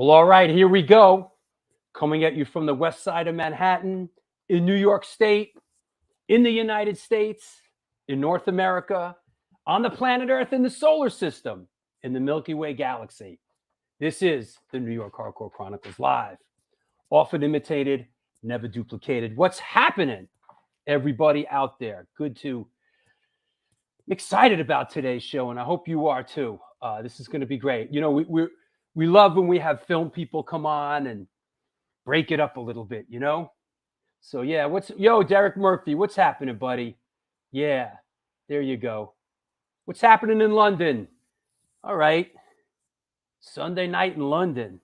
Well, all right, here we go. Coming at you from the west side of Manhattan, in New York State, in the United States, in North America, on the planet Earth, in the solar system, in the Milky Way galaxy. This is the New York Hardcore Chronicles Live. Often imitated, never duplicated. What's happening, everybody out there? I'm excited about today's show, and I hope you are too. This is going to be great. You know, we love when we have film people come on and break it up a little bit, you know? So yeah, Derek Murphy, what's happening, buddy? Yeah, there you go. What's happening in London? All right. Sunday night in London.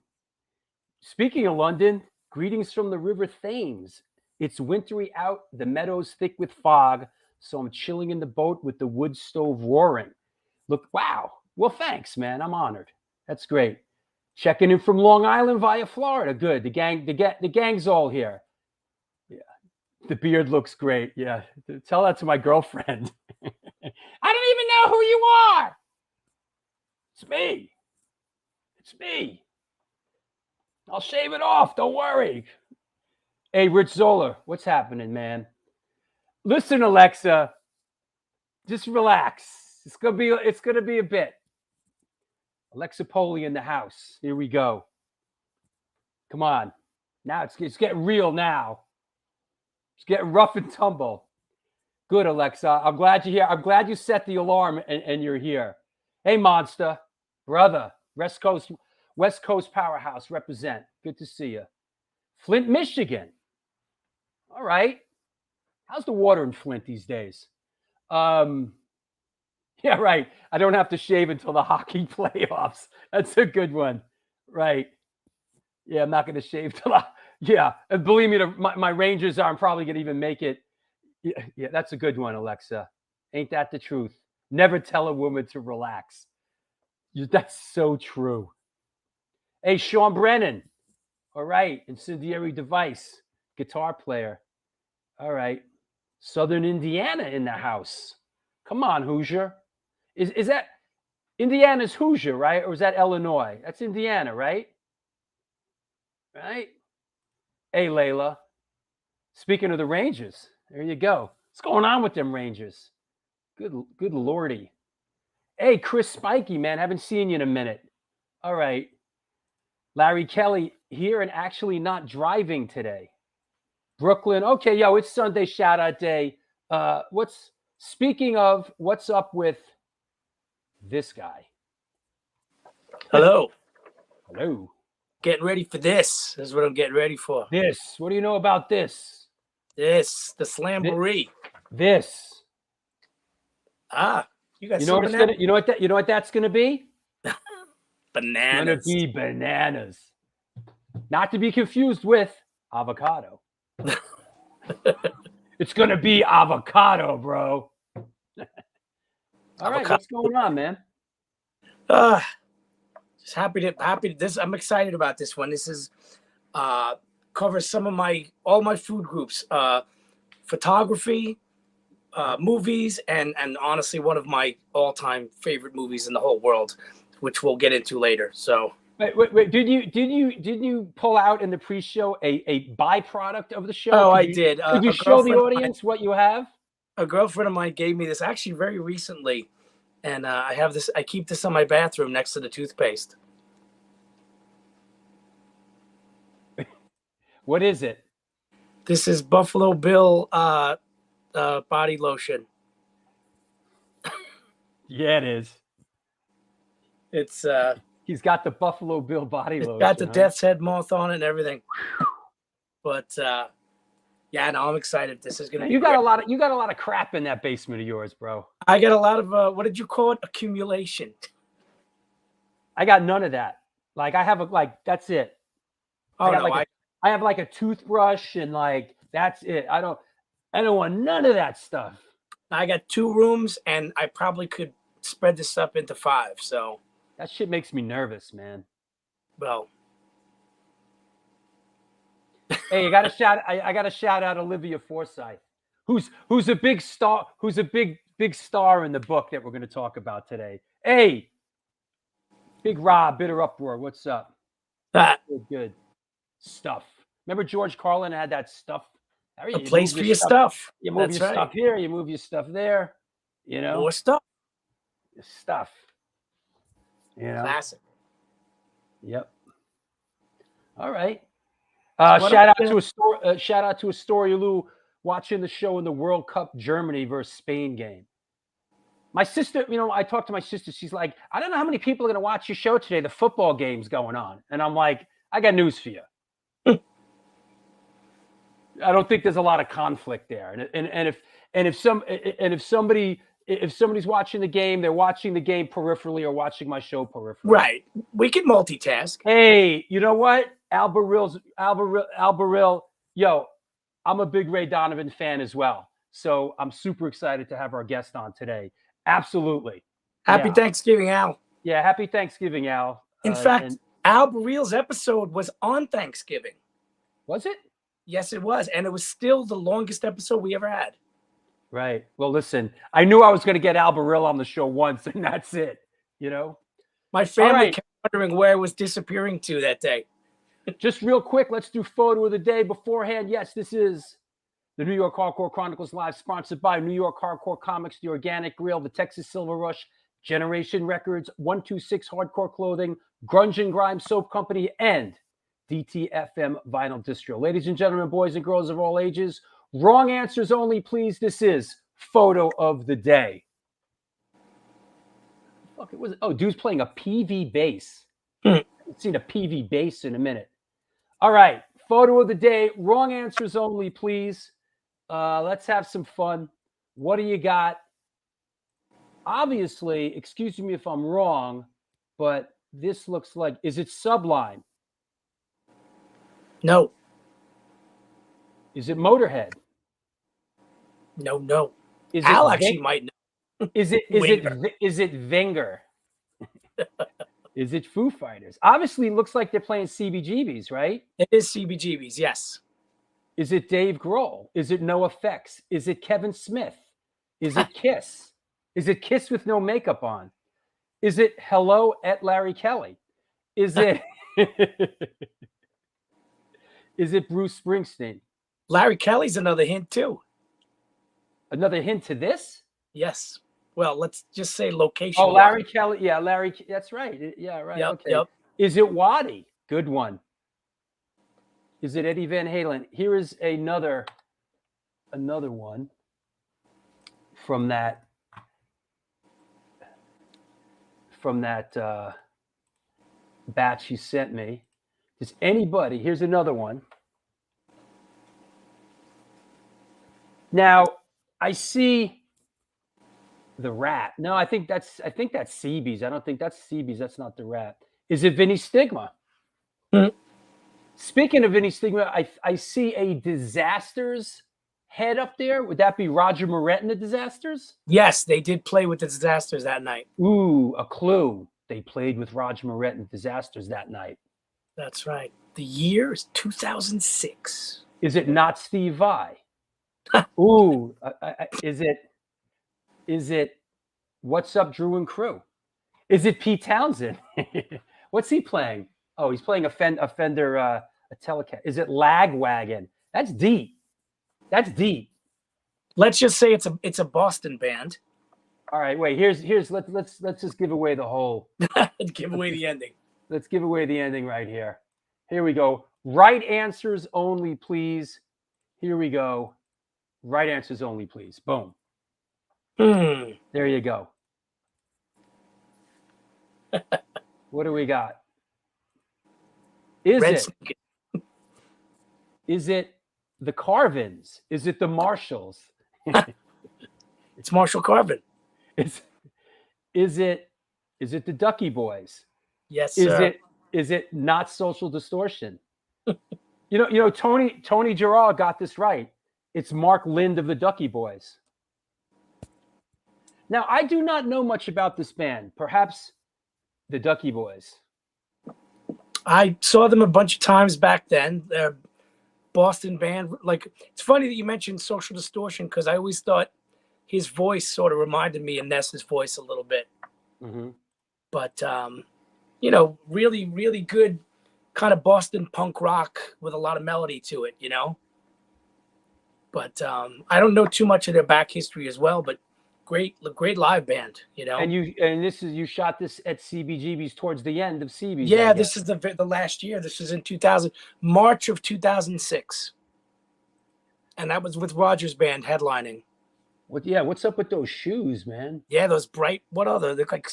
Speaking of London, greetings from the River Thames. It's wintry out, the meadows thick with fog, so I'm chilling in the boat with the wood stove roaring. Look, wow. Well, thanks, man. I'm honored. That's great. Checking in from Long Island via Florida. Good. The gang's all here. Yeah. The beard looks great. Yeah. Tell that to my girlfriend. I don't even know who you are. It's me. It's me. I'll shave it off. Don't worry. Hey, Rich Zoller, what's happening, man? Listen, Alexa, just relax. It's gonna be a bit. Alexa Poley in the house. Here we go. Come on. Now it's getting real now. It's getting rough and tumble. Good, Alexa. I'm glad you're here. I'm glad you set the alarm and you're here. Hey, Monster, brother, West Coast powerhouse, represent. Good to see you. Flint, Michigan. All right. How's the water in Flint these days? Yeah, right. I don't have to shave until the hockey playoffs. That's a good one. Right. Yeah, I'm not going to shave till yeah. And believe me, my Rangers aren't probably going to even make it. Yeah, that's a good one, Alexa. Ain't that the truth? Never tell a woman to relax. That's so true. Hey, Sean Brennan. All right. Incendiary Device. Guitar player. All right. Southern Indiana in the house. Come on, Hoosier. Is that Indiana's Hoosier, right? Or is that Illinois? That's Indiana, right? Right? Hey, Layla. Speaking of the Rangers, there you go. What's going on with them Rangers? Good lordy. Hey, Chris Spikey, man. Haven't seen you in a minute. All right. Larry Kelly here and actually not driving today. Brooklyn. Okay, yo, it's Sunday shout out day. Speaking of, what's up with this guy? Hello. Hello. Getting ready for this. This is what I'm getting ready for. This. What do you know about this? This. The Slamboree. This. You got know what it's gonna. You know what that's gonna be? Bananas. It's gonna be bananas. Not to be confused with avocado. It's gonna be avocado, bro. All right, what's going on, man? Just happy to this. I'm excited about this one. This is covers some of all my food groups, photography, movies, and honestly one of my all-time favorite movies in the whole world, which we'll get into later. So wait, did you pull out in the pre-show a byproduct of the show? Oh, I did. Could you show the audience what you have? A girlfriend of mine gave me this actually very recently, and I have this. I keep this in my bathroom next to the toothpaste. What is it? This is Buffalo Bill body lotion. Yeah, it is. It's he's got the Buffalo Bill body lotion. Got the death's head moth on it and everything. But yeah, no, I'm excited. This is gonna. You got a lot of crap in that basement of yours, bro. I got a lot of what did you call it? Accumulation. I got none of that. Like I have that's it. Oh I have like a toothbrush and like that's it. I don't want none of that stuff. I got 2 rooms and I probably could spread this up into 5. So that shit makes me nervous, man. Well. Hey, I got to shout out Olivia Forsythe, who's a big star, who's a big star in the book that we're going to talk about today. Hey, Big Rob, Bitter Uproar, what's up? Good, good stuff. Remember George Carlin had that stuff? A place for your stuff. You move That's your right. stuff here. You move your stuff there. You know, More stuff. your stuff. You know. Classic. Yep. All right. So shout out to a story. Shout out to a story, Lou, watching the show in the World Cup Germany versus Spain game. My sister, I talked to my sister. She's like, I don't know how many people are going to watch your show today. The football game's going on, and I'm like, I got news for you. I don't think there's a lot of conflict there. And if somebody's watching the game, they're watching the game peripherally or watching my show peripherally. Right. We can multitask. Hey, you know what? Alberil, yo, I'm a big Ray Donovan fan as well. So I'm super excited to have our guest on today. Absolutely. Happy Thanksgiving, Al. Yeah, happy Thanksgiving, Al. In fact, Al Bareil's episode was on Thanksgiving. Was it? Yes, it was. And it was still the longest episode we ever had. Right. Well, listen, I knew I was going to get Al Bareil on the show once, and that's it. My family kept wondering where it was disappearing to that day. Just real quick, let's do photo of the day beforehand. Yes, this is the New York Hardcore Chronicles Live, sponsored by New York Hardcore Comics, The Organic Grill, the Texas Silver Rush, Generation Records, 126 Hardcore Clothing, Grunge and Grime Soap Company, and DTFM Vinyl Distro. Ladies and gentlemen, boys and girls of all ages, wrong answers only, please. This is photo of the day. Fuck, it was. Oh, dude's playing a PV bass. I've seen a PV bass in a minute. All right, photo of the day. Wrong answers only, please. Let's have some fun. What do you got? Obviously, excuse me if I'm wrong, but this looks like, is it Sublime? No. Is it Motorhead? No. Is Al it actually might know. Is it Wenger? Is it Foo Fighters? Obviously, it looks like they're playing CBGBs, right? It is CBGBs, yes. Is it Dave Grohl? Is it NoFX? Is it Kevin Smith? Is it Kiss? Is it Kiss with no makeup on? Is it Hello at Larry Kelly? Is it is it Bruce Springsteen? Larry Kelly's another hint too. Another hint to this? Yes. Well, let's just say location. Oh, Larry Kelly. Yeah, Larry. That's right. Yeah, right. Yep, Okay. yep. Is it Waddy? Good one. Is it Eddie Van Halen? Here is another one from that batch he sent me. Does anybody? Here's another one. Now I see the Rat. No, I think that's CB's. I don't think that's CB's. That's not the Rat. Is it Vinny Stigma? Mm-hmm. Speaking of Vinny Stigma, I see a Disasters head up there. Would that be Roger Moret and the Disasters? Yes, they did play with the Disasters that night. Ooh, a clue. They played with Roger Moret and the Disasters that night. That's right. The year is 2006. Is it not Steve Vai? Ooh, is it What's Up, Drew and Crew? Is it Pete Townsend? What's he playing? Oh, he's playing a Fender, a Telecaster. Is it Lagwagon? That's deep. That's deep. Let's just say it's a Boston band. All right, wait. Here's let's just give away the whole. Give away the ending. Let's give away the ending right here. Here we go. Right answers only, please. Here we go. Right answers only, please. Boom. There you go. What do we got? Is it the Carvins? Is it the Marshalls? It's Marshall Carvin. Is it the Ducky Boys? Yes, sir. Is it Not Social Distortion? Tony Gerard got this right. It's Mark Lind of the Ducky Boys. Now, I do not know much about this band. Perhaps the Ducky Boys. I saw them a bunch of times back then. They're Boston band. Like, it's funny that you mentioned Social Distortion because I always thought his voice sort of reminded me of Ness's voice a little bit. Mm-hmm. But really, really good kind of Boston punk rock with a lot of melody to it, you know. But I don't know too much of their back history as well. But great live band, you know. And you shot this at CBGB's towards the end of CB's. Yeah, this is the last year. This was in March of 2006, and that was with Rogers Band headlining. What's up with those shoes, man? Yeah, those bright. What other? They're like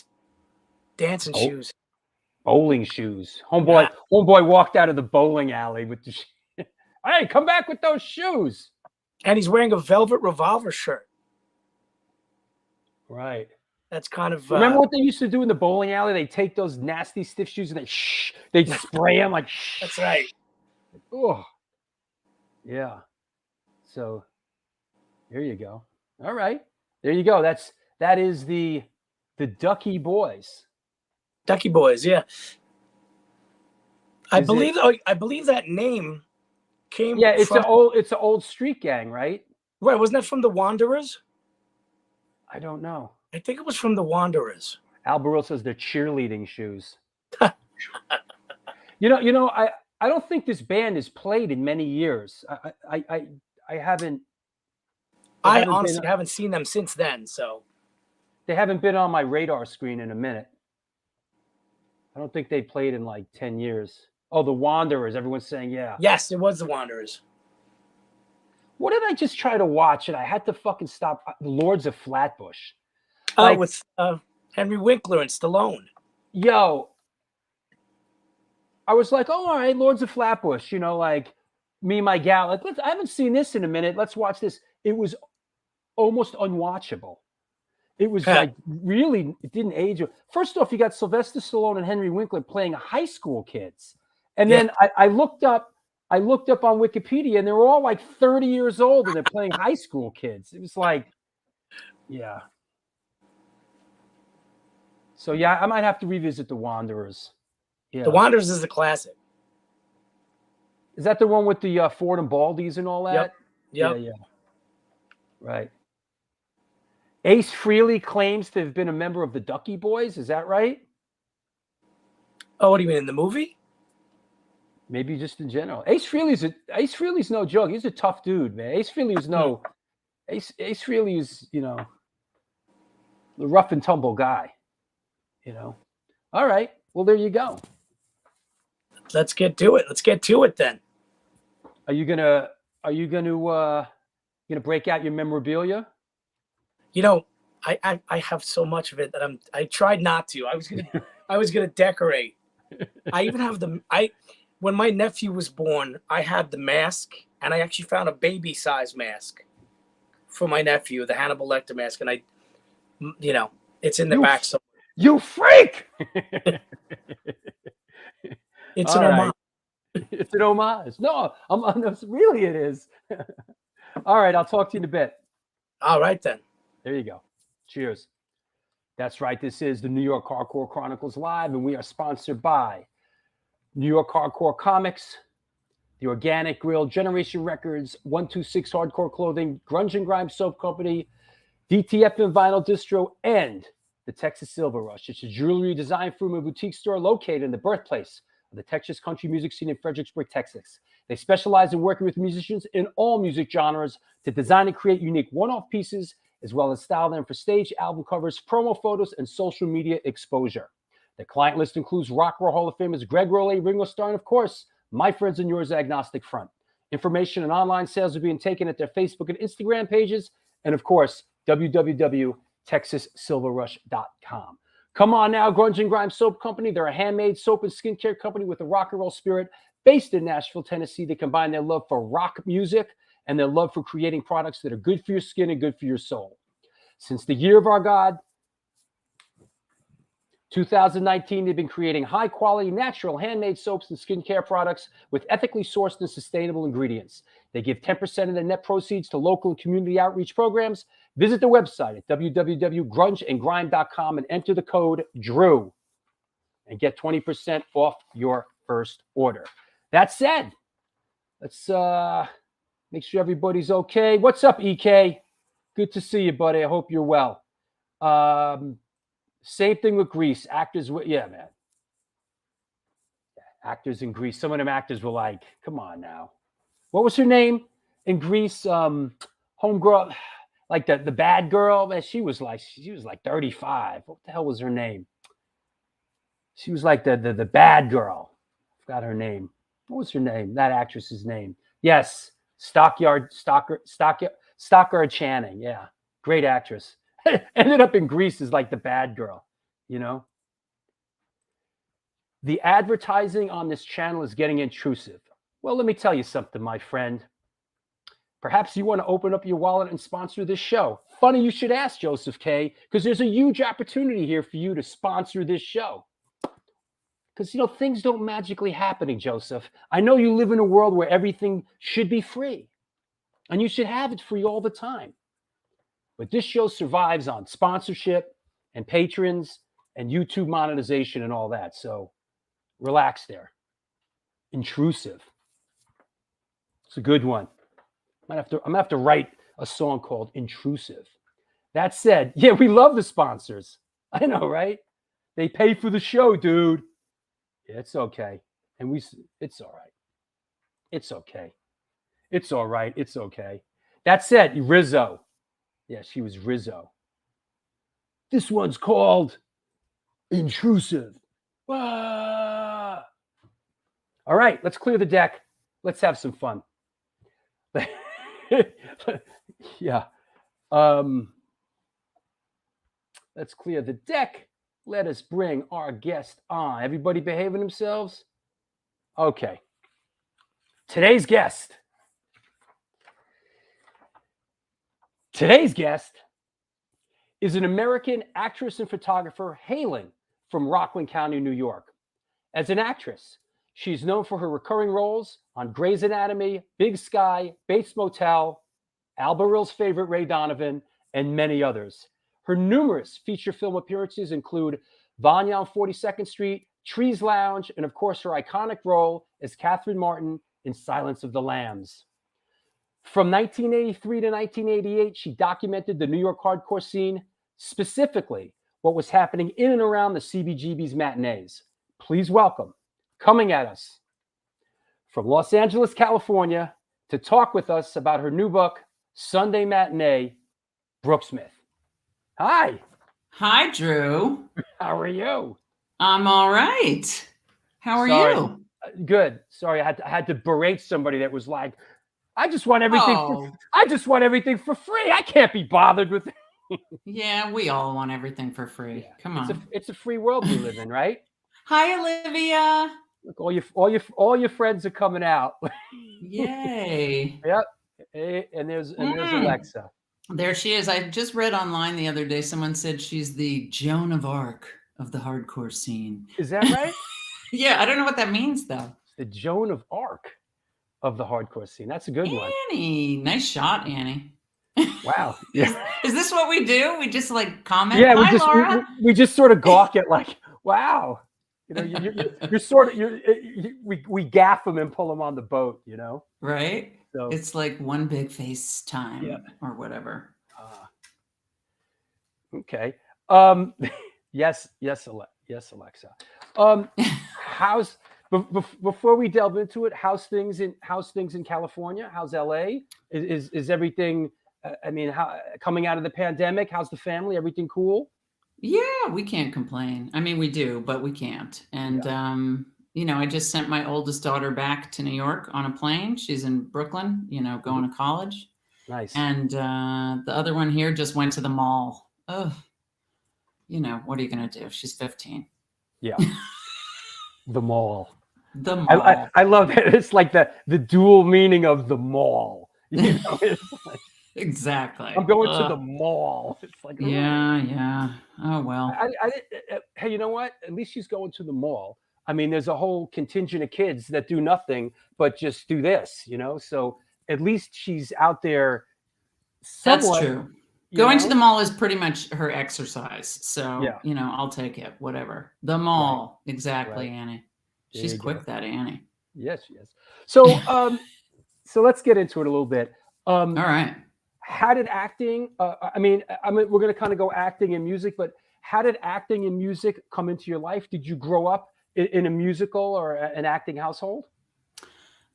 dancing shoes. Bowling shoes. Homeboy walked out of the bowling alley with the. Hey, come back with those shoes. And he's wearing a Velvet Revolver shirt. Right. That's kind of. Remember what they used to do in the bowling alley? They take those nasty stiff shoes and they'd spray them like. That's right. Oh. Yeah. So, there you go. All right, there you go. That is the Ducky Boys. Ducky Boys, yeah. I believe that name came. Yeah, it's an old street gang, right? Right, wasn't that from the Wanderers? I don't know. I think it was from the Wanderers. Al Burrell says they're cheerleading shoes. you know, I don't think this band has played in many years. I haven't. I honestly haven't seen them since then, so they haven't been on my radar screen in a minute. I don't think they played in like 10 years. Oh, the Wanderers. Everyone's saying, yeah. Yes, it was the Wanderers. What did I just try to watch? And I had to fucking stop. Lords of Flatbush. With Henry Winkler and Stallone. Yo, I was like, oh, all right, Lords of Flatbush. You know, like me and my gal. Like, I haven't seen this in a minute. Let's watch this. It was almost unwatchable. It was like really, it didn't age. First off, you got Sylvester Stallone and Henry Winkler playing high school kids. And then I looked up on Wikipedia and they were all like 30 years old and they're playing high school kids. It was like, yeah. So yeah, I might have to revisit the Wanderers. Yeah. The Wanderers is a classic. Is that the one with the Ford and Baldies and all that? Yep. Yeah. Right. Ace Frehley claims to have been a member of the Ducky Boys. Is that right? Oh, what do you mean in the movie? Maybe just in general. Ace Frehley's no joke. He's a tough dude, man. Ace Frehley is, you know, the rough and tumble guy. You know. All right. Well, there you go. Let's get to it then. Are you gonna break out your memorabilia? You know, I have so much of it that I tried not to. I was gonna decorate. I even have when my nephew was born, I had the mask, and I actually found a baby size mask for my nephew, the Hannibal Lecter mask, and it's in the back. So you freak! It's an homage. It's an homage. No, really it is. All right, I'll talk to you in a bit. All right then. There you go. Cheers. That's right. This is the New York Hardcore Chronicles Live, and we are sponsored by New York Hardcore Comics, The Organic Grill, Generation Records, 126 Hardcore Clothing, Grunge and Grime Soap Company, DTF and Vinyl Distro, and the Texas Silver Rush. It's a jewelry design firm and boutique store located in the birthplace of the Texas country music scene in Fredericksburg, Texas. They specialize in working with musicians in all music genres to design and create unique one-off pieces, as well as style them for stage, album covers, promo photos, and social media exposure. The client list includes Rock and Roll Hall of Famers Greg Rowley, Ringo Starr, and of course, my friends and yours, Agnostic Front. Information and online sales are being taken at their Facebook and Instagram pages, and of course, www.texassilverrush.com. Come on now, Grunge and Grime Soap Company. They're a handmade soap and skincare company with a rock and roll spirit based in Nashville, Tennessee. They combine their love for rock music and their love for creating products that are good for your skin and good for your soul. Since the year of our God, 2019, they've been creating high-quality, natural, handmade soaps and skincare products with ethically sourced and sustainable ingredients. They give 10% of their net proceeds to local and community outreach programs. Visit their website at www.grungeandgrime.com and enter the code DREW and get 20% off your first order. That said, let's make sure everybody's okay. What's up, EK? Good to see you, buddy. I hope you're well. Same thing with Grease. Actors, yeah, man. Actors in Grease. Some of them actors were like, come on now. What was her name in Grease? Homegirl, like the bad girl. Man, she was like 35. What the hell was her name? She was like the bad girl. I forgot her name. What was her name? That actress's name. Yes, Stockard Channing. Yeah, great actress. Ended up in Grease as like the bad girl, you know? The advertising on this channel is getting intrusive. Well, let me tell you something, my friend. Perhaps you want to open up your wallet and sponsor this show. Funny you should ask, Joseph K., because there's a huge opportunity here for you to sponsor this show. Because, you know, things don't magically happen, Joseph. I know you live in a world where everything should be free, and you should have it free all the time. But this show survives on sponsorship and patrons and YouTube monetization and all that. So relax there. Intrusive. It's a good one. I'm gonna have to write a song called Intrusive. That said, yeah, we love the sponsors. I know, right? They pay for the show, dude. Yeah, it's okay. And it's all right. It's okay. It's all right. It's okay. That said, Rizzo. Yeah, she was Rizzo. This one's called Intrusive. Ah. All right, let's clear the deck. Let's have some fun. Yeah. Let's clear the deck. Let us bring our guest on. Everybody behaving themselves? Okay. Today's guest is an American actress and photographer hailing from Rockland County, New York. As an actress, she's known for her recurring roles on Grey's Anatomy, Big Sky, Bates Motel, Al Barill's Favorite Ray Donovan, and many others. Her numerous feature film appearances include Vanya on 42nd Street, Trees Lounge, and of course her iconic role as Catherine Martin in Silence of the Lambs. From 1983 to 1988, she documented the New York hardcore scene, specifically what was happening in and around the CBGB's matinees. Please welcome, coming at us from Los Angeles, California, to talk with us about her new book, Sunday Matinee, Brooke Smith. Hi. Hi, Drew. How are you? I'm all right. How are you? Good. Sorry, I had to berate somebody that was like, I just want everything. Oh. I just want everything for free. I can't be bothered with it. Yeah, we all want everything for free. Yeah. Come on. It's a free world we live in, right? Hi, Olivia. Look, all your friends are coming out. Yay. Yep. And there's Alexa. There she is. I just read online the other day. Someone said she's the Joan of Arc of the hardcore scene. Is that right? Yeah, I don't know what that means though. The Joan of Arc of the hardcore scene. That's a good one. Annie, nice shot, Annie. Wow. Yeah. Is this what we do? We just like comment? Yeah, Hi, Laura. we just sort of gawk at like, wow. You know, you're sort of we gaff them and pull them on the boat, you know? Right? So It's like one big face time or whatever. Okay. Yes, Alexa. How's before we delve into it? How's things in California? How's LA? Is everything? I mean, how coming out of the pandemic? How's the family? Everything cool? Yeah, we can't complain. I mean, we do, but we can't. And you know, I just sent my oldest daughter back to New York on a plane. She's in Brooklyn, you know, going to college. Nice. And the other one here just went to the mall. Oh, you know, what are you going to do? She's 15. Yeah. The mall. The mall. I love it. It's like the dual meaning of the mall. You know, it's like, exactly. I'm going to the mall. It's like, yeah. Oh, well. Hey, you know what? At least she's going to the mall. I mean, there's a whole contingent of kids that do nothing but just do this, you know? So at least she's out there. That's true. Going to the mall is pretty much her exercise. So, you know, I'll take it, whatever. The mall. Right. Exactly, right. Annie. She's quick, that Annie. Yes, she is. So, so let's get into it a little bit. All right. How did acting, I mean, we're going to kind of go acting and music, but how did acting and music come into your life? Did you grow up in a musical or an acting household?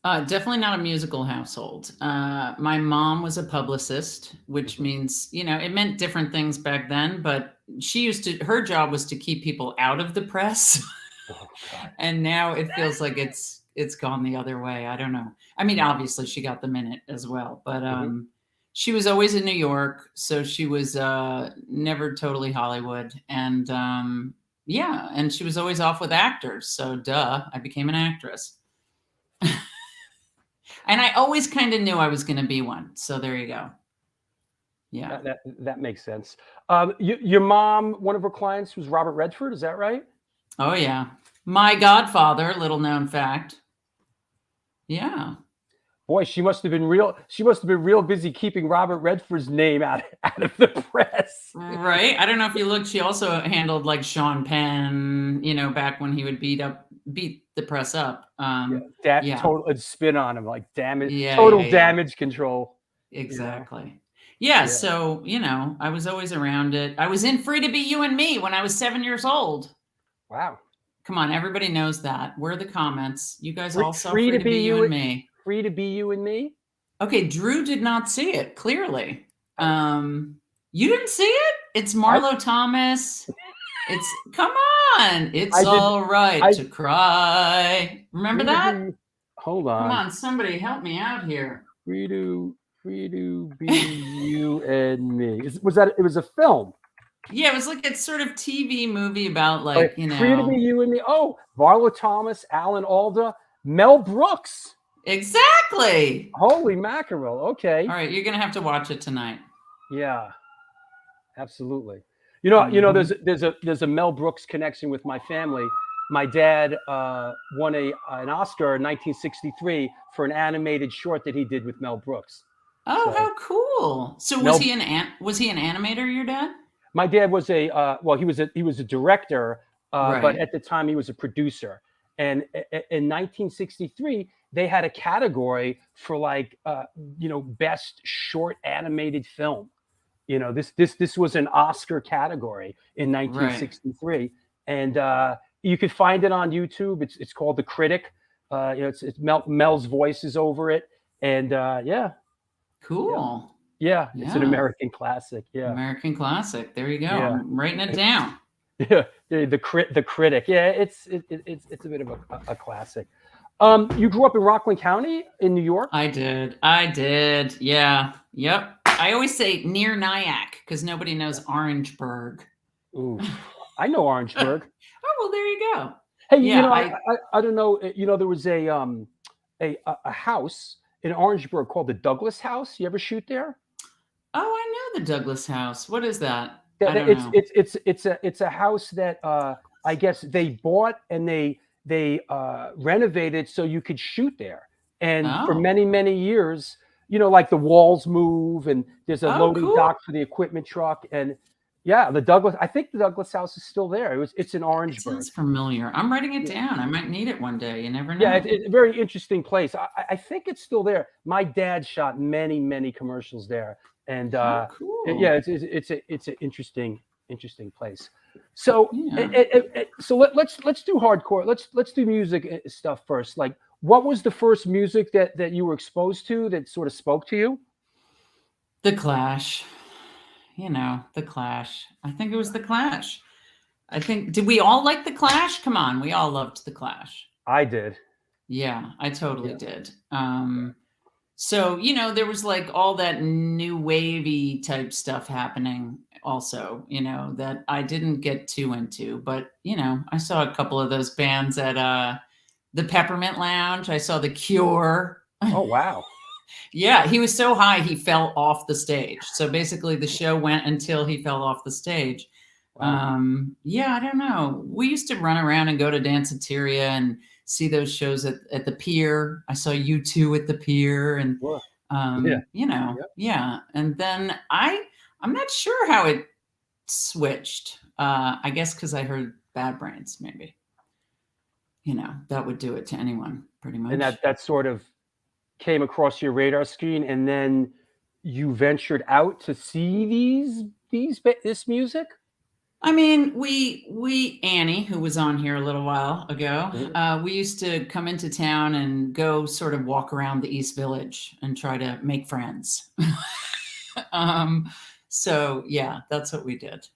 Definitely not a musical household. My mom was a publicist, which means, it meant different things back then, but her job was to keep people out of the press. Oh, God. And now it feels like it's gone the other way. I don't know. I mean, obviously she got the minute as well, but she was always in New York. So she was never totally Hollywood. And and she was always off with actors. So I became an actress. And I always kind of knew I was going to be one. So there you go. Yeah. That makes sense. Your mom, one of her clients was Robert Redford. Is that right? Oh, yeah. My godfather, little known fact. Yeah. Boy, she must have been real busy keeping Robert Redford's name out of the press. Right. I don't know if you looked, she also handled like Sean Penn, back when he would beat the press up. Total spin on him, like damage, damage control. Exactly. Yeah. So, I was always around it. I was in Free to Be You and Me when I was 7 years old. Wow. Come on, everybody knows that. Where are the comments? You guys all saw Free to Be You and Me. Free to Be You and Me? Okay, Drew did not see it, clearly. You didn't see it? It's Marlo Thomas. Come on. It's all right to cry. Remember that? Hold on. Come on, somebody help me out here. Free to Be You and Me. It was a film. Yeah, it was like a sort of TV movie about Free to Be You and Me. Oh, Marlo Thomas, Alan Alda, Mel Brooks. Exactly. Holy mackerel. Okay. All right, you're gonna have to watch it tonight. Yeah, absolutely. There's a Mel Brooks connection with my family. My dad won an Oscar in 1963 for an animated short that he did with Mel Brooks. Oh, how cool! So was he an animator? Your dad? My dad was he was a director, but at the time he was a producer. And in 1963, they had a category for best short animated film. This was an Oscar category in 1963, and you could find it on YouTube. It's called The Critic. It's Mel's voice is over it, and cool. Yeah, it's an American classic. Yeah, American classic. There you go. Yeah. I'm writing it down. Yeah, the Critic. Yeah, it's a bit of a classic. You grew up in Rockland County in New York? I did. Yeah. Yep. I always say near Nyack because nobody knows Orangeburg. Ooh, I know Orangeburg. Oh, well, there you go. Hey, I don't know. There was a house in Orangeburg called the Douglas House. You ever shoot there? Oh, I know the Douglas House. What is that? I don't know. It's a house that I guess they bought and they renovated so you could shoot there. And for many years, like the walls move and there's a loading dock for the equipment truck. And I think the Douglas House is still there. It's in Orangeburg. It sounds familiar. I'm writing it down. I might need it one day. You never know. Yeah, it's a very interesting place. I think it's still there. My dad shot many commercials there. And cool. It's an interesting place. So let's do hardcore. Let's do music stuff first. Like, what was the first music that you were exposed to that sort of spoke to you? The Clash. The Clash. I think it was the Clash. Did we all like the Clash? Come on, we all loved the Clash. I did. Yeah, I totally did. So, there was like all that new wavy type stuff happening also, that I didn't get too into. But, I saw a couple of those bands at the Peppermint Lounge. I saw The Cure. Oh, wow. Yeah, he was so high, he fell off the stage. So basically the show went until he fell off the stage. Wow. I don't know. We used to run around and go to Danceteria and see those shows at the pier. I saw U2 at the pier and, And then I'm not sure how it switched. I guess because I heard Bad Brains, maybe. That would do it to anyone pretty much. And that sort of came across your radar screen, and then you ventured out to see this music? I mean, we Annie, who was on here a little while ago, Mhm. we used to come into town and go sort of walk around the East Village and try to make friends. um, so yeah, that's what we did.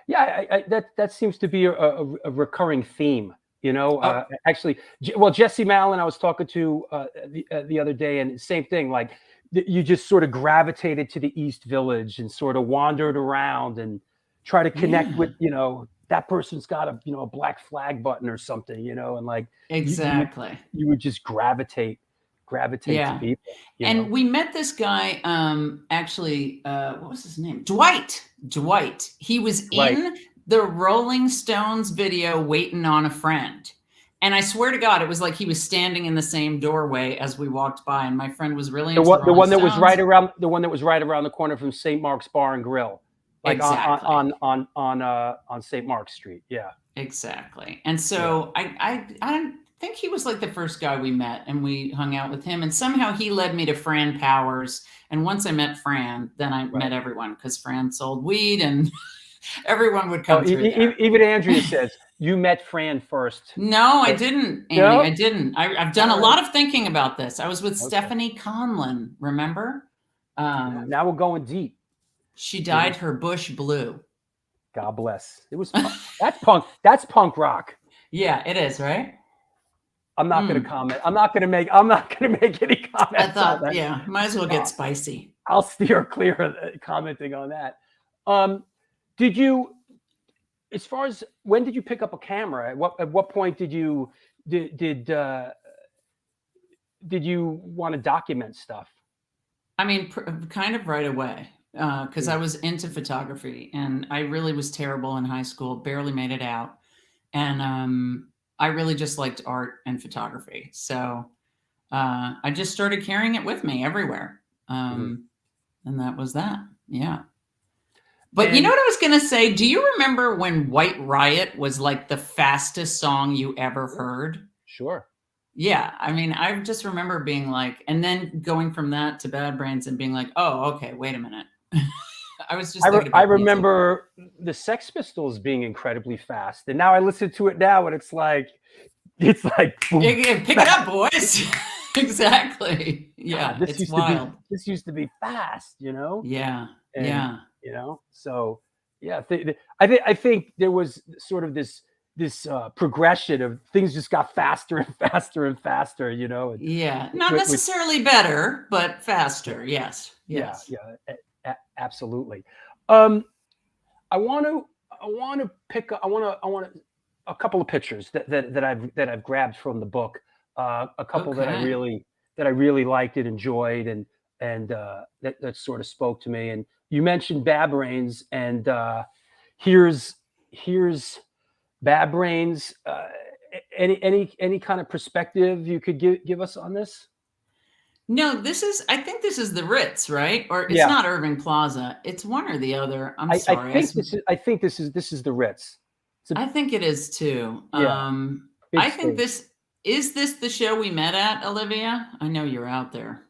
Yeah, that seems to be a recurring theme. You know, Oh, actually, well, Jesse Malin, I was talking to the other day, and same thing. Like you just sort of gravitated to the East Village and sort of wandered around and try to connect yeah, with, that person's got a black flag button or something, and like exactly. you would just gravitate to Yeah. people, And we met this guy, actually, what was his name? Dwight. Dwight. He was right? in the Rolling Stones video, Waiting on a Friend. And I swear to God, it was like he was standing in the same doorway as we walked by. And my friend was really into the The Rolling one that was right Stones. around the corner from St. Mark's Bar and Grill, like Exactly. on St. Mark's Street. Yeah, Exactly. And yeah. so I think he was like the first guy we met, and we hung out with him. And somehow he led me to Fran Powers. And once I met Fran, then I Right. met everyone, because Fran sold weed and everyone would Oh, come through there. even Andrea says you met Fran first. No, I didn't, Annie. I No. didn't. I've done All a right. lot of thinking about this. I was with Okay. Stephanie Conlon, remember? Now we're going deep. She dyed her bush blue. God bless. It was punk. That's punk. That's punk rock. Yeah, it is, right? I'm not going to comment. I'm not going to make any comments I on thought, that. yeah, might as well get spicy. I'll steer clear of commenting on that. Did you, as far as when did you pick up a camera? At what point did you want to document stuff? I mean, kind of right away, because I was into photography, and I really was terrible in high school, barely made it out. And I really just liked art and photography. So I just started carrying it with me everywhere. And that was that. Yeah. But you know what I was going to say? Do you remember when White Riot was like the fastest song you ever heard? Sure. Yeah. I mean, I just remember being like, and then going from that to Bad Brains and being like, oh, okay, wait a minute. I was just thinking about I remember the Sex Pistols being incredibly fast, and now I listen to it now, and it's like boom, pick it up, boys. Exactly. Yeah, God, it's wild. This used to be fast, Yeah, and, yeah. So yeah, I think there was sort of this progression of things just got faster and faster and faster, Yeah, not necessarily better, but faster. Yes. Yes. Yeah, absolutely. I want to pick. I want a couple of pictures that I've grabbed from the book. A couple that I really liked and enjoyed, and that sort of spoke to me. And you mentioned Bad Brains, and here's Bad Brains. Any kind of perspective you could give us on this? No, I think this is the Ritz, right? Or it's Yeah. not Irving Plaza. It's one or the other. I'm sorry. I think this is the Ritz. I think it is too. Yeah. I think is this the show we met at, Olivia? I know you're out there.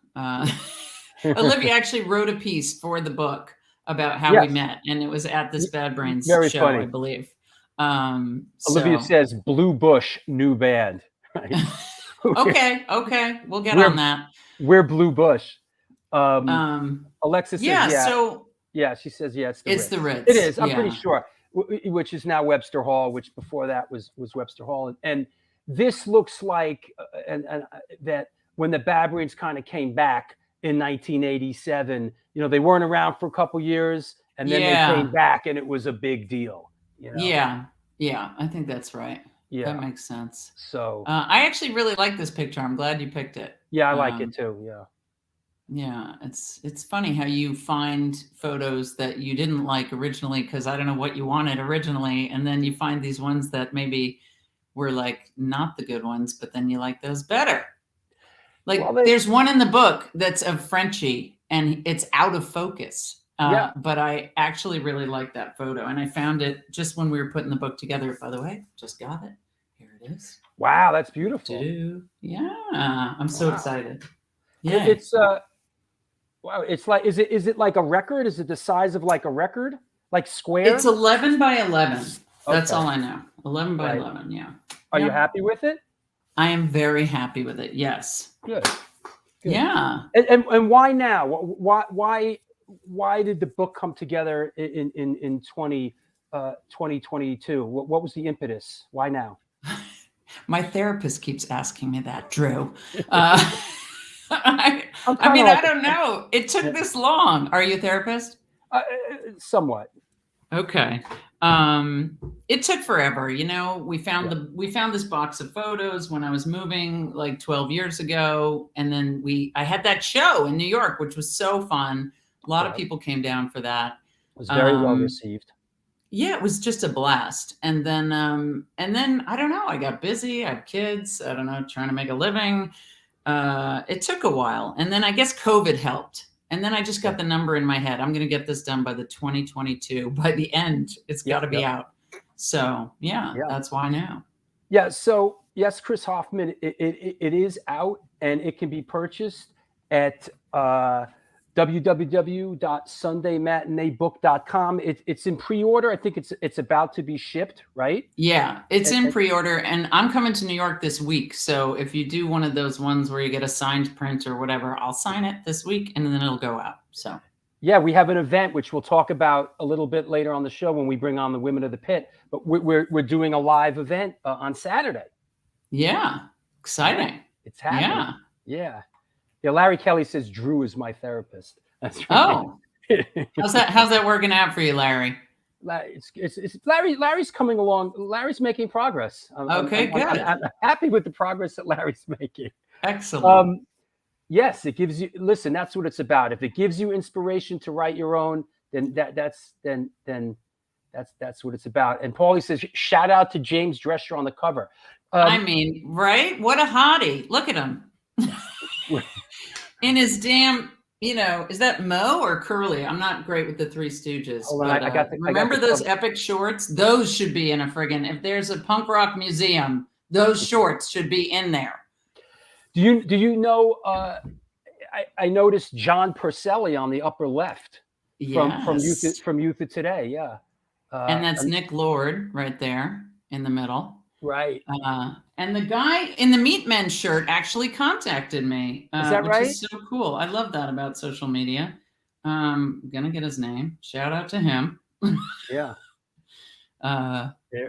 Olivia actually wrote a piece for the book about how we met, and it was at this Bad Brains show, funny. I believe. Olivia says Blue Bush, new band. Okay, we'll get on that. We're Blue Bush. Alexis says, yeah, she says, yeah, it's the Ritz. It is. I'm pretty sure, which is now Webster Hall, which before that was Webster Hall. And this looks like, and that when the Bad Brains kind of came back in 1987, they weren't around for a couple years, and then they came back, and it was a big deal. Yeah, I think that's right. Yeah, that makes sense. So I actually really like this picture. I'm glad you picked it. Yeah, I like it too. Yeah. Yeah, it's funny how you find photos that you didn't like originally, because I don't know what you wanted originally, and then you find these ones that maybe were like not the good ones, but then you like those better. Like there's one in the book that's of Frenchie, and it's out of focus. But I actually really like that photo, and I found it just when we were putting the book together. By the way, just got it. Here it is. Wow, that's beautiful. Yeah, I'm so excited. Yeah, it's wow. It's like, is it like a record? Is it the size of like a record? like square? It's 11 by 11. That's Okay. all I know. 11 by Right. 11. Yeah. Are you Yep. happy with it? I am very happy with it. Yes. Good. Good. Yeah. And why now? Why did the book come together in 2022? What was the impetus? Why now? My therapist keeps asking me that, Drew. I kinda mean, like I don't know. It took this long. Are you a therapist? Somewhat. Okay. It took forever. You know, we found this box of photos when I was moving like 12 years ago. And then I had that show in New York, which was so fun. A lot of people came down for that. It was very well received. Yeah, it was just a blast. And then I don't know, I got busy, I had kids, I don't know, trying to make a living. It took a while. And then I guess COVID helped. And then I just got the number in my head. I'm going to get this done by the 2022. By the end, it's got to be out. So yeah, that's why now. Yeah. So yes, Chris Hoffman, it is out and it can be purchased at www.sundaymatineebook.com. It's in pre-order. I think it's about to be shipped, right? Yeah, it's in pre-order, and I'm coming to New York this week. So if you do one of those ones where you get a signed print or whatever, I'll sign it this week, and then it'll go out. So yeah, we have an event which we'll talk about a little bit later on the show when we bring on the Women of the Pit. But we're doing a live event on Saturday. Yeah, exciting. It's happening. Yeah. Yeah, Larry Kelly says Drew is my therapist. That's right. Oh, how's that working out for you, Larry? Larry's coming along. Larry's making progress. Okay, good. I'm happy with the progress that Larry's making. Excellent. Yes, it gives you. Listen, that's what it's about. If it gives you inspiration to write your own, then that's what it's about. And Paulie says, shout out to James Drescher on the cover. I mean, right? What a hottie! Look at him. In his damn, is that Mo or Curly? I'm not great with the Three Stooges. Hold on, but, remember those epic shorts? Those should be in a friggin', if there's a punk rock museum, those shorts should be in there. Do you know, I noticed John Purcelli on the upper left from Youth of Today. Yeah. And that's Nick Lord right there in the middle. Right. And the guy in the Meat Men shirt actually contacted me. Is that right? Which is so cool. I love that about social media. I'm going to get his name. Shout out to him. Yeah.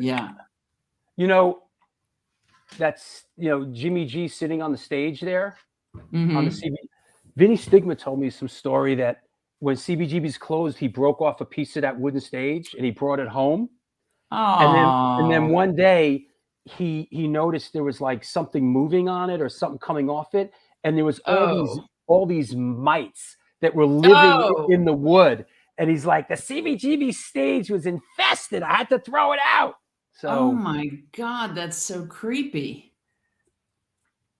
Yeah. That's, Jimmy G sitting on the stage there on the CB. Vinny Stigma told me some story that when CBGB's closed, he broke off a piece of that wooden stage and he brought it home. Oh. And then one day he noticed there was like something moving on it or something coming off it. And there was all these mites that were living in the wood. And he's like, the CBGB stage was infested. I had to throw it out. So, oh my God, that's so creepy.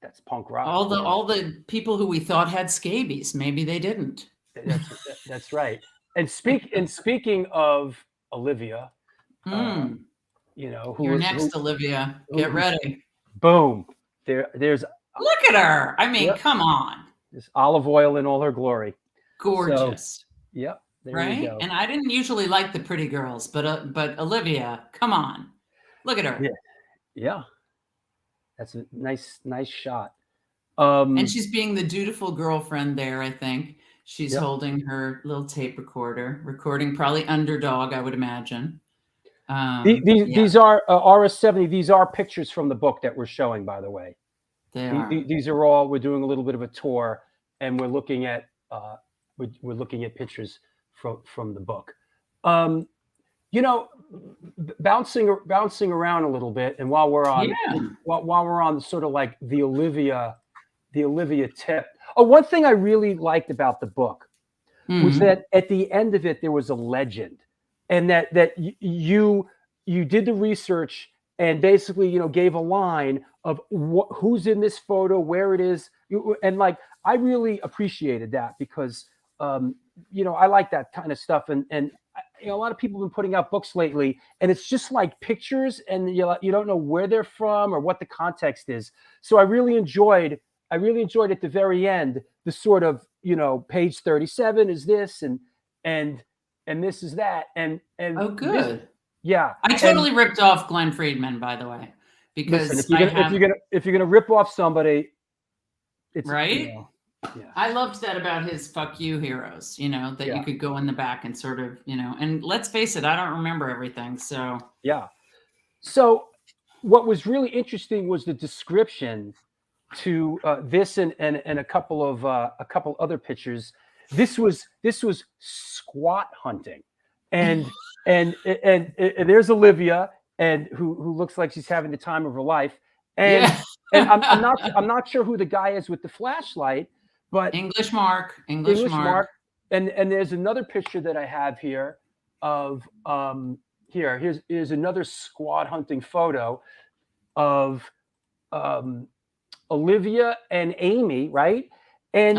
That's punk rock. All the people who we thought had scabies, maybe they didn't. That's right. And speaking of Olivia, you're next, Olivia. Get ready. Boom. There's. Look at her. I mean, come on. This olive oil in all her glory. Gorgeous. So, there right. you go. And I didn't usually like the pretty girls, but Olivia, come on. Look at her. Yeah. That's a nice shot. And she's being the dutiful girlfriend there, I think. She's holding her little tape recorder, recording probably Underdog, I would imagine. These are RS-70. These are pictures from the book that we're showing, by the way. These are all. We're doing a little bit of a tour, and we're looking at pictures from the book. Bouncing around a little bit, and while we're on sort of like the Olivia tip. Oh, one thing I really liked about the book was that at the end of it there was a legend, and that you did the research and basically gave a line of who's in this photo, where it is, and like I really appreciated that because I like that kind of stuff, and a lot of people have been putting out books lately, and it's just like pictures, and you don't know where they're from or what the context is. So I really enjoyed at the very end the sort of page 37 is this, and and this is that, and Oh, good. yeah. I totally ripped off Glenn Friedman, by the way, because listen, if you're gonna rip off somebody, it's right. You know, yeah. I loved that about his "fuck you" heroes. You know, that you could go in the back and sort of, you know. And let's face it, I don't remember everything. So yeah. So what was really interesting was the description to this and a couple other pictures. This was squat hunting, and there's Olivia, and who looks like she's having the time of her life, and I'm not sure who the guy is with the flashlight, but English Mark, and there's another picture that I have here of here's another squat hunting photo of Olivia and Amy, right? And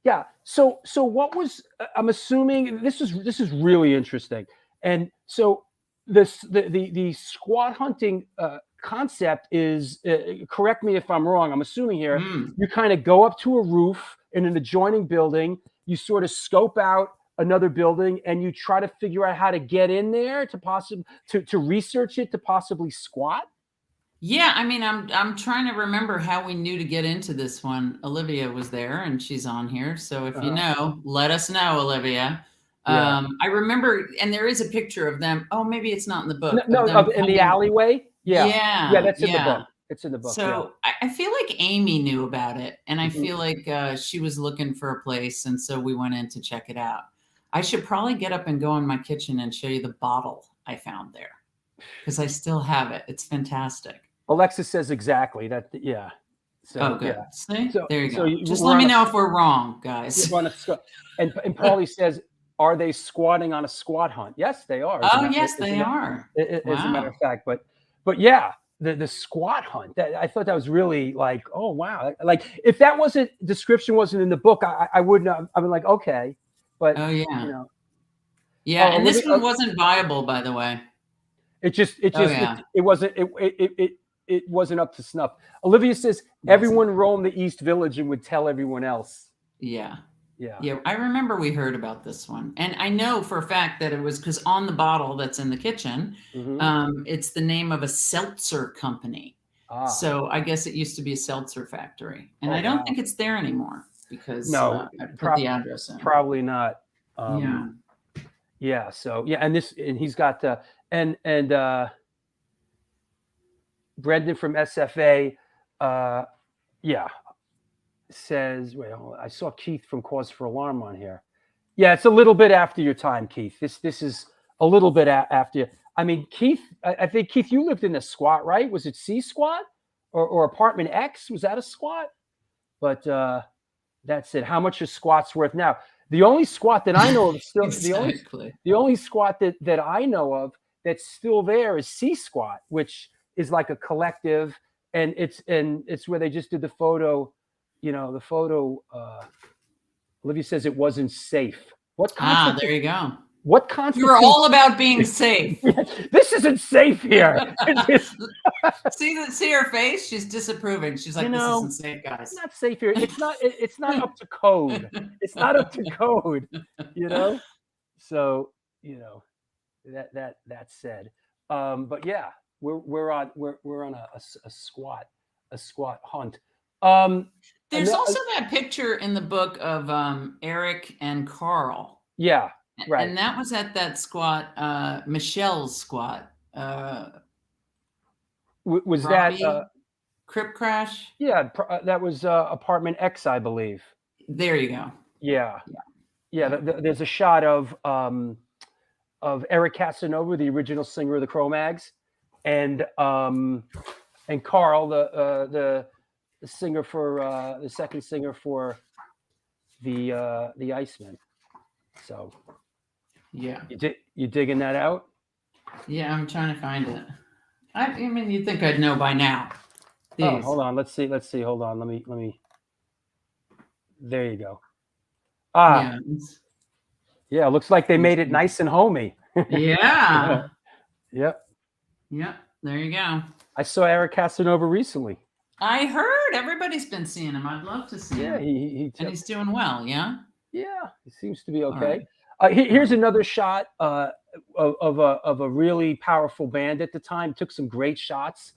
yeah. So what was, I'm assuming this is really interesting. And so the squat hunting concept is, correct me if I'm wrong, I'm assuming here, you kind of go up to a roof in an adjoining building, you sort of scope out another building, and you try to figure out how to get in there to research it, to possibly squat. Yeah, I mean, I'm trying to remember how we knew to get into this one. Olivia was there, and she's on here. So if you know, let us know, Olivia. I remember, and there is a picture of them. Oh, maybe it's not in the book. In the alleyway. Yeah, that's in the book. It's in the book. So I feel like Amy knew about it, and I feel like she was looking for a place, and so we went in to check it out. I should probably get up and go in my kitchen and show you the bottle I found there, because I still have it. It's fantastic. Alexis says exactly that. Yeah. So, good. Yeah. See? There you go. Just let me know if we're wrong, guys. And Paulie says, are they squatting on a squat hunt? Yes, they are. Oh, yes, they are. As a matter of fact, but yeah, the squat hunt. I thought that was really like, oh wow, like if that description wasn't in the book, I wouldn't have. I've been like, okay, but you know. Yeah, and this one wasn't viable, by the way. It wasn't up to snuff. Olivia says everyone roamed the East Village and would tell everyone else. Yeah. I remember we heard about this one, and I know for a fact that it was because on the bottle that's in the kitchen, it's the name of a seltzer company. So I guess it used to be a seltzer factory, and I don't think it's there anymore because I put the address in. Probably not. Yeah. So and he's got and Brendan from SFA, says, wait, I saw Keith from Cause for Alarm on here. Yeah, it's a little bit after your time, Keith. This is a little bit after. I mean, Keith, I think, Keith, you lived in a squat, right? Was it C squat or apartment X? Was that a squat? But that's it. How much are squats worth now? The only squat that I know of still the only squat that I know of that's still there is C squat, which is like a collective, and it's where they just did the photo. The photo. Olivia says it wasn't safe. What concept? There you go. What concept? You're all about being safe. This isn't safe here. See her face? She's disapproving. She's like, this isn't safe, guys. It's not safe here. It's not up to code. It's not up to code. So that said, but yeah, we're on a squat hunt. There's also that picture in the book of Eric and Carl. Yeah, right. And that was at that squat, Michelle's squat. Was that Crip Crash? Yeah, that was apartment X, I believe. There you go. Yeah. There's a shot of Eric Casanova, the original singer of the Cro-Mags, and Carl, the singer for the second singer for the Iceman. So yeah, you digging that out? Yeah, I'm trying to find it. I mean, you'd think I'd know by now. Oh, hold on. Let's see. Hold on. Let me. There you go. Yeah. Looks like they made it nice and homey. Yeah. Yep. There you go. I saw Eric Casanova recently. I heard everybody's been seeing him. I'd love to see him. Yeah, and he's doing well. Yeah. Yeah, he seems to be okay. Here's another shot of a really powerful band at the time. Took some great shots.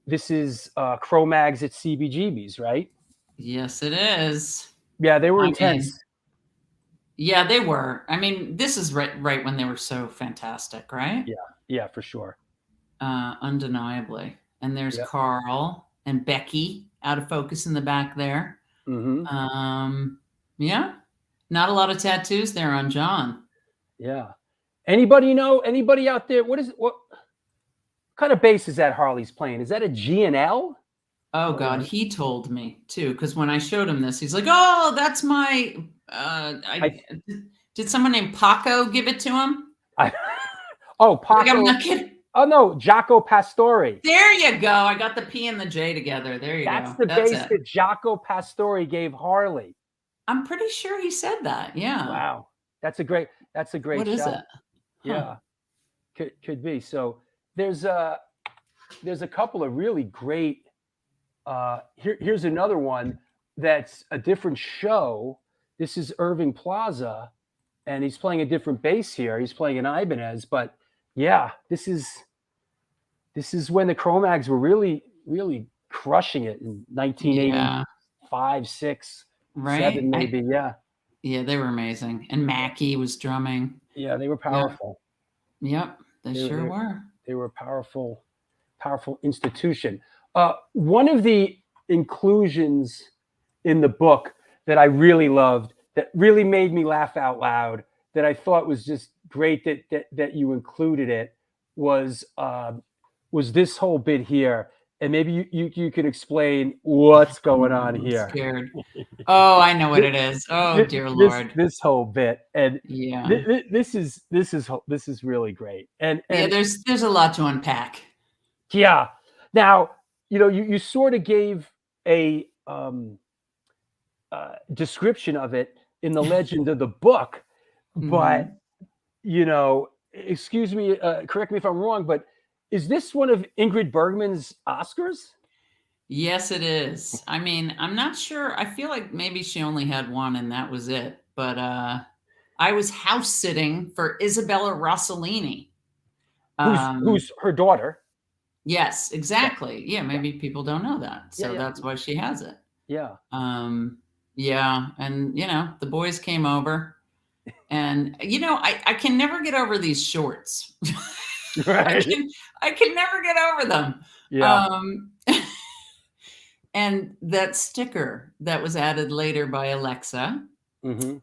This is Cro-Mags at CBGB's, right? Yes, it is. Yeah, they were I intense. mean, yeah, they were. I mean, this is right when they were so fantastic, right? Yeah, for sure. Undeniably. And there's Yep. Carl and Becky out of focus in the back there. Mm-hmm. Yeah, not a lot of tattoos there on John. Yeah. Anybody out there? What kind of bass is that Harley's playing? Is that a G&L? Oh God, he told me too, because when I showed him this, he's like, "Oh, that's my." Did someone named Paco give it to him? Oh, Paco. Like, I'm not kidding. Oh no, Jaco Pastore. There you go. I got the P and the J together. There you go. That's the bass that Jaco Pastore gave Harley. I'm pretty sure he said that. Yeah. Wow, that's a great What shot. is it? Yeah, could be. So there's a couple of really great. Here's another one that's a different show. This is Irving Plaza, and he's playing a different bass here. He's playing an Ibanez, but yeah, this is when the Cro-Mags were really, really crushing it in 1985, 6, right? 7, maybe. Yeah, they were amazing. And Mackie was drumming. Yeah, they were powerful. Yep, they sure were. They were a powerful institution. One of the inclusions in the book that I really loved, that really made me laugh out loud, that I thought was just great that you included it, was this whole bit here. And maybe you could explain what's going on here. I'm scared. Oh, I know what it is. Oh, dear Lord. This whole bit. And yeah, this is really great. And yeah, there's a lot to unpack. Yeah. Now, you sort of gave a description of it in the legend of the book, but excuse me, correct me if I'm wrong, but is this one of Ingrid Bergman's Oscars? Yes, it is. I mean, I'm not sure. I feel like maybe she only had one and that was it. But I was house sitting for Isabella Rossellini. Who's her daughter. Yes, exactly. Yeah, maybe people don't know that. So that's why she has it. Yeah. Yeah. And, the boys came over. And, I can never get over these shorts. Right. I can never get over them. Yeah. And that sticker that was added later by Alexa. Mm-hmm.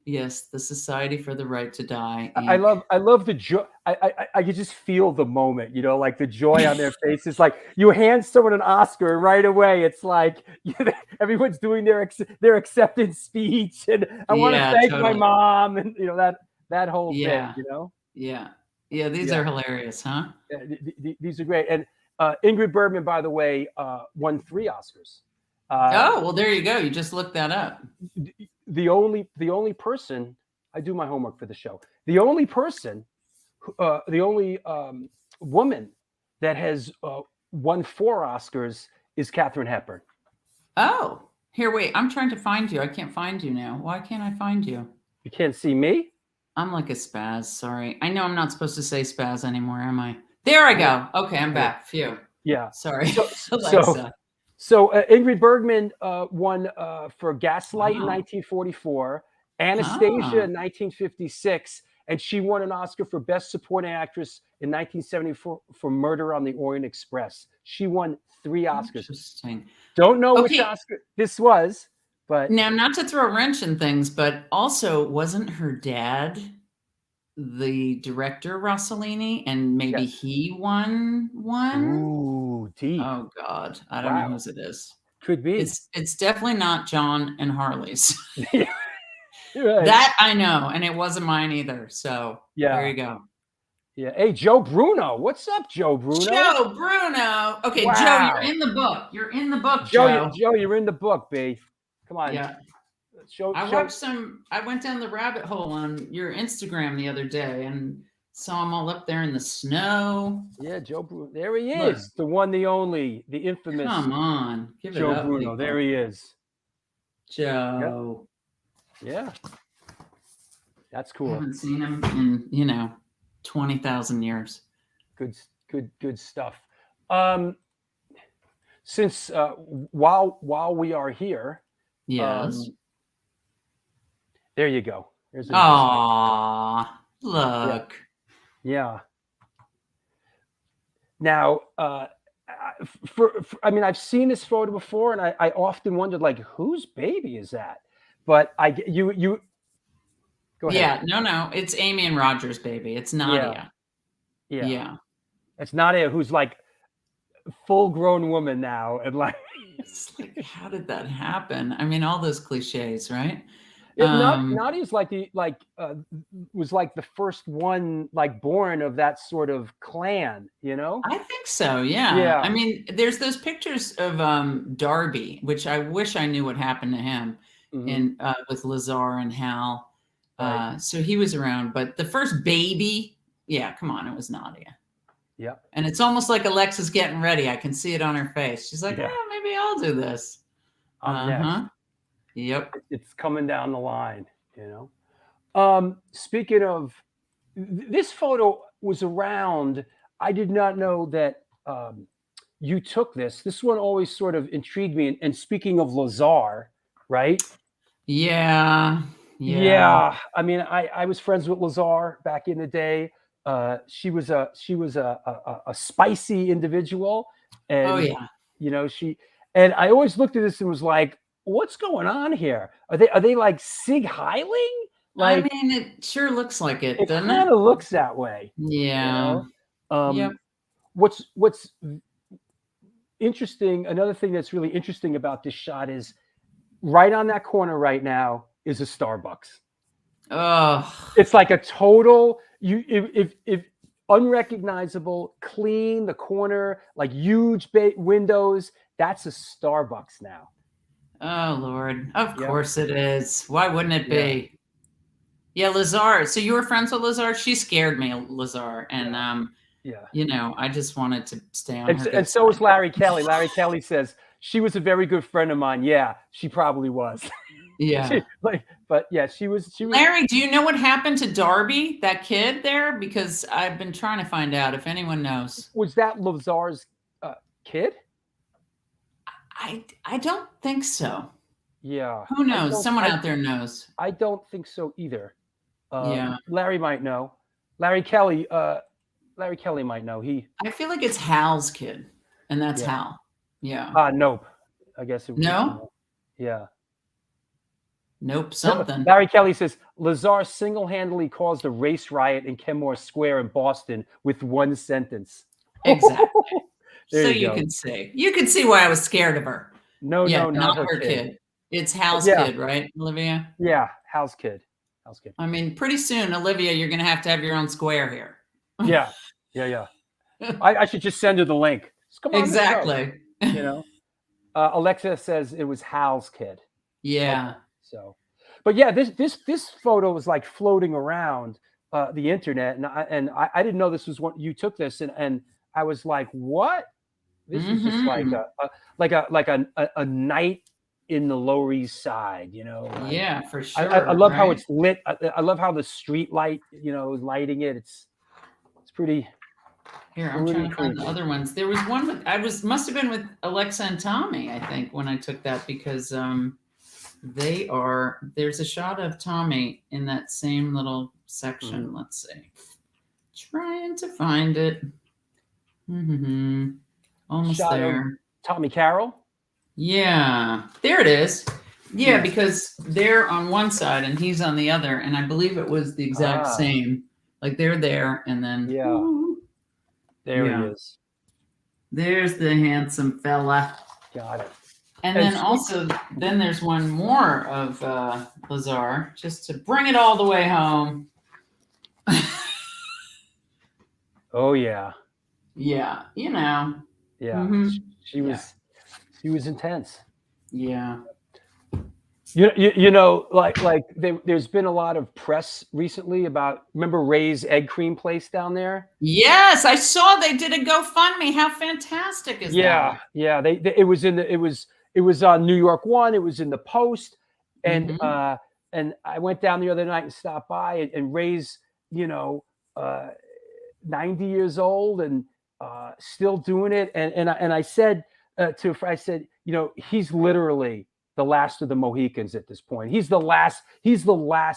Yes, the Society for the Right to Die. I love the joy. I could just feel the moment, like the joy on their faces. Like you hand someone an Oscar and right away, it's like everyone's doing their acceptance speech, and I want to thank my mom, and that whole thing. Yeah. These are hilarious, huh? These are great. And Ingrid Bergman, by the way, won 3 Oscars. Well, there you go. You just looked that up. The only person, I do my homework for the show. The only person, the only woman that has won 4 Oscars is Katharine Hepburn. Oh, here, wait. I'm trying to find you. I can't find you now. Why can't I find you? You can't see me? I'm like a spaz. Sorry. I know I'm not supposed to say spaz anymore, am I? There I go. Okay, I'm back. Phew. Yeah. Sorry. So Ingrid Bergman won for Gaslight in 1944, Anastasia in 1956, and she won an Oscar for Best Supporting Actress in 1974 for Murder on the Orient Express. She won 3 Oscars. Interesting. Don't know which Oscar this was, but now, not to throw a wrench in things, but also wasn't her dad the director Rossellini, and maybe he won one? Ooh, deep. Oh God, I don't know whose it is. Could be. It's definitely not John and Harley's. Right. That I know, and it wasn't mine either. So there you go. Yeah. Hey, Joe Bruno. What's up, Joe Bruno? Joe Bruno. Okay, wow. Joe, you're in the book. You're in the book, Joe. Joe, you're in the book, B. Come on. Yeah. I went down the rabbit hole on your Instagram the other day and saw him all up there in the snow. Yeah, Joe Bruno. There he is. Look. The one, the only, the infamous. Come on. Give it up, Joe Bruno. People. There he is. Joe. Yeah. That's I cool. haven't seen him in 20,000 years. Good stuff. Since while we are here, Yes. there you go. There's another Aw, look. Yeah. Now, I mean, I've seen this photo before, and I often wondered, like, whose baby is that? But you go ahead. Yeah, no, it's Amy and Roger's baby. It's Nadia. Yeah. It's Nadia, who's like full-grown woman now, and like, It's like, how did that happen? I mean, all those cliches, right? Nadia's was like the first one like born of that sort of clan, I think so. Yeah. Yeah. I mean, there's those pictures of Darby, which I wish I knew what happened to him in with Lazar and Hal. Right. So he was around, but the first baby, yeah, come on, it was Nadia. Yeah. And it's almost like Alexa's getting ready. I can see it on her face. She's like, Yeah. maybe I'll do this. Next. Yep. It's coming down the line, Speaking of, this photo was around. I did not know that you took this. This one always sort of intrigued me. And speaking of Lazar, right? Yeah. I mean, I was friends with Lazar back in the day. She was a spicy individual, and and I always looked at this and was like, what's going on here? Are they like Sig Heiling? Like, I mean, it sure looks like it, doesn't it? It kind of looks that way. Yeah. Yep. What's interesting, another thing that's really interesting about this shot is right on that corner right now is a Starbucks. Oh, it's like a total if unrecognizable, clean, the corner, like huge windows. That's a Starbucks now. Oh, Lord. Of course it is. Why wouldn't it be? Yeah, Lazar. So you were friends with Lazar? She scared me, Lazar. And, I just wanted to stay on her. And so was Larry Kelly. Larry Kelly says, she was a very good friend of mine. Yeah, she probably was. Yeah. She was. Larry, do you know what happened to Darby, that kid there? Because I've been trying to find out if anyone knows. Was that Lazar's kid? I don't think so. Yeah. Who knows? Someone out there knows. I don't think so either. Yeah. Larry might know. Larry Kelly might know. I feel like it's Hal's kid, and that's Hal. Yeah. Nope. I guess it was. No? Yeah. Nope, something. Larry Kelly says, Lazar single-handedly caused a race riot in Kenmore Square in Boston with one sentence. Exactly. So you can see. You can see why I was scared of her. No, not her kid. It's Hal's kid, right, Olivia? Yeah, Hal's kid. I mean, pretty soon, Olivia, you're going to have your own square here. Yeah. I should just send her the link. Come on, exactly. Alexa says it was Hal's kid. Yeah. Okay, so, but yeah, this photo was like floating around the internet, and I didn't know this was what you took this, and I was like, what? This is just like a night in the Lower East Side, Yeah, for sure. I love how it's lit. I love how the street light, is lighting it. It's pretty. Here, I'm trying to find the other ones. There was one must have been with Alexa and Tommy, I think, when I took that, because there's a shot of Tommy in that same little section. Let's see. Trying to find it. Almost shot there. Tommy Carroll. Yeah, there it is. Yeah, because they're on one side and he's on the other, and I believe it was the exact same. Like they're there, and then there he is. There's the handsome fella. Got it. And then also, there's one more of Lazar, just to bring it all the way home. Oh yeah. Yeah, Yeah, she was intense. Yeah. There's been a lot of press recently about, remember Ray's egg cream place down there? Yes, I saw they did a GoFundMe. How fantastic is that? Yeah. It was on New York One. It was in the Post, and I went down the other night and stopped by, and Ray's, 90 years old and still doing it. And I said I said, he's literally the last of the Mohicans at this point. He's the last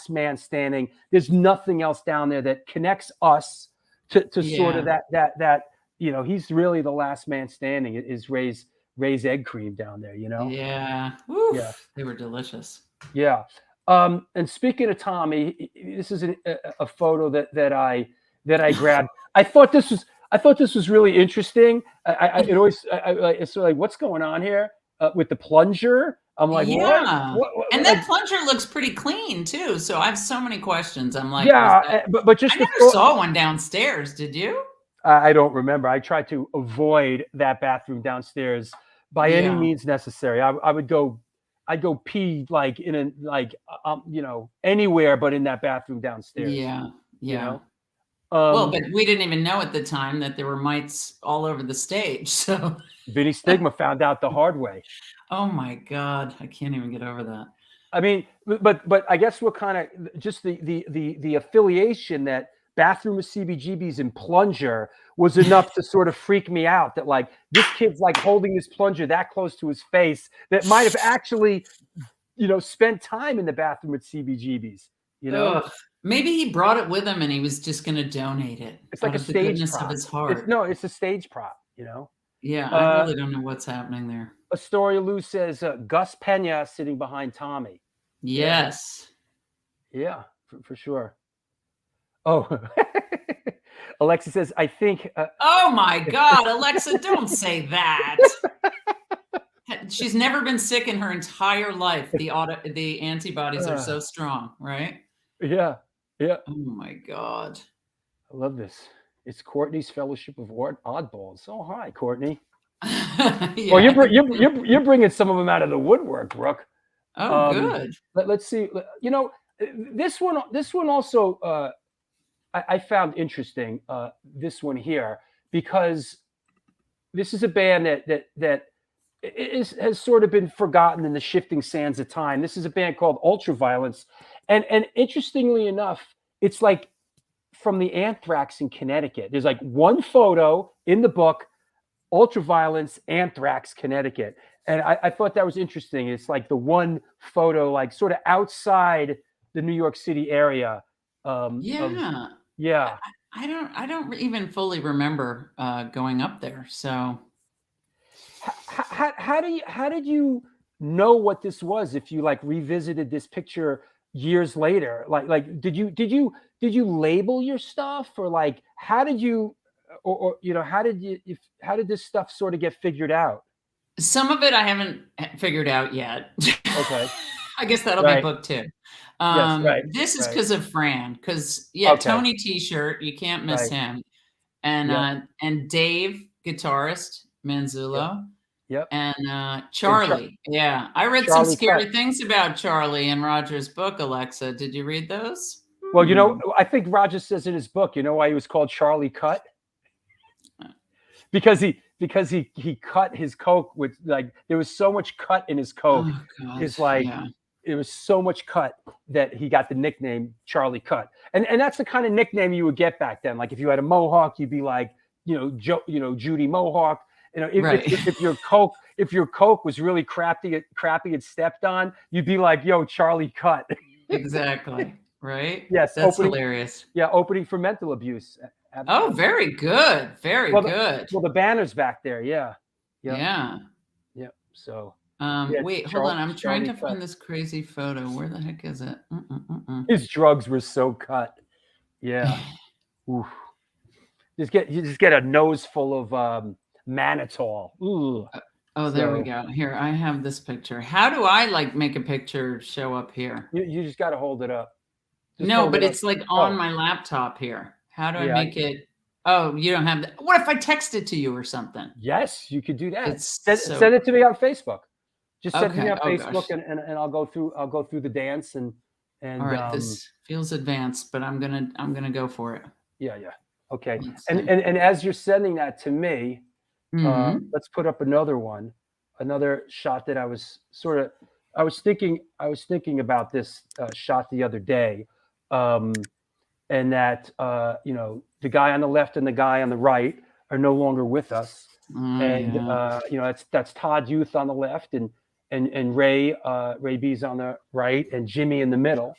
man standing. There's nothing else down there that connects us to sort of that he's really the last man standing. Is Ray's egg cream down there, Yeah. Oof, Yeah. They were delicious. Yeah. And speaking of Tommy, this is a photo that I grabbed. I thought this was really interesting. It's sort of like, what's going on here with the plunger? I'm like, what? And that plunger looks pretty clean too. So I have so many questions. I'm like, but just I never saw one downstairs. Did you? I don't remember. I tried to avoid that bathroom downstairs by any means necessary. I'd go pee like anywhere but in that bathroom downstairs. Yeah. Well, but we didn't even know at the time that there were mites all over the stage. So Vinny Stigma found out the hard way. Oh my God, I can't even get over that. I mean, but I guess we're kind of just the affiliation that bathroom with CBGBs and plunger was enough to sort of freak me out, that like this kid's like holding this plunger that close to his face that might have actually, spent time in the bathroom with CBGBs, Ugh. Maybe he brought it with him and he was just going to donate it. It's like a stage prop. Of his heart. It's a stage prop, Yeah, I really don't know what's happening there. Astoria Lou says Gus Pena sitting behind Tommy. Yes. Yeah, for sure. Oh, Alexa says, I think. Oh my God, Alexa, don't say that. She's never been sick in her entire life. The antibodies are so strong, right? Yeah. Oh my God. I love this. It's Courtney's Fellowship of Oddballs. Oh, hi, Courtney. Well, you're bringing some of them out of the woodwork, Brooke. Oh, good. Let's see. This one also I found interesting. This one here, because this is a band that has sort of been forgotten in the shifting sands of time. This is a band called Ultraviolence, and interestingly enough, it's like from the Anthrax in Connecticut. There's like one photo in the book, Ultraviolence, Anthrax, Connecticut. And I thought that was interesting. It's like the one photo, like sort of outside the New York City area. Yeah. I don't even fully remember going up there. So how did you know what this was if you like revisited this picture years later? Like did you label your stuff, or like how did you how did this stuff sort of get figured out? Some of it I haven't figured out yet. Okay. I guess that'll be book 2. Yes, right. This is because of Fran, because Tony T-shirt, you can't miss him, and Dave, guitarist, Manzullo. Yep. And Charlie. I read Charlie some scary things about Charlie in Roger's book, Alexa. Did you read those? Well, I think Roger says in his book, why he was called Charlie Cut? Because he cut his Coke with, like, there was so much cut in his Coke. Oh, it's like it was so much cut that he got the nickname Charlie Cut. And that's the kind of nickname you would get back then. Like if you had a mohawk, you'd be like, Judy Mohawk. If your Coke was really crappy and stepped on, you'd be like, yo, Charlie Cut. Exactly. Right? Yes. That's hilarious. Yeah, opening for mental abuse. Oh, very good. Very good. The banner's back there. Yeah. Yeah. So. Wait, hold on. I'm trying to find this crazy photo. Where the heck is it? His drugs were so cut. Yeah. Oof. You just get a nose full of mannitol. Ooh. There we go. Here, I have this picture. How do I make a picture show up here? You just got to hold it up. It's like on my laptop here. How do I make it? Oh, you don't have that. What if I text it to you or something? Yes, you could do that. Send it to me on Facebook. Just send me on Facebook, and I'll go through the dance and all right. This feels advanced, but I'm gonna go for it. Yeah. Okay. And as you're sending that to me, let's put up another shot that I was sort of I was thinking about this shot the other day, and that the guy on the left and the guy on the right are no longer with us, and that's Todd Youth on the left, and Ray B's on the right, and Jimmy in the middle.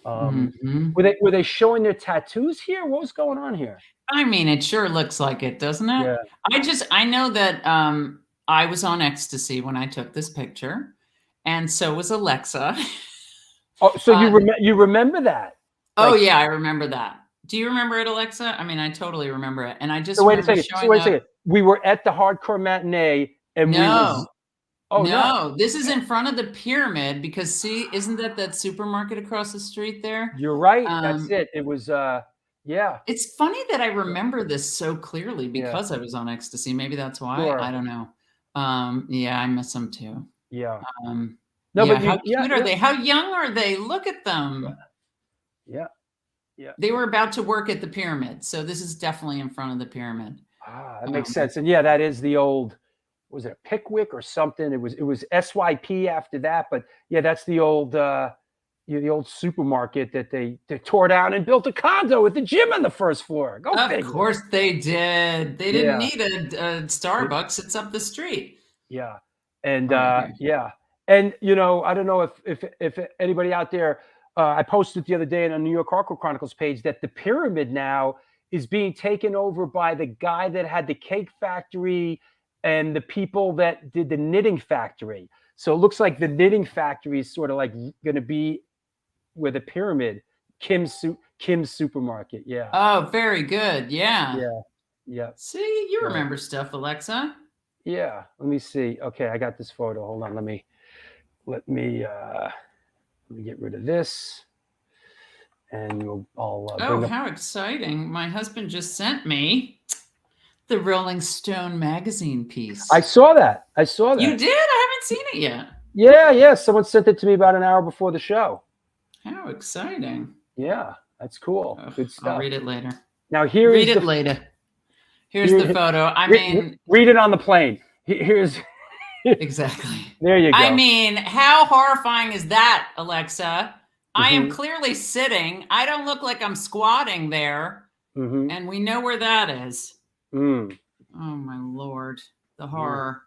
Were they showing their tattoos here? What was going on here? I mean, it sure looks like it, doesn't it? Yeah. I know that I was on ecstasy when I took this picture, and so was Alexa. Oh, so you remember that? Oh yeah, I remember that. Do you remember it, Alexa? I mean, I totally remember it, and I just wait a second. We were at the Hardcore Matinee, and this is in front of the pyramid, because see, isn't that supermarket across the street there? You're right. That's it. It was yeah. It's funny that I remember this so clearly because I was on ecstasy. Maybe that's why. Sure. I don't know. Yeah, I miss them too. Yeah. No, but how cute are they? How young are they? Look at them. Yeah. They were about to work at the pyramid, so this is definitely in front of the pyramid. That makes sense. And yeah, that is the old. Was it a Pickwick or something? It was SYP after that, but yeah, that's the old supermarket that they tore down and built a condo with the gym on the first floor. Of course they did. They didn't need a Starbucks. It's up the street. Yeah, and yeah, and I don't know if anybody out there. I posted the other day on the New York Hardcore Chronicles page that the pyramid now is being taken over by the guy that had the cake factory and the people that did the knitting factory. So it looks like the knitting factory is sort of like going to be where the pyramid, Kim's supermarket. Yeah. Oh, very good. Yeah. Yeah. See, you remember stuff, Alexa. Yeah. Let me see. Okay, I got this photo. Hold on. Let me get rid of this, and I'll. How exciting! My husband just sent me the Rolling Stone magazine piece. I saw that. You did? I haven't seen it yet. Yeah. Someone sent it to me about an hour before the show. How exciting! Yeah, that's cool. Good stuff. I'll read it later. Now read it later. Here's the photo. I mean, read it on the plane. Here's. Exactly. There you go. I mean, how horrifying is that, Alexa? I am clearly sitting. I don't look like I'm squatting there. And we know where that is. Oh my Lord. The horror.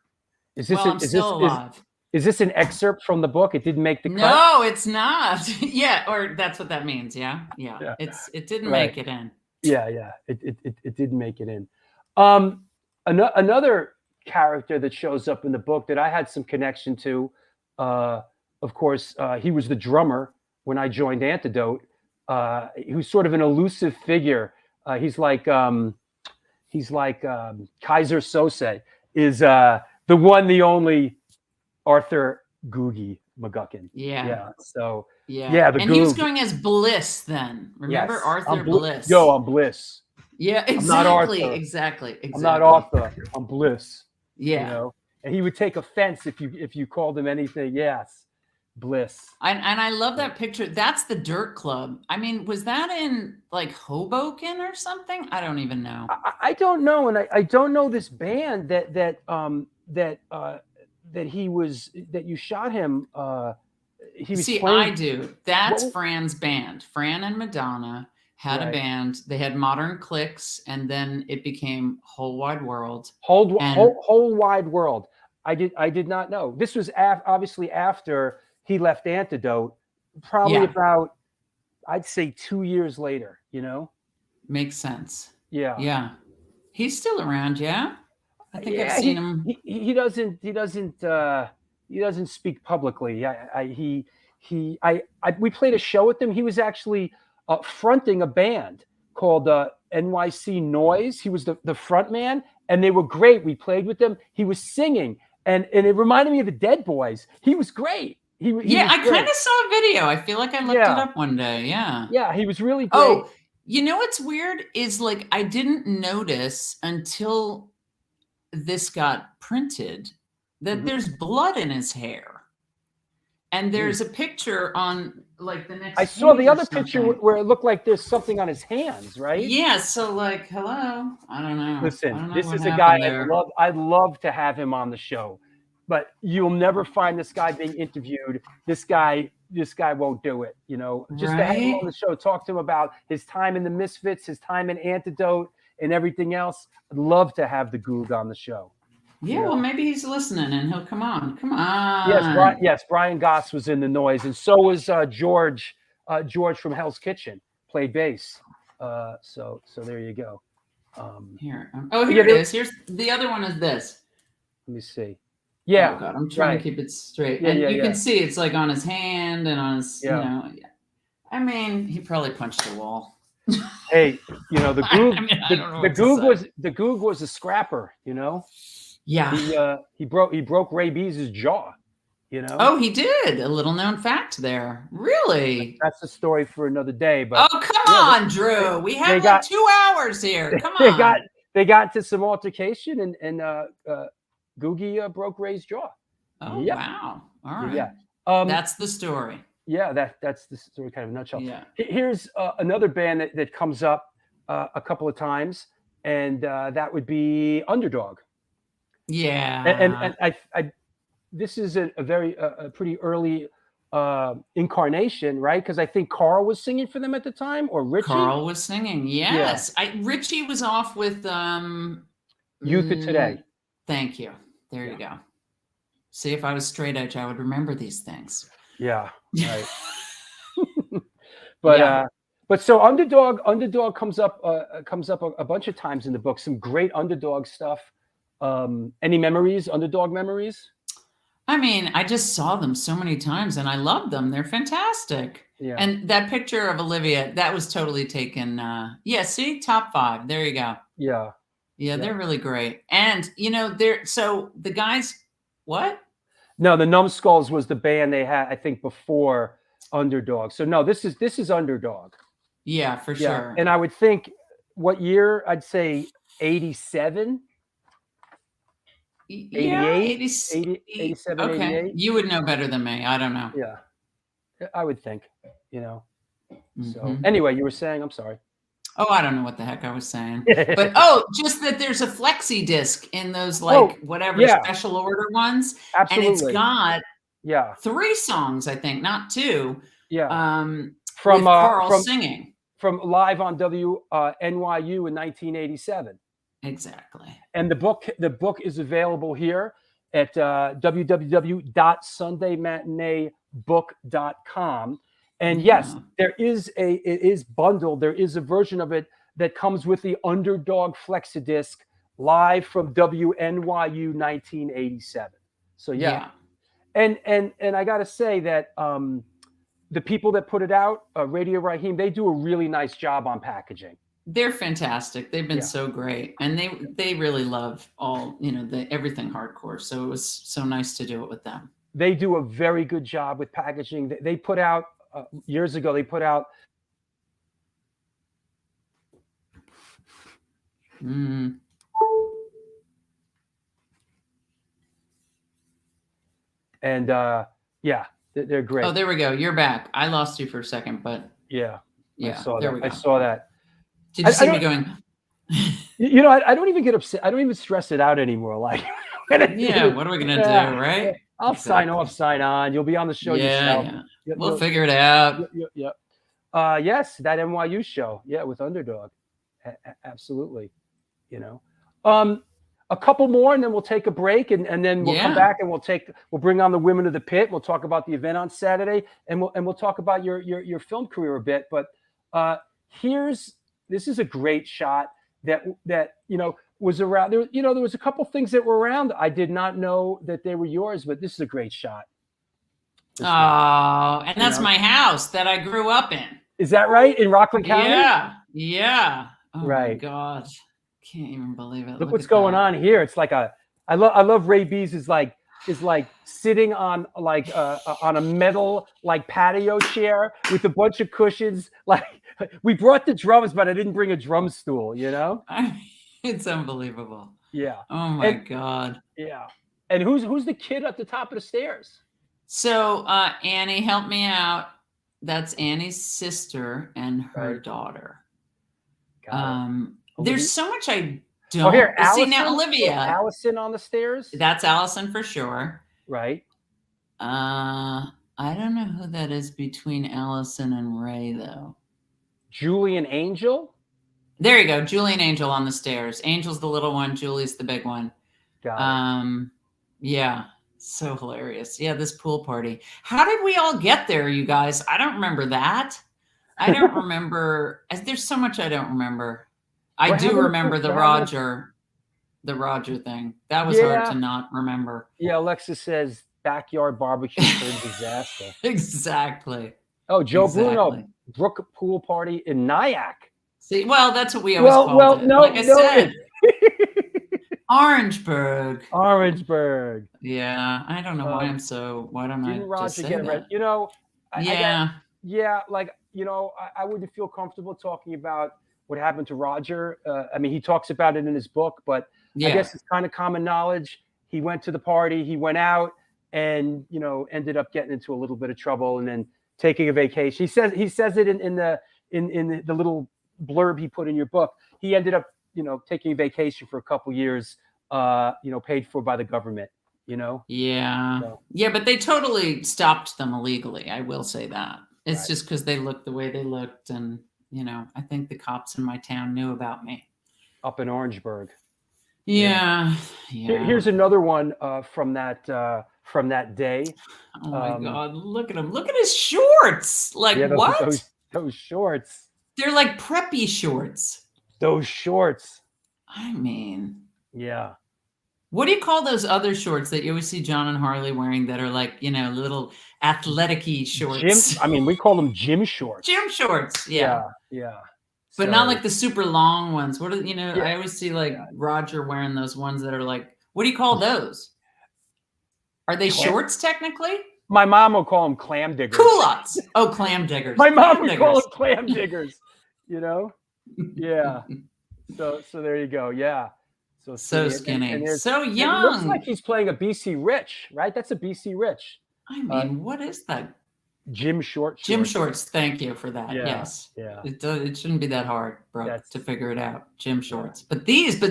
Is this alive. Is this an excerpt from the book? It didn't make the cut? No, it's not. Yeah, or that's what that means. Yeah. It didn't make it in. Yeah. It didn't make it in. Another character that shows up in the book that I had some connection to, of course, he was the drummer when I joined Antidote. He was sort of an elusive figure. He's like Kaiser Sose is the one, the only Arthur Gugi McGuckin. Yeah. So and Gugi. He was going as Bliss then. Remember Arthur Bliss? I'm Bliss. Yeah, exactly. I'm not Arthur. Exactly. I'm not Arthur. I'm Bliss. Yeah. And he would take offense if you called him anything. Yes. Bliss. And I love that picture. That's the Dirt Club. I mean, was that in like Hoboken or something? I don't even know. I don't know, and I don't know this band that you shot him. He was playing. I do. That's Fran's band. Fran and Madonna had a band. They had Modern Clicks, and then it became Whole Wide World. Whole Wide World. I did not know. This was obviously after he left Antidote, probably about, I'd say 2 years later, Makes sense. Yeah. Yeah. He's still around, yeah? I think I've seen him. He doesn't speak publicly. We played a show with him. He was actually fronting a band called NYC Noise. He was the front man, and they were great. We played with them. He was singing, and it reminded me of the Dead Boys. He was great. I kind of saw a video. I feel like I looked it up one day. Yeah. Yeah, he was really great. Oh, what's weird is like I didn't notice until this got printed that there's blood in his hair. And there's a picture on like the next. I saw the other picture where it looked like there's something on his hands, right? Yeah. So like, hello. I don't know. Listen, this is a guy I'd love to have him on the show. but you'll never find this guy being interviewed. This guy won't do it. Just to have him on the show, talk to him about his time in the Misfits, his time in Antidote, and everything else. I'd love to have the Goog on the show. Yeah, well, maybe he's listening and he'll come on. Come on. Yes, Brian Goss was in the noise, and so was George from Hell's Kitchen, played bass. So there you go. Here it is. Here's the other one. Is this? Let me see. Yeah. Oh God, I'm trying to keep it straight. And you can see it's like on his hand and on his, I mean, he probably punched the wall. Hey, the Goog, the Goog was a scrapper, Yeah. He broke Ray B's jaw, Oh, he did. A little known fact there. Really? That's a story for another day. But come on, Drew. We have like 2 hours here. Come on. They got into some altercation and Gugi broke Ray's jaw. Oh, wow. All right. Yeah. That's the story. Yeah, that's the story, kind of in a nutshell. Yeah. Here's another band that comes up a couple of times, and that would be Underdog. Yeah. And I this is a very pretty early incarnation, right? Because I think Carl was singing for them at the time, or Richie. Carl was singing. Yes. Yeah. Richie was off with Youth of Today. Thank you. There you go. See, if I was straight edge, I would remember these things. Yeah. Right. But so Underdog comes up a bunch of times in the book. Some great Underdog stuff. Any memories? Underdog memories? I mean, I just saw them so many times and I love them. They're fantastic. Yeah. And that picture of Olivia, that was totally taken. See, top 5. There you go. Yeah, they're really great. And so the guys, what? No, the Numbskulls was the band they had, I think, before Underdog. So no, this is Underdog. Yeah, for sure. And I would think, what year? I'd say 87. 88, 87, okay. 88. You would know better than me. I don't know. Yeah, I would think, So anyway, you were saying, I'm sorry. Oh, I don't know what the heck I was saying. But just that there's a flexi disc in those special order ones. Absolutely. And it's got 3 songs, I think, not 2. Yeah. From Carl singing. From live on NYU in 1987. Exactly. And the book is available here at www.sundaymatineebook.com. And yes, it is bundled. There is a version of it that comes with the Underdog Flexidisc live from WNYU 1987. So and I got to say that the people that put it out, Radio Raheem, they do a really nice job on packaging. They're fantastic. They've been so great, and they really love all everything hardcore. So it was so nice to do it with them. They do a very good job with packaging. They put out years ago. They put out. And they're great. Oh, there we go. You're back. I lost you for a second, but yeah, I saw that. Did you see me going? I don't even get upset. I don't even stress it out anymore. Like, what are we gonna do, right? I'll sign off, sign on. You'll be on the show yourself. Yeah. We'll figure it out. Yes, that NYU show. Yeah, with Underdog. Absolutely. A couple more, and then we'll take a break, and then we'll come back and we'll bring on the Women of the Pit. We'll talk about the event on Saturday, and we'll talk about your film career a bit. But this is a great shot that was around there. There was a couple things that were around. I did not know that they were yours, but this is a great shot. And that's my house that I grew up in. Is that right? In Rockland County? Yeah. Oh right. My God. Can't even believe it. Look what's going on here. It's like I love Ray B's is like sitting on on a metal patio chair with a bunch of cushions. Like, we brought the drums, but I didn't bring a drum stool, It's unbelievable. Yeah. Oh my God. Yeah. And who's the kid at the top of the stairs? So Annie helped me out. That's Annie's sister and her daughter. There's so much I Oh, here, See Allison. now, Olivia. Allison on the stairs. That's Allison for sure. Right. I don't know who that is between Allison and Ray though. Julie and Angel. There you go, Julie and Angel on the stairs. Angel's the little one, Julie's the big one. Got it. Yeah, so hilarious. Yeah, this pool party. How did we all get there, you guys? I don't remember that. I don't remember. There's so much I don't remember. I do remember the Roger thing. That was hard to not remember. Yeah, Alexa says backyard barbecue turned disaster. Exactly. Oh, Joe Bruno, Brooke pool party in Nyack. See, well, that's what we always called it. No, like I said, Orangeburg. Orangeburg. Yeah, I don't know why I'm so. Why don't I just say that? You know, like, you know, I wouldn't feel comfortable talking about what happened to Roger. I mean, he talks about it in his book, but I guess it's kind of common knowledge. He went to the party, he went out, and you know, ended up getting into a little bit of trouble, and then taking a vacation. He says it in the little blurb he put in your book. He ended up, you know, taking a vacation for a couple years, you know, paid for by the government. You know. Yeah. So. Yeah, but they totally stopped them illegally. I will say that. It's just because they looked the way they looked, and you know, I think the cops in my town knew about me. Up in Orangeburg. Yeah. Here's another one from that day. Oh my God! Look at him! Look at his shorts! Like what? Those shorts. They're like preppy shorts. Those shorts. I mean. Yeah. What do you call those other shorts that you always see John and Harley wearing that are like, you know, little athletic-y shorts? We call them gym shorts. Gym shorts, yeah. But not like the super long ones. What are, you know, I always see like Roger wearing those ones that are like, what do you call those? Are they shorts technically? My mom will call them clam diggers. Culottes. Oh, clam diggers. My mom would call them clam diggers, you know? Yeah. So there you go. Yeah. So skinny, and so young. It looks like he's playing a BC Rich, right? That's a BC Rich. I mean, what is that? Gym shorts. Gym shorts. Thank you for that. Yeah, yes. Yeah. It shouldn't be that hard, Brooke, to figure it out. Gym shorts. But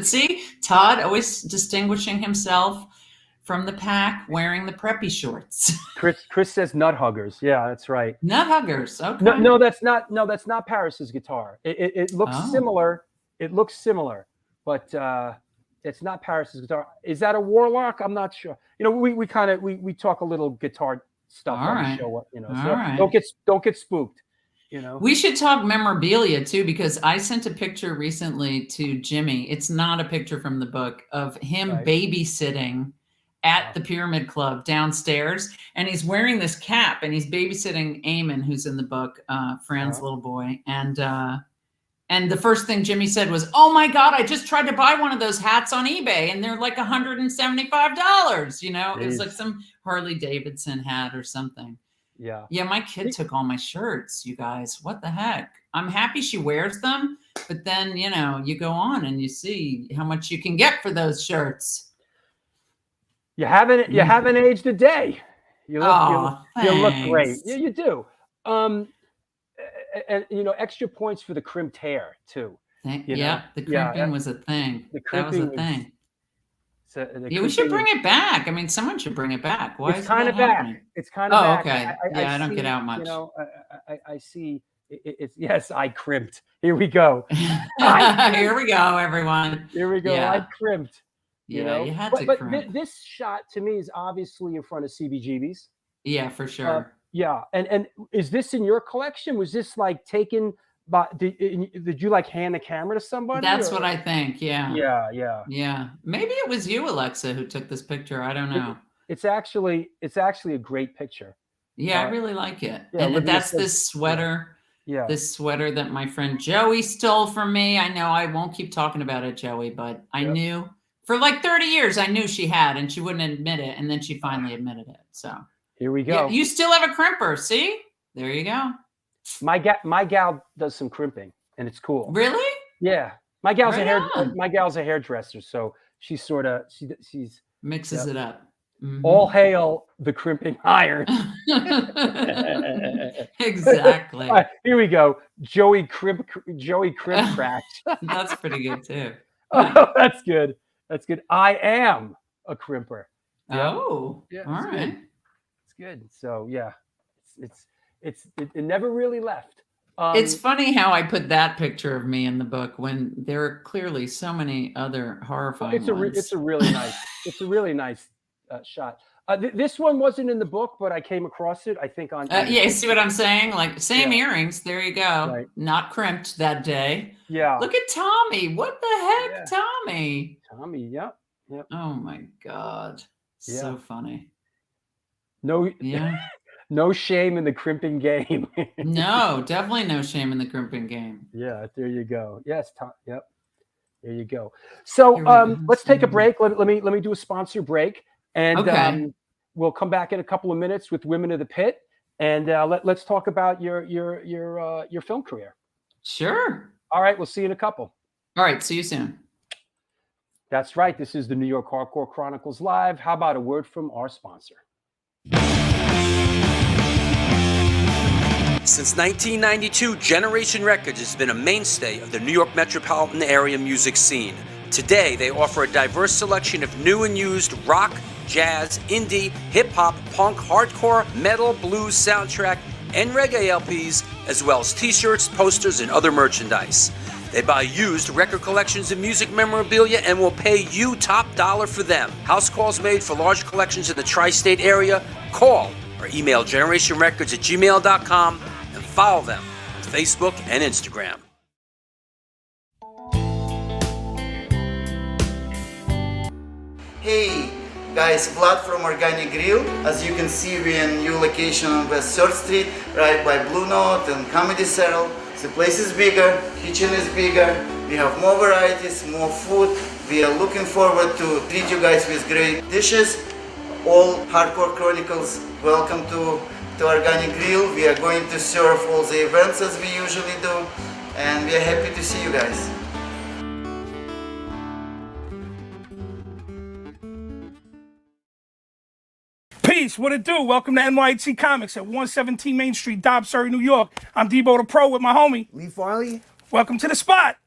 see, Todd always distinguishing himself from the pack, wearing the preppy shorts. Chris says nut huggers. Yeah, that's right. Nut huggers. Okay. No, that's not Paris's guitar. It looks similar. It looks similar, but it's not Paris's guitar. Is that a Warlock? I'm not sure. You know, we talk a little guitar stuff on the show. You know, so don't get spooked. You know, we should talk memorabilia too, because I sent a picture recently to Jimmy. It's not a picture from the book of him babysitting at the Pyramid Club downstairs, and he's wearing this cap, and he's babysitting Eamon, who's in the book, Fran's little boy, and the first thing Jimmy said was, "Oh my God, I just tried to buy one of those hats on eBay and they're like $175. You know, it was like some Harley Davidson hat or something. Yeah. Yeah. My kid took all my shirts, you guys. What the heck? I'm happy she wears them, but then, you know, you go on and you see how much you can get for those shirts. You haven't aged a day. You look great. Yeah, you do. And you know, extra points for the crimped hair too. The crimping was a thing. That was a thing. We should bring it back. I mean, someone should bring it back. Why is kind of back? It's kind of back. Okay. I don't get out much. You know, I see. It's yes, I crimped. Here we go. Here we go, everyone. Here we go. Yeah. I crimped. You had to crimp. But this shot to me is obviously in front of CBGB's. Yeah, for sure. Yeah, and is this in your collection? Was this like taken by? Did you like hand the camera to somebody? That's what I think. Yeah. Yeah. Maybe it was you, Alexa, who took this picture. I don't know. It's actually a great picture. Yeah, I really like it. Yeah, and that's this sweater. Yeah. This sweater that my friend Joey stole from me. I know I won't keep talking about it, Joey, but I knew for like 30 years I knew she had, and she wouldn't admit it, and then she finally admitted it. So. Here we go. Yeah, you still have a crimper. See? There you go. My gal does some crimping, and it's cool. Really? Yeah. My gal's a hairdresser, so she's mixes it up. Mm-hmm. All hail the crimping iron. Exactly. Here we go. Joey crimp crash. That's pretty good too. Oh, that's good. That's good. I am a crimper. Yeah. Oh, Yeah, all it's right. good. It's good. So yeah, it never really left. It's funny how I put that picture of me in the book when there are clearly so many other horrifying it's a ones. really nice shot. This one wasn't in the book, but I came across it. I think on Yeah, see what I'm saying? Like same Yeah. earrings. There you go. Right. Not crimped that day. Yeah. Look at Tommy. What the heck, Yeah. Tommy? Tommy. Yep. Oh my God. So funny. No. Yeah. No shame in the crimping game. No, definitely no shame in the crimping game. Yeah. There you go. Yes. Tom. Yep. There you go. So let's take a break. Let me do a sponsor break, and we'll come back in a couple of minutes with Women of the Pit, and let's talk about your film career. Sure. All right. We'll see you in a couple. All right. See you soon. That's right. This is the New York Hardcore Chronicles Live. How about a word from our sponsor? Since 1992, Generation Records has been a mainstay of the New York metropolitan area music scene. Today, they offer a diverse selection of new and used rock, jazz, indie, hip-hop, punk, hardcore, metal, blues, soundtrack, and reggae LPs, as well as t-shirts, posters, and other merchandise. They buy used record collections and music memorabilia and will pay you top dollar for them. House calls made for large collections in the tri-state area. Call or email generationrecords@gmail.com and follow them on Facebook and Instagram. Hey guys, Vlad from Organic Grill. As you can see, we're in a new location on West 3rd Street, right by Blue Note and Comedy Central. The place is bigger, kitchen is bigger, we have more varieties, more food. We are looking forward to treat you guys with great dishes. All Hardcore Chronicles, welcome to Organic Grill. We are going to serve all the events as we usually do, and we are happy to see you guys. Peace, what it do? Welcome to NYHC Comics at 117 Main Street, Dobbs, Surrey, New York. I'm Debo the Pro with my homie Lee Farley. Welcome to the spot.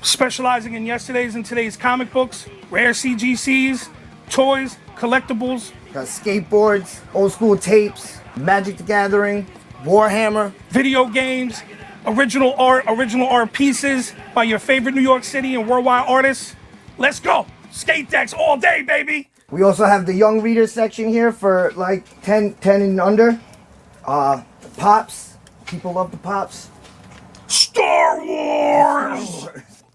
Specializing in yesterday's and today's comic books, rare CGCs, toys, collectibles. Got skateboards, old school tapes, Magic the Gathering, Warhammer. Video games, original art pieces by your favorite New York City and worldwide artists. Let's go. Skate decks all day, baby. We also have the young reader section here for like 10 and under. Pops. People love the Pops. Star Wars!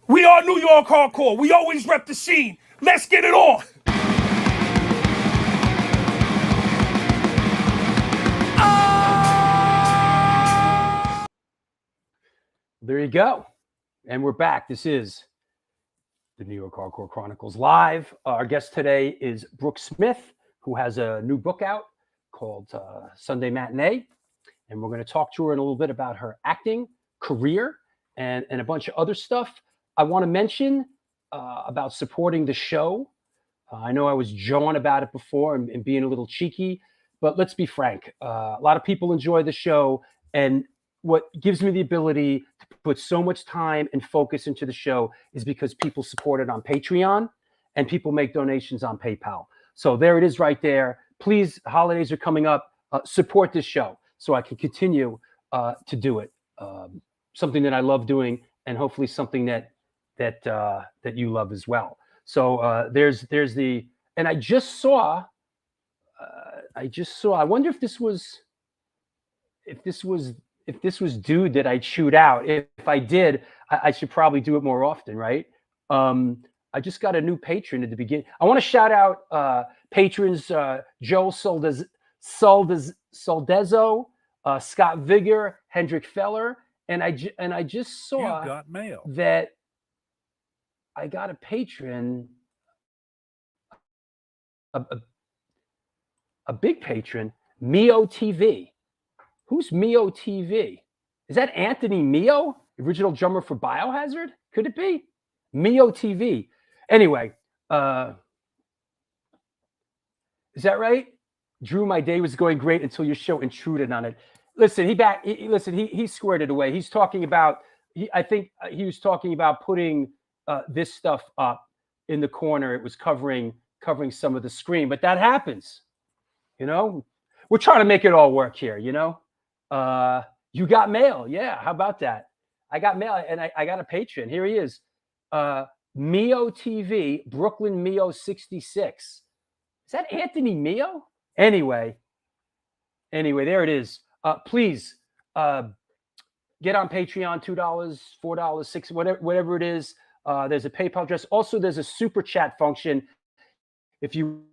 We are New York Hardcore. We always rep the scene. Let's get it on. There you go. And we're back. This is the New York Hardcore Chronicles Live. Our guest today is Brooke Smith, who has a new book out called Sunday Matinee. And we're going to talk to her in a little bit about her acting career and a bunch of other stuff. I want to mention about supporting the show. I know I was jawing about it before and being a little cheeky, but let's be frank. A lot of people enjoy the show, and what gives me the ability to put so much time and focus into the show is because people support it on Patreon and people make donations on PayPal. So there it is right there. Please, holidays are coming up. Support this show so I can continue to do it. Something that I love doing, and hopefully something that you love as well. So there's the, and I saw. I wonder if this was dude that I chewed out. If I did, I should probably do it more often, right? I just got a new patron at the beginning. I want to shout out patrons Joel Soldezo, Scott Vigor, Hendrik Feller, and I just saw that I got a patron, a big patron, Mio TV. Who's Mio TV? Is that Anthony Mio, original drummer for Biohazard? Could it be? Mio TV. Anyway, Is that right? Drew, my day was going great until your show intruded on it. Listen, he squared it away. He's talking about, I think he was talking about putting this stuff up in the corner. It was covering some of the screen, but that happens. You know, we're trying to make it all work here. You know, you got mail. Yeah. How about that? I got mail, and I got a patron. Here he is. Mio TV, Brooklyn Mio 66. Is that Anthony Mio? Anyway, there it is. Please get on Patreon, $2, $4, $6, whatever it is. There's a PayPal address. Also, there's a super chat function. If you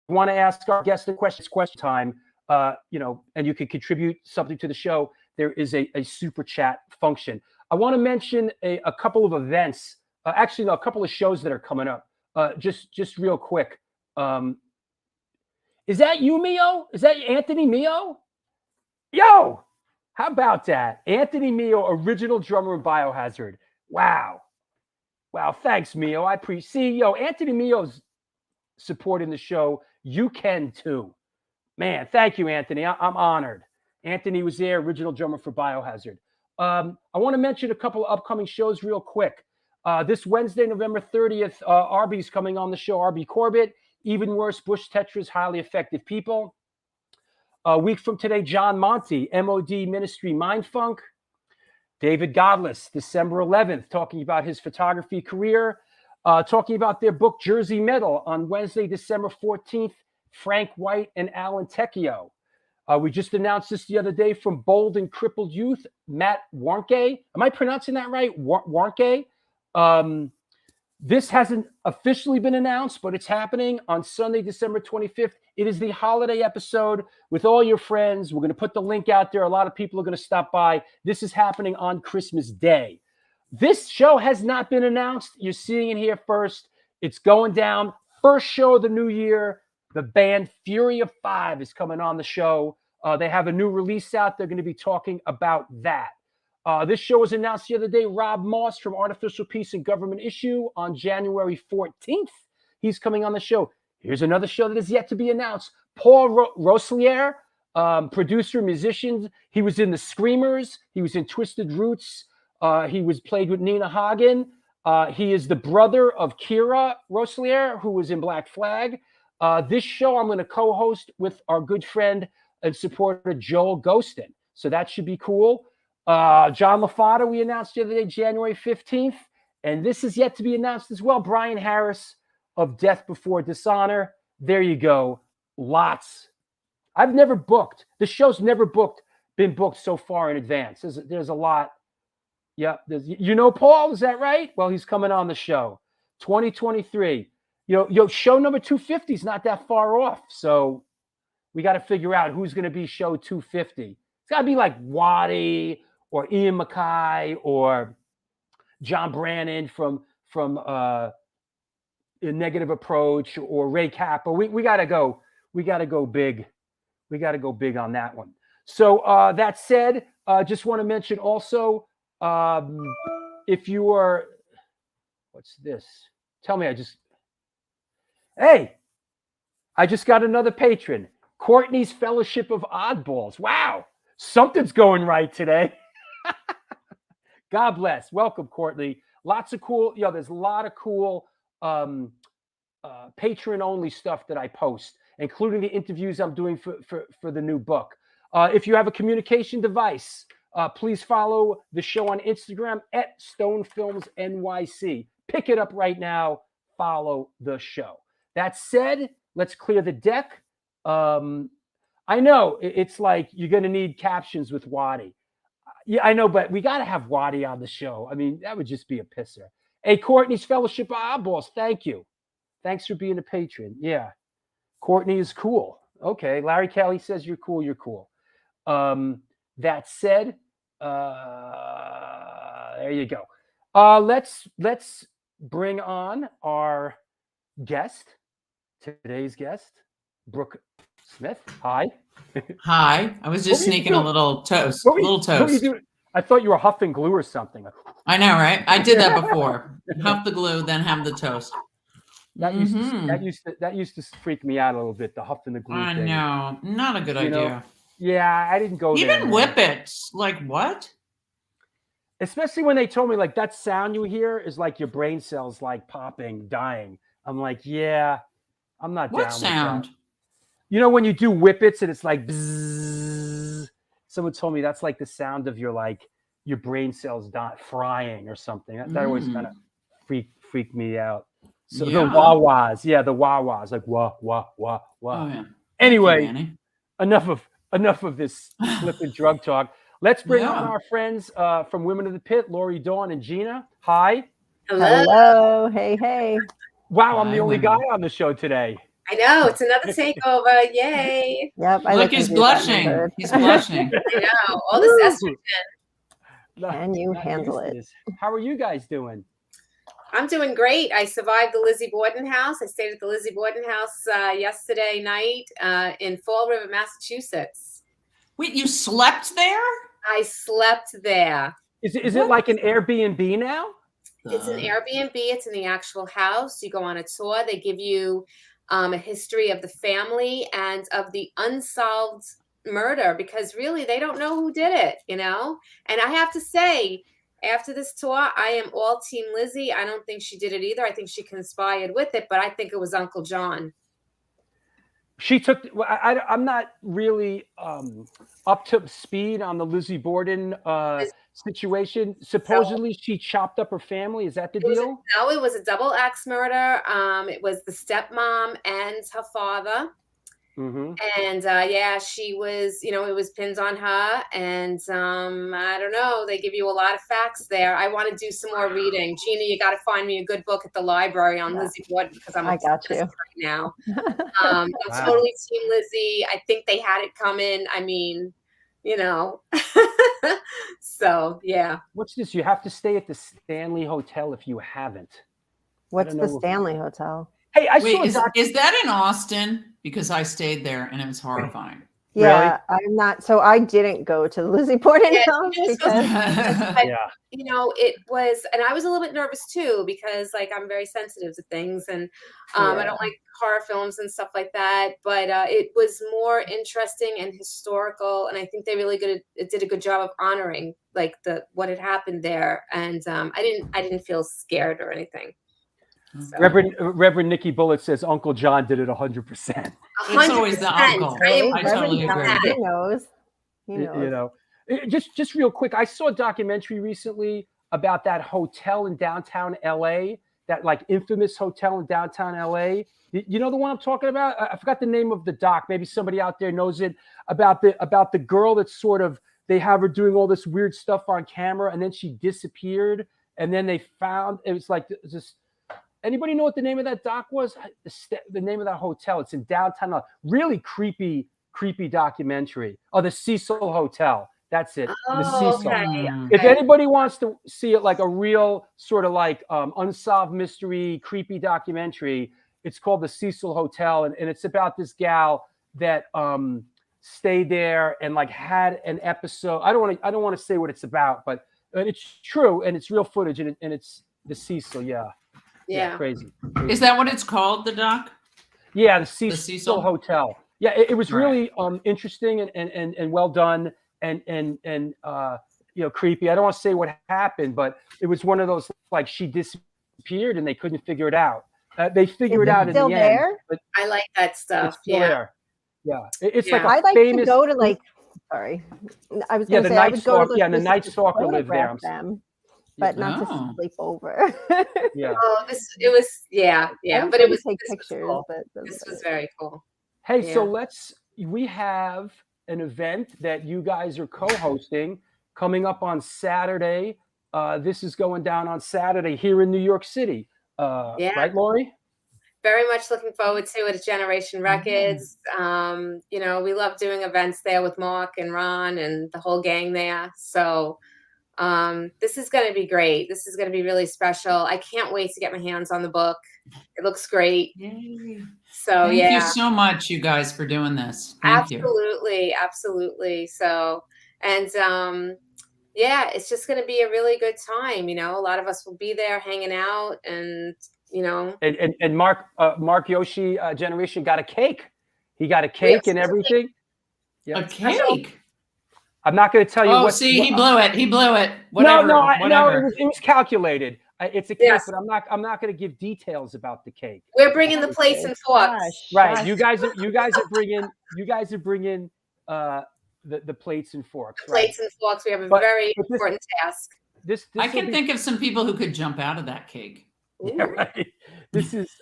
want to ask our guest a question time, you know, and you can contribute something to the show, there is a super chat function. I want to mention a couple of events, actually, no, a couple of shows that are coming up. Just real quick. Is that you, Mio? Is that Anthony Mio? Yo, how about that? Anthony Mio, original drummer of Biohazard. Wow. Thanks, Mio. I appreciate. Yo, Anthony Mio's supporting the show. You can too. Man, thank you, Anthony. I'm honored. Anthony was there, original drummer for Biohazard. I want to mention a couple of upcoming shows real quick. This Wednesday, November 30th, Arby's coming on the show. Arby Corbett, Even Worse, Bush Tetras, Highly Effective People. A week from today, John Monty, MOD Ministry Mindfunk. David Godless, December 11th, talking about his photography career. Talking about their book, Jersey Metal, on Wednesday, December 14th, Frank White and Alan Tecchio. We just announced this the other day from Bold and Crippled Youth, Matt Warnke. Am I pronouncing that right? Warnke? This hasn't officially been announced, but it's happening on Sunday, December 25th. It is the holiday episode with all your friends. We're going to put the link out there. A lot of people are going to stop by. This is happening on Christmas Day. This show has not been announced. You're seeing it here first. It's going down. First show of the new year. The band Fury of Five is coming on the show. They have a new release out. They're going to be talking about that. This show was announced the other day. Rob Moss from Artificial Peace and Government Issue on January 14th. He's coming on the show. Here's another show that is yet to be announced. Paul Roslier, producer, musician. He was in The Screamers. He was in Twisted Roots. He was played with Nina Hagen. He is the brother of Kira Roslier, who was in Black Flag. This show I'm going to co-host with our good friend and supporter Joel Ghostin. So that should be cool. John LaFata, we announced the other day, January 15th. And this is yet to be announced as well. Brian Harris of Death Before Dishonor. There you go. Lots. I've never booked. The show's never been booked so far in advance. There's a lot. Yeah. You know Paul, is that right? Well, he's coming on the show. 2023. Show number 250 is not that far off. So we got to figure out who's going to be show 250. It's got to be like Waddy or Ian Mackay or John Brannon from A Negative Approach or Ray Kappa. We got to go. We got to go big. We got to go big on that one. So that said, just want to mention also, if you are, what's this? Tell me, I just got another patron. Courtney's Fellowship of Oddballs. Wow. Something's going right today. God bless. Welcome, Courtney. Lots of cool, there's a lot of cool patron-only stuff that I post, including the interviews I'm doing for the new book. If you have a communication device, please follow the show on Instagram at StoneFilmsNYC. Pick it up right now. Follow the show. That said, let's clear the deck. I know it's like you're going to need captions with Waddy. Yeah, I know, but we got to have Waddy on the show. I mean, that would just be a pisser. Hey, Courtney's Fellowship of Oddballs, thank you. Thanks for being a patron. Yeah, Courtney is cool. Okay, Larry Kelly says you're cool. You're cool. That said, there you go. Let's bring on our guest. Today's guest, Brooke Smith. Hi. Hi. I was just sneaking a little toast. A little toast. What were you doing? I thought you were huffing glue or something. I know, right? I did that before. Huff the glue, then have the toast. That used to freak me out a little bit. The huff and the glue I thing. know, not a good You know, idea. Yeah, I didn't go there. Even whippets, like what? Especially when they told me like that sound you hear is like your brain cells like popping, dying. I'm like, yeah, I'm not down What with sound? that. You know when you do whippets and it's like bzzz, someone told me that's like the sound of your brain cells frying or something. That always kind of freaked me out. So the wah-wahs, the wah-wahs, like wah, wah, wah, wah. Oh, yeah. Anyway, enough of this flippant drug talk. Let's bring on our friends from Women of the Pit, Lori, Dawn, and Gina. Hi. Hello. Hey. Wow, I'm the only guy on the show today. I know, it's another takeover. Yay. Yep. Look, he's blushing. He's blushing. I know. All this estrogen. Can you handle it? How are you guys doing? I'm doing great. I survived the Lizzie Borden house. I stayed at the Lizzie Borden house yesterday night in Fall River, Massachusetts. Wait, you slept there? I slept there. Is it like an Airbnb now? It's an Airbnb. It's in the actual house. You go on a tour. They give you a history of the family and of the unsolved murder, because really they don't know who did it, And I have to say, after this tour, I am all Team Lizzie. I don't think she did it either. I think she conspired with it, but I think it was Uncle John. She took. I'm not really up to speed on the Lizzie Borden situation. Supposedly, she chopped up her family. Is that the deal? It was a double axe murder. It was the stepmom and her father. Mm-hmm. And she was, it was pinned on her. And I don't know. They give you a lot of facts there. I want to do some more reading. Gina, you got to find me a good book at the library on Lizzie Borden, because I got you right now. I'm totally Team Lizzie. I think they had it coming. I mean, so yeah. What's this? You have to stay at the Stanley Hotel if you haven't. What's the Stanley Hotel? Hey, Wait, is that in Austin? Because I stayed there and it was horrifying. Yeah, really? I'm not. So I didn't go to the Lizzie Borden house because it was, and I was a little bit nervous too, because I'm very sensitive to things, and I don't like horror films and stuff like that. But it was more interesting and historical, and I think they really did a good job of honoring what had happened there. And I didn't feel scared or anything. So. Reverend Nikki Bullitt says Uncle John did it 100%. It's always the uncle. I totally agree. He knows. Just real quick, I saw a documentary recently about that hotel in downtown LA, that infamous hotel in downtown LA. You know the one I'm talking about? I forgot the name of the doc. Maybe somebody out there knows it, about the girl that's sort of, they have her doing all this weird stuff on camera, and then she disappeared, and then they found it was this. Anybody know what the name of that doc was? The name of that hotel. It's in downtown. Really creepy documentary. Oh, the Cecil Hotel. That's it. The Cecil. Okay. If anybody wants to see it like a real sort of unsolved mystery, creepy documentary, it's called the Cecil Hotel, and it's about this gal that stayed there and had an episode. I don't want to say what it's about, but it's true and it's real footage, and it's the Cecil. Yeah, crazy. Is that what it's called, the doc? Yeah, the Cecil Hotel. Yeah, it was really interesting and well done and creepy. I don't want to say what happened, but it was one of those she disappeared and they couldn't figure it out. They figured it out in the end. But I like that stuff. It's still there. Yeah, it's like I'd like famous. to go to sorry, I was going to say I would go to the Night Stalker lived there. But not to sleep over. Yeah. Oh, but it was take pictures. Cool. But this was very cool. Hey, so we have an event that you guys are co-hosting coming up on Saturday. This is going down on Saturday here in New York City. Right, Lori? Very much looking forward to it. It's Generation Records. We love doing events there with Mark and Ron and the whole gang there. So this is going to be great. This is going to be really special. I can't wait to get my hands on the book. It looks great. Yay. So Thank you so much, you guys, for doing this. Thank you. Absolutely. So, and it's just going to be a really good time. A lot of us will be there hanging out and you know. And Mark Yoshi generation got a cake. He got a cake Yes, and everything. A cake. I'm not going to tell you. Oh, see, he blew it. He blew it. Whatever. No, whatever. it was calculated. It's a cake, Yes. but I'm not going to give details about the cake. We're bringing the plates and forks. Right. You guys are bringing the plates and forks. Right? Plates and forks. We have a very important task. I can think of some people who could jump out of that cake. Yeah, right.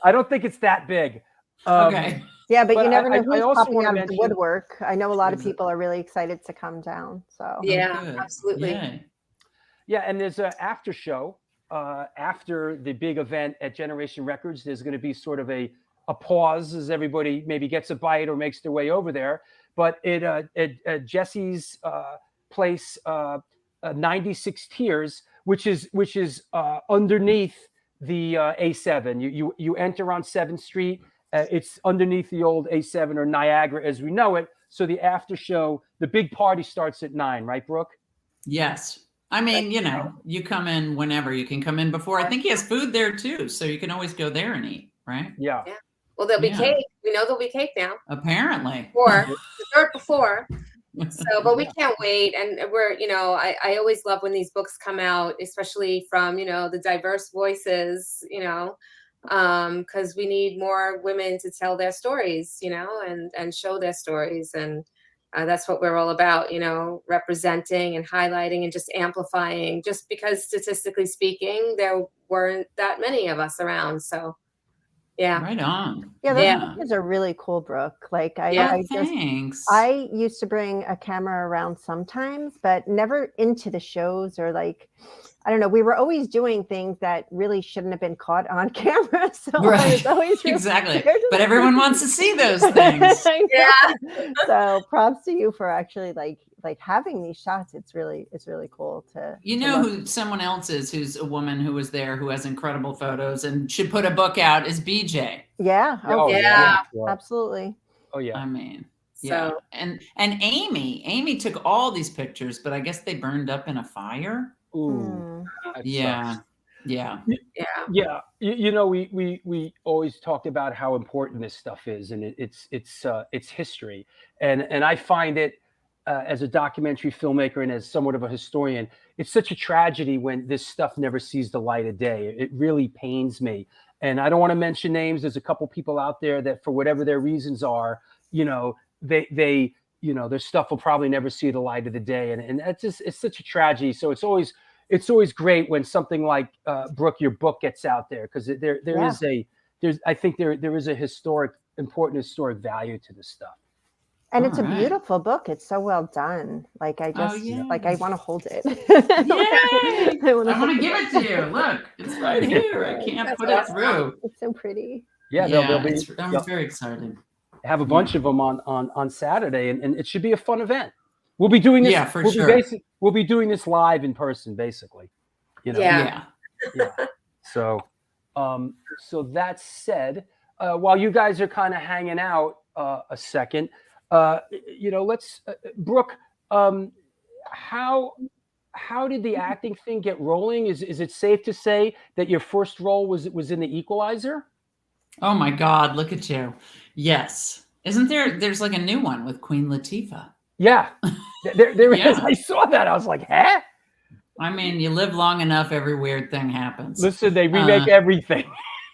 I don't think it's that big. Okay. Yeah, but you never know who's also popping wanna out of the mention- woodwork. I know a lot of people are really excited to come down. So Yeah, Good. absolutely. Yay. Yeah, and there's an after show after the big event at Generation Records. There's going to be sort of a pause as everybody maybe gets a bite or makes their way over there. But at Jesse's place, 96 Tiers, which is underneath the A7. You enter on 7th Street. It's underneath the old A7 or Niagara as we know it. So the after show, the big party starts at 9, right, Brooke? Yes. I mean, you know, you come in whenever. You can come in before. I think he has food there too, so you can always go there and eat, right? Yeah. Well, there'll be cake. We know there'll be cake now. Apparently. Or dessert before. So, but we can't wait. And we're, you know, I always love when these books come out, especially from, you know, the diverse voices, you know, because we need more women to tell their stories, you know, and show their stories. And that's what we're all about, you know, representing and highlighting and just amplifying, just because statistically speaking, there weren't that many of us around. So, yeah. Right on. yeah, those pictures are really cool, Brooke. Like Thanks. I used to bring a camera around sometimes, but never into the shows or like, I don't know. We were always doing things that really shouldn't have been caught on camera. So I was always really exactly. scared of But them. everyone wants to see those things. Yeah. So props to you for actually like having these shots. It's really cool to. You know who someone else is who's a woman who was there who has incredible photos and should put a book out is BJ. Yeah. Oh, yeah. Absolutely. Oh yeah. I mean, yeah. And Amy took all these pictures, but I guess they burned up in a fire. Ooh. that Yeah. sucks. Yeah. Yeah. You know, we always talked about how important this stuff is, and it's history, and I find it as a documentary filmmaker and as somewhat of a historian, it's such a tragedy when this stuff never sees the light of day. It really pains me, and I don't want to mention names. There's a couple people out there that, for whatever their reasons are, you know, they you know, their stuff will probably never see the light of the day, and it's such a tragedy. So it's always great when something like Brooke, your book gets out there, because I think there is a important historic value to this stuff. And it's a beautiful book. It's so well done. Like I just like I want to hold it. Yay! I want to give it to you. Look, it's right here. I can't put it through. It's so pretty. Yeah, they'll be. I'm very excited. Have a bunch of them on Saturday, and it should be a fun event. We'll be doing this. Yeah, for sure. We'll be doing this live in person, basically. You know. Yeah. So that said, while you guys are kind of hanging out a second, you know, let's Brooke. How did the acting thing get rolling? Is it safe to say that your first role was in The Equalizer? Oh my God! Look at you. Yes. Isn't there? There's like a new one with Queen Latifah. Yeah, there is. I saw that. I was like, huh? I mean, you live long enough, every weird thing happens. Listen, they remake everything.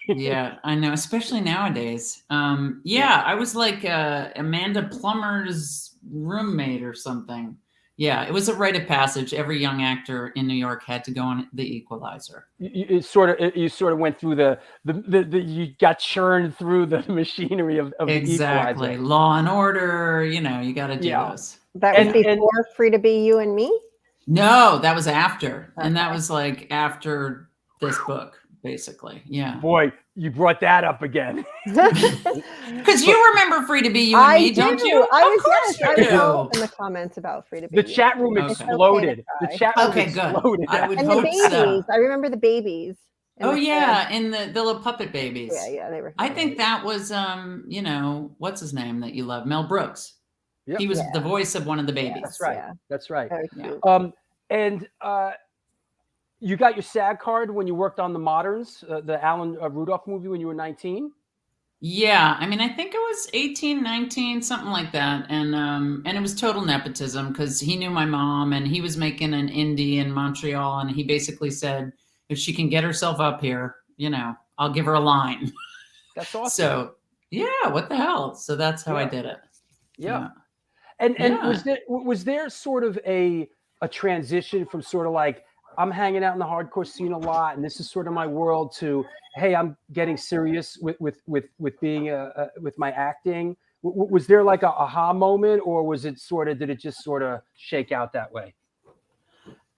Yeah, I know, especially nowadays. I was like Amanda Plummer's roommate or something. Yeah, it was a rite of passage. Every young actor in New York had to go on The Equalizer. You sort of went through the you got churned through the machinery of exactly. The Equalizer. Law and Order. You know, you got to do those. That was before Free to Be You and Me? No, that was after. Okay. And that was like after this book, basically. Yeah. Boy, you brought that up again. Because you remember Free to Be You and Me, don't you? I was in the comments about Free to Be The chat room exploded. The chat room exploded. I would and hope the babies. So. I remember the babies. Oh yeah, in the little puppet babies. Yeah, they were. I think that was you know, what's his name that you love? Mel Brooks. Yep. He was the voice of one of the babies. That's right. Yeah. That's right. Very cute. And you got your SAG card when you worked on the Moderns, the Alan Rudolph movie when you were 19? Yeah, I mean, I think it was 18, 19, something like that. And it was total nepotism because he knew my mom and he was making an indie in Montreal. And he basically said, if she can get herself up here, I'll give her a line. That's awesome. So yeah, what the hell? So that's how I did it. Yeah. And was there sort of a transition from sort of like, I'm hanging out in the hardcore scene a lot and this is sort of my world, to, hey, I'm getting serious with being with my acting? Was there like a aha moment, or was it did it just sort of shake out that way?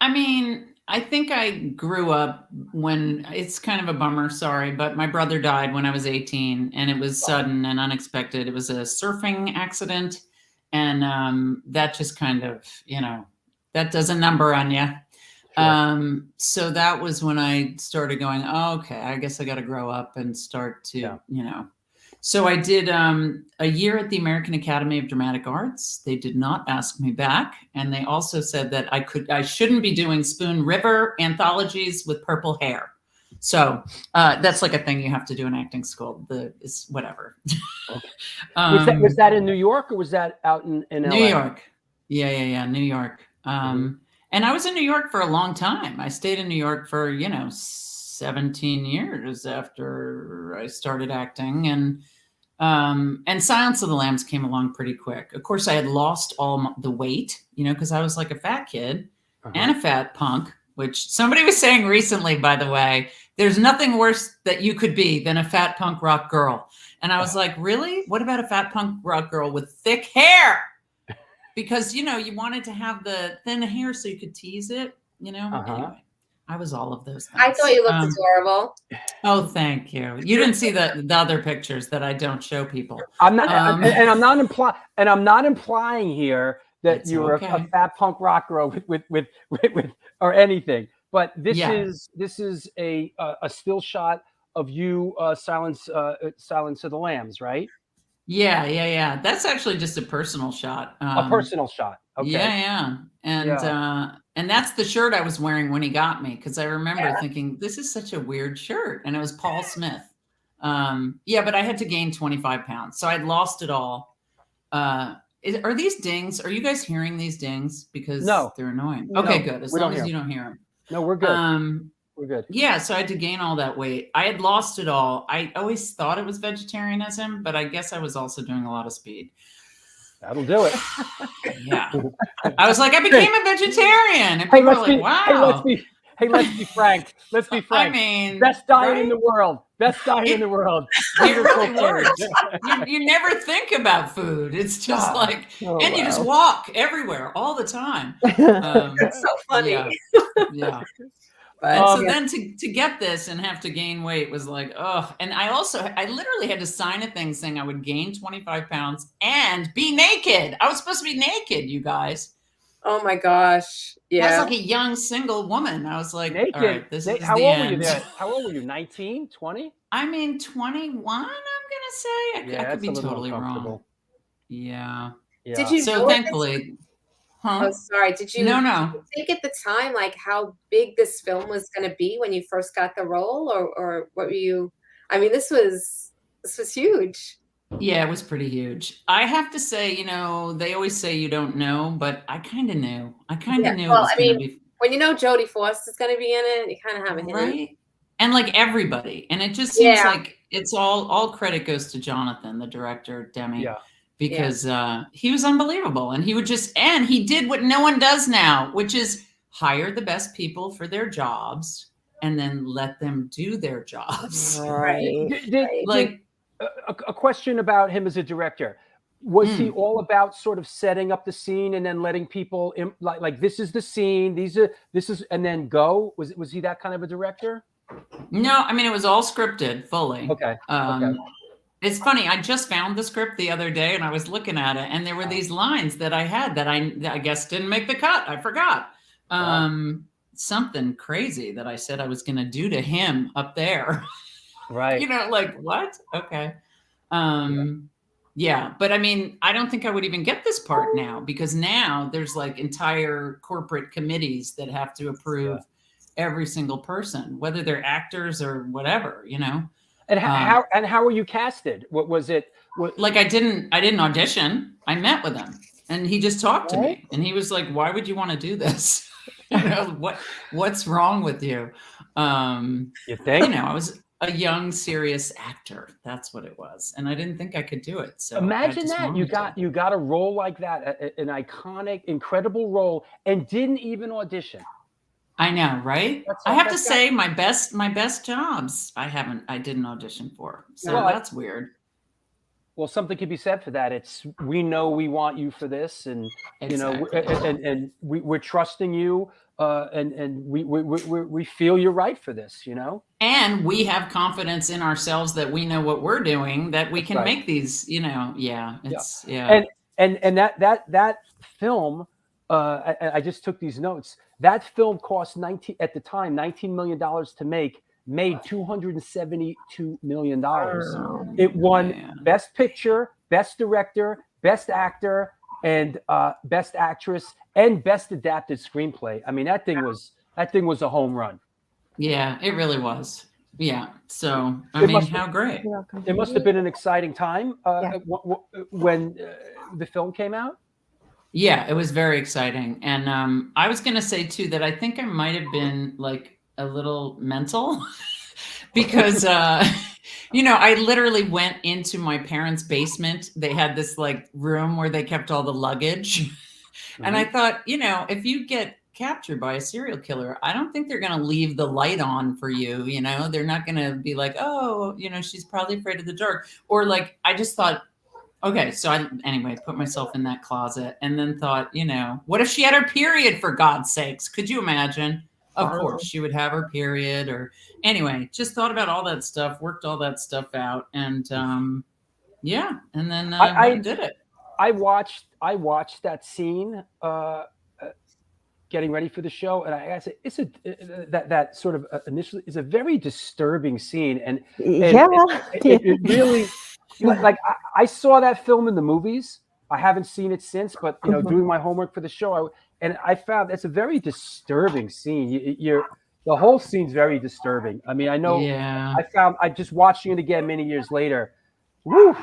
I mean, I think I grew up when, it's kind of a bummer, sorry, but my brother died when I was 18 and it was sudden and unexpected. It was a surfing accident. And that just kind of, that does a number on you. Sure. So that was when I started going, oh, okay, I guess I got to grow up and start to, So I did a year at the American Academy of Dramatic Arts. They did not ask me back. And they also said that I shouldn't be doing Spoon River anthologies with purple hair. So that's like a thing you have to do in acting school. It's whatever. Okay. Was that in New York, or was that out in LA? New York. Yeah. New York. And I was in New York for a long time. I stayed in New York for, 17 years after I started acting. And Silence of the Lambs came along pretty quick. Of course, I had lost all the weight, because I was like a fat kid and a fat punk, which somebody was saying recently, by the way, there's nothing worse that you could be than a fat punk rock girl. And I was like, really? What about a fat punk rock girl with thick hair? Because, you wanted to have the thin hair so you could tease it, Anyway, I was all of those things. I thought you looked adorable. Oh, thank you. You didn't see the other pictures that I don't show people. I'm not, and I'm not implying here that you're a fat punk rock girl with or anything. But this is a still shot of you, Silence of the Lambs, right? Yeah. That's actually just a personal shot. A personal shot. Okay. Yeah. And that's the shirt I was wearing when he got me, because I remember thinking, this is such a weird shirt. And it was Paul Smith. But I had to gain 25 pounds. So I'd lost it all. Are these dings? Are you guys hearing these dings? Because they're annoying. Okay, good. As long as you don't hear them. No, we're good. We're good. Yeah, so I had to gain all that weight. I had lost it all. I always thought it was vegetarianism, but I guess I was also doing a lot of speed. That'll do it. Yeah. I was like, I became a vegetarian. And people were like, wow. Let's be frank. Let's be frank. I mean, best diet in the world. Best diet in the world. It really works. You never think about food. It's just you just walk everywhere all the time. That's so funny. Yeah. But so then to get this and have to gain weight was like, oh. And I literally had to sign a thing saying I would gain 25 pounds and be naked. I was supposed to be naked, you guys. Oh my gosh. Yeah. I was like a young single woman. I was like, naked. All right, this is how the old end. Were you there? How old were you? 19, 20? I mean, 21, I'm going to say. I could be totally wrong. Yeah. Did you so thankfully... Huh? Oh, sorry. Did you think at the time like how big this film was going to be when you first got the role, or what were you? I mean, this was huge. Yeah, it was pretty huge. I have to say, they always say you don't know, but I kind of knew. Knew. Well, I mean, when you know Jodie Foster is going to be in it, you kind of have a hint. Right. And like everybody, and it just seems like it's all credit goes to Jonathan, the director, Demi. Yeah. Because he was unbelievable, and he did what no one does now, which is hire the best people for their jobs and then let them do their jobs. Right. A question about him as a director. Was he all about sort of setting up the scene and then letting people like this is the scene, this is, and then go? Was he that kind of a director? No, I mean, it was all scripted fully. Okay. It's funny. I just found the script the other day and I was looking at it, and there were these lines that I had that I guess didn't make the cut. I forgot. Something crazy that I said I was going to do to him up there. Right. Like what? Okay. Yeah. But I mean, I don't think I would even get this part now, because now there's like entire corporate committees that have to approve every single person, whether they're actors or whatever, you know. And how were you casted? What was it? Like I didn't audition. I met with him, and he just talked to me, and he was like, "Why would you want to do this? You know, what's wrong with you?" You think? You know, I was a young, serious actor. That's what it was, and I didn't think I could do it. So imagine that you got a role like that, an iconic, incredible role, and didn't even audition. I know, right? I have to say, my best jobs, I didn't audition for. So that's weird. Well, something could be said for that. It's we know we want you for this, and you know, and we're trusting you, and we feel you're right for this, you know. And we have confidence in ourselves that we know what we're doing, that we can make these, you know. Yeah, it's And that film, I just took these notes. That film cost $19 million to make. Made $272 million. It won Best Picture, Best Director, Best Actor, and Best Actress, and Best Adapted Screenplay. I mean, that thing was a home run. Yeah, it really was. Yeah. So I mean, how great! It must have been an exciting time when the film came out. Yeah, it was very exciting, and I was going to say too that I think I might have been like a little mental because you know, I literally went into my parents' basement. They had this like room where they kept all the luggage. And I thought, you know, if you get captured by a serial killer, I don't think they're going to leave the light on for you. You know, they're not going to be like, oh, you know, she's probably afraid of the dark. Or like, I just thought, okay, so I put myself in that closet and then thought, you know, what if she had her period, for God's sakes? Could you imagine? Of course, she would have her period, or anyway, just thought about all that stuff, worked all that stuff out, and and then I did it. I watched that scene, getting ready for the show, and I gotta say, it's that sort of initially is a very disturbing scene, and it really like I saw that film in the movies. I haven't seen it since, but you know, doing my homework for the show, I found it's a very disturbing scene. The whole scene's very disturbing. I mean, I know. Yeah. I just watching it again many years later. Woo.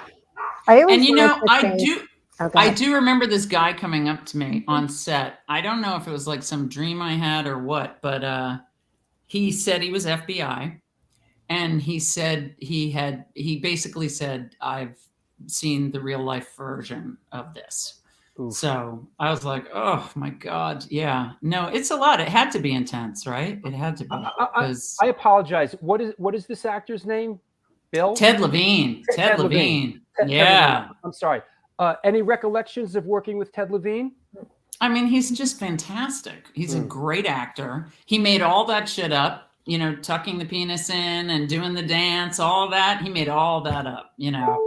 I do remember this guy coming up to me on set. I don't know if it was like some dream I had or what, but he said he was FBI, and he said he basically said, I've seen the real life version of this. Oof. So I was like, oh my God. Yeah, no, it's a lot. It had to be intense, right? It had to be. I apologize. What is this actor's name? Bill? Ted Levine. Ted Levine. Yeah. I'm sorry. Any recollections of working with Ted Levine? I mean, he's just fantastic. He's a great actor. He made all that shit up, you know, tucking the penis in and doing the dance, all that. He made all that up, you know.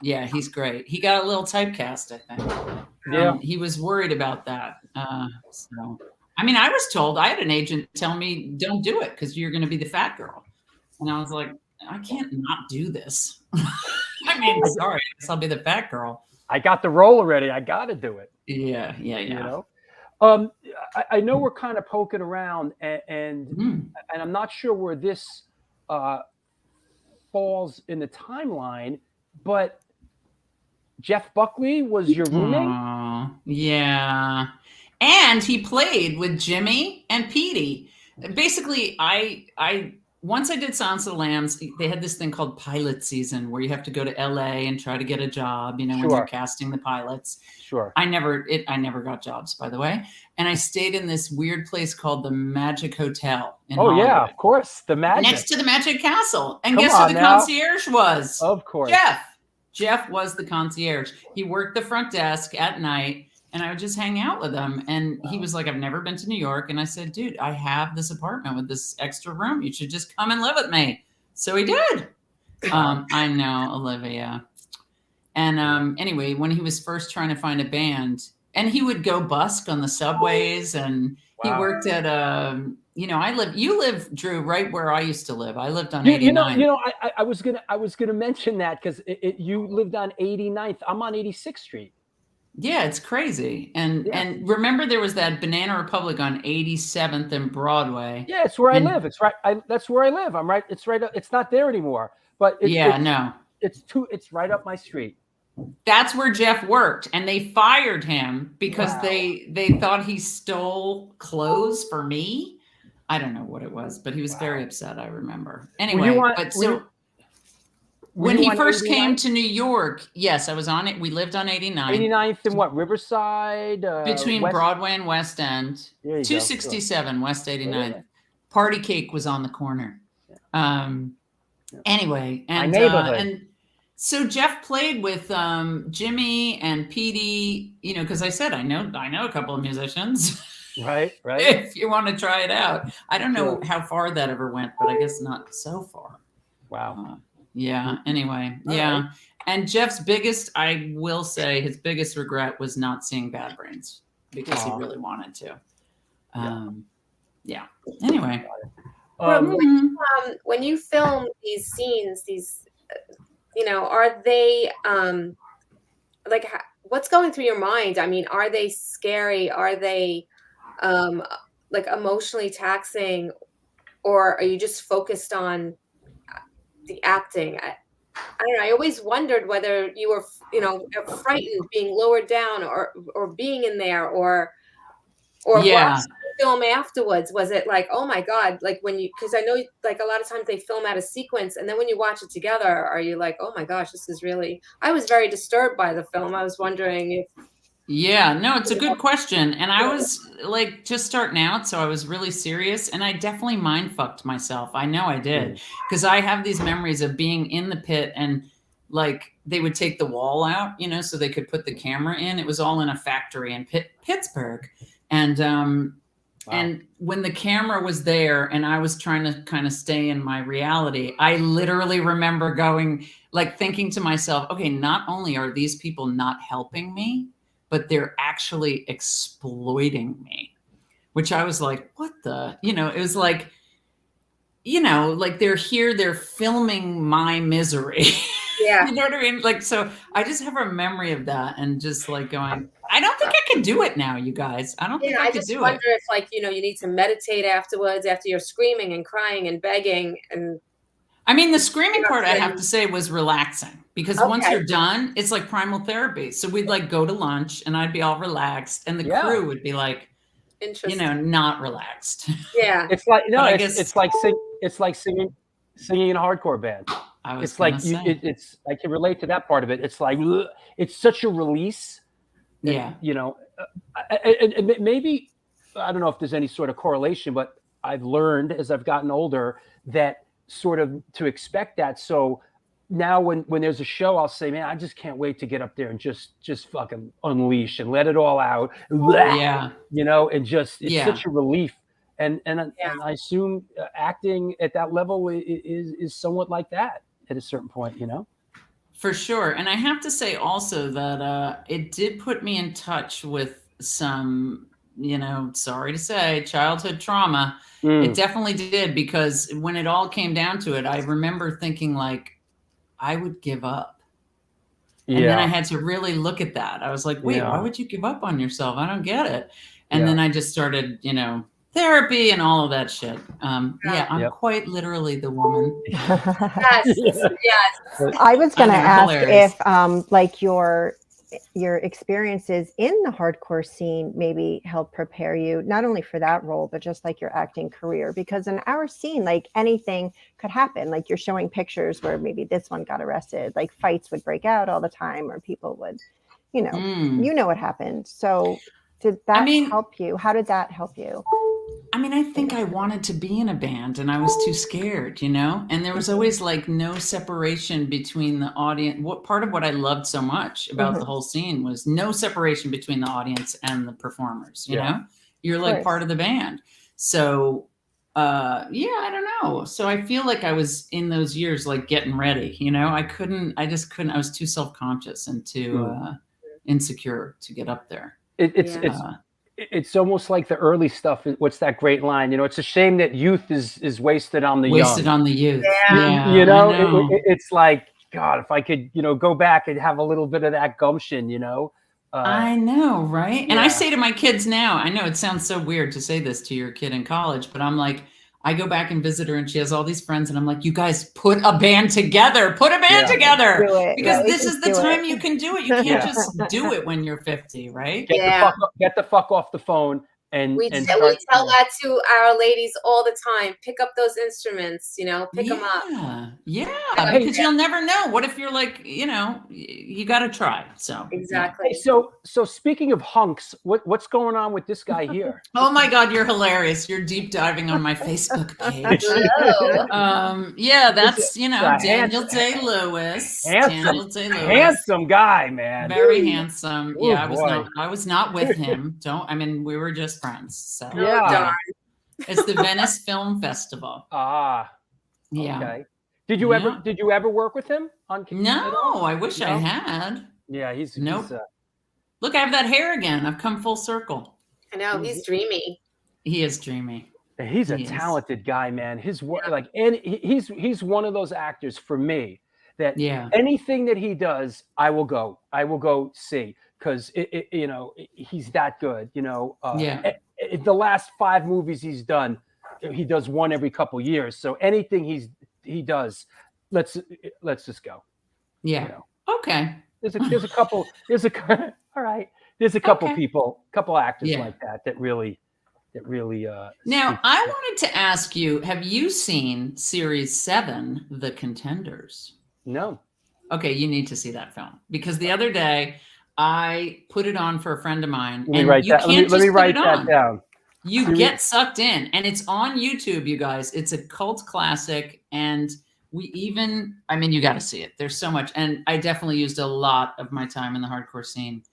Yeah, he's great. He got a little typecast, I think. Yeah. He was worried about that. So, I mean, I was told, I had an agent tell me, don't do it because you're going to be the fat girl. And I was like, I can't not do this. I mean, sorry, I guess I'll be the fat girl. I got the role already. I got to do it. Yeah. You know? I know we're kind of poking around, and I'm not sure where this falls in the timeline, but Jeff Buckley was your roommate? Yeah. And he played with Jimmy and Petey. Basically, I once I did Silence of the Lambs, they had this thing called pilot season where you have to go to LA and try to get a job, you know, when you're casting the pilots. Sure. I never got jobs, by the way. And I stayed in this weird place called the Magic Hotel in Hollywood. Yeah, of course. The Magic. Next to the Magic Castle. And guess who the concierge was? Of course. Jeff was the concierge. He worked the front desk at night, and I would just hang out with him. And he was like, I've never been to New York. And I said, dude, I have this apartment with this extra room. You should just come and live with me. So he did. I know, Olivia. And anyway, when he was first trying to find a band, and he would go busk on the subways, and he worked at you live, Drew, right where I used to live. I lived on 89. I was gonna mention that because you lived on 89th. I'm on 86th Street. Yeah, it's crazy. And remember there was that Banana Republic on 87th and Broadway. Yeah, it's where I live. It's right. That's where I live. I'm right. It's right. It's not there anymore. But it's right up my street. That's where Jeff worked, and they fired him because they thought he stole clothes for me. I don't know what it was, but he was very upset. I remember. Anyway, when he first came to New York, yes, I was on it. We lived on 89. 89th and what? Riverside? Between Broadway and West End. 267 West 89th. Yeah. Party Cake was on the corner. Anyway, and so Jeff played with Jimmy and Petey, because I said I know a couple of musicians. Right. If you want to try it out. I don't know how far that ever went, but I guess not so far. Wow. Yeah. Anyway. Yeah. Right. And Jeff's I will say his biggest regret was not seeing Bad Brains because he really wanted to. Yeah. Anyway. When you film these scenes, are they what's going through your mind? I mean, are they scary? Are they emotionally taxing, or are you just focused on the acting? I don't know. I always wondered whether you were, frightened being lowered down or being in there or watching the film afterwards. Was it like, oh my God, like because I know like a lot of times they film out a sequence and then when you watch it together, are you like, oh my gosh, this is really, I was very disturbed by the film. I was wondering if. Yeah, no, it's a good question. And I was like just starting out, so I was really serious and I definitely mind fucked myself. I know I did because I have these memories of being in the pit and like they would take the wall out, so they could put the camera in. It was all in a factory in Pittsburgh. And and when the camera was there and I was trying to kind of stay in my reality, I literally remember thinking to myself, okay, not only are these people not helping me, but they're actually exploiting me, which I was like, what the, it was like, like they're here, they're filming my misery. Yeah. You know what I mean? Like, so I just have a memory of that and just like going, I don't think I could do it now, you guys. I don't think I could do it. I just wonder if you need to meditate afterwards, after you're screaming and crying and begging. And I mean, the screaming part, I have to say, was relaxing because once you're done, it's like primal therapy. So we'd like go to lunch and I'd be all relaxed and the crew would be like, not relaxed. Yeah. It's like, it's like singing in a hardcore band. It's like, I can relate to that part of it. It's like, it's such a release. Yeah. And maybe, I don't know if there's any sort of correlation, but I've learned as I've gotten older that sort of to expect that. So now when there's a show, I'll say, man, I just can't wait to get up there and just fucking unleash and let it all out. Yeah. And just, it's such a relief. And I assume acting at that level is somewhat like that at a certain point, For sure. And I have to say also that it did put me in touch with some, sorry to say, childhood trauma. It definitely did, because when it all came down to it, I remember thinking like, I would give up. And then I had to really look at that. I was like, wait, why would you give up on yourself? I don't get it. And then I just started, therapy and all of that shit. I'm quite literally the woman. Yes. I was going to ask if your experiences in the hardcore scene maybe help prepare you not only for that role, but just like your acting career, because in our scene, like anything could happen. Like you're showing pictures where maybe this one got arrested, like fights would break out all the time, or people would, you know what happened. So did that help you? How did that help you? I mean, I think I wanted to be in a band and I was too scared, and there was always like no separation between the audience. Part of what I loved so much about the whole scene was no separation between the audience and the performers, you know, you're like part of the band. So, I don't know. So I feel like I was in those years, like getting ready, I just couldn't, I was too self-conscious and too insecure to get up there. It's almost like the early stuff. What's that great line? It's a shame that youth is wasted on the young. Wasted on the youth. It's like, God, if I could, go back and have a little bit of that gumption, I know, right? And I yeah. say to my kids now, I know it sounds so weird to say this to your kid in college, but I'm like, I go back and visit her and she has all these friends and I'm like, you guys put a band together, together. Do it. Because Yeah, this just is the do time it. you can do it. You can't just do it when you're 50, right? Get the fuck off the phone we and tell that to our ladies all the time. Pick up those instruments, pick them up. Yeah, because you'll never know. What if you're like, you got to try. So exactly. Hey, so speaking of hunks, what's going on with this guy here? Oh my God, you're hilarious. You're deep diving on my Facebook page. Yeah, that's Daniel Day-Lewis. Handsome guy, man. Very handsome. Oh, yeah, boy. I was not with him. We were just friends. So yeah. It's the Venice Film Festival. Ah. Yeah. Okay. Did you ever work with him on No, I wish I had. Yeah, he's look, I have that hair again. I've come full circle. I know, he's dreamy. He is dreamy. He's a talented guy, man. His work, and he's one of those actors for me that anything that he does, I will go see because he's that good. The last 5 movies he's done, he does one every couple years. So anything he does, let's just go. Yeah. Okay. There's a couple. All right. There's a couple people, couple actors like that really. Now, I wanted to ask you: have you seen Series 7, The Contenders? No. Okay, you need to see that film because the other day I put it on for a friend of mine. Let me write that down. You get sucked in, and it's on YouTube, you guys. It's a cult classic, and you got to see it. There's so much, and I definitely used a lot of my time in the hardcore scene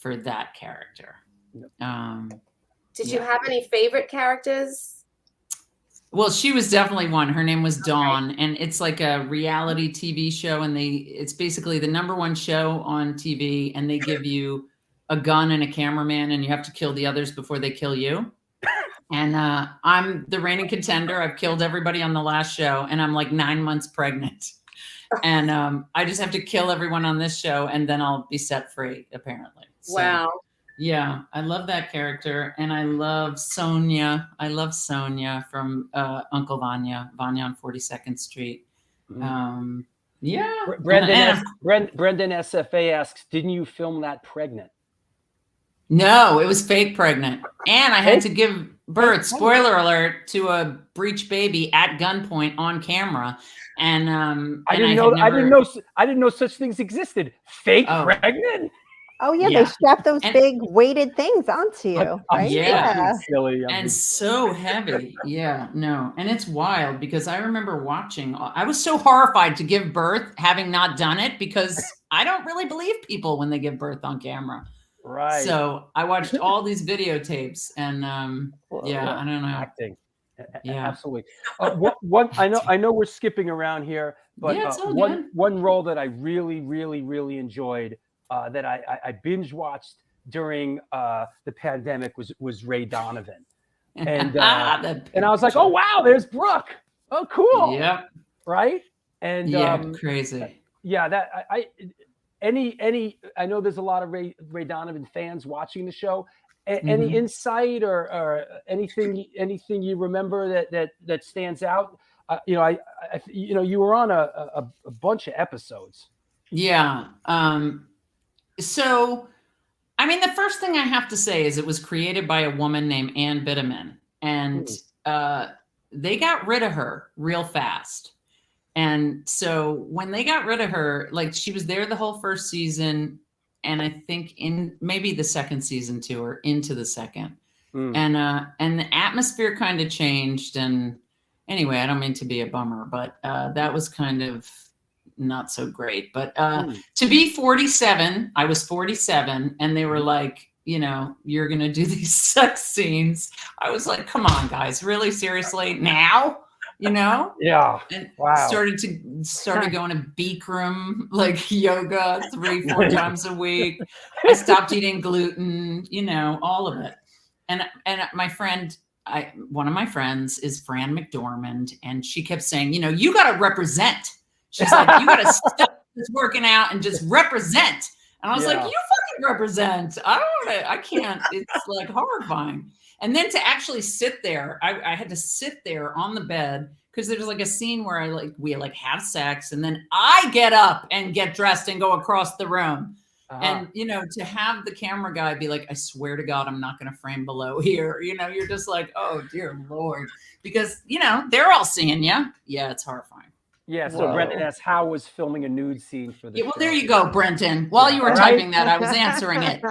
for that character. Did you have any favorite characters? Well, she was definitely one. Her name was Dawn, and it's like a reality TV show, and it's basically the #1 show on TV, and they give you a gun and a cameraman, and you have to kill the others before they kill you. And I'm the reigning contender. I've killed everybody on the last show, and I'm like 9 months pregnant. And I just have to kill everyone on this show, and then I'll be set free, apparently. So, wow. Yeah, I love that character, and I love Sonia. I love Sonia from Uncle Vanya on 42nd Street. Yeah. Brendan SFA asks, didn't you film that pregnant? No, it was fake pregnant, and I had to give birth. Spoiler alert to a breech baby at gunpoint on camera, and I didn't know such things existed. Fake pregnant. Oh yeah, they strap those big weighted things onto you, right? Yeah, silly. And so heavy. Yeah, no, and it's wild because I remember watching. I was so horrified to give birth, having not done it, because I don't really believe people when they give birth on camera. Right. So I watched all these videotapes, and I don't know. Acting. Yeah, absolutely. I know we're skipping around here, but one role that I really, really, really enjoyed. That I binge watched during the pandemic was Ray Donovan, and and I was like, oh wow, there's Brooke. Oh cool. Yep. Right. And crazy. Yeah, that I know there's a lot of Ray Donovan fans watching the show. Any insight or anything you remember that stands out? You were on a bunch of episodes. Yeah. So, the first thing I have to say is it was created by a woman named Ann Bitterman, and they got rid of her real fast. And so when they got rid of her, like she was there the whole first season, and I think in maybe the second season too, or into the second. And the atmosphere kind of changed. And anyway, I don't mean to be a bummer, but that was kind of not so great. But to be 47, I was 47, and they were like, you're going to do these sex scenes. I was like, come on, guys, really? Seriously? Now? Yeah. And started going to Bikram, like yoga 3-4 times a week. I stopped eating gluten, all of it. And my friend, one of my friends is Fran McDormand, and she kept saying, you got to represent. She's like, you got to stop this working out and just represent. And I was like, you fucking represent. I don't want to, I can't. It's like horrifying. And then to actually sit there, I had to sit there on the bed because there's like a scene where we have sex, and then I get up and get dressed and go across the room. And, to have the camera guy be like, I swear to God, I'm not going to frame below here. You're just like, oh, dear Lord. Because, they're all seeing you. Yeah, it's horrifying. Yeah, so Brendan asked, how was filming a nude scene for the show? There you go, Brenton. While you were typing that, I was answering it.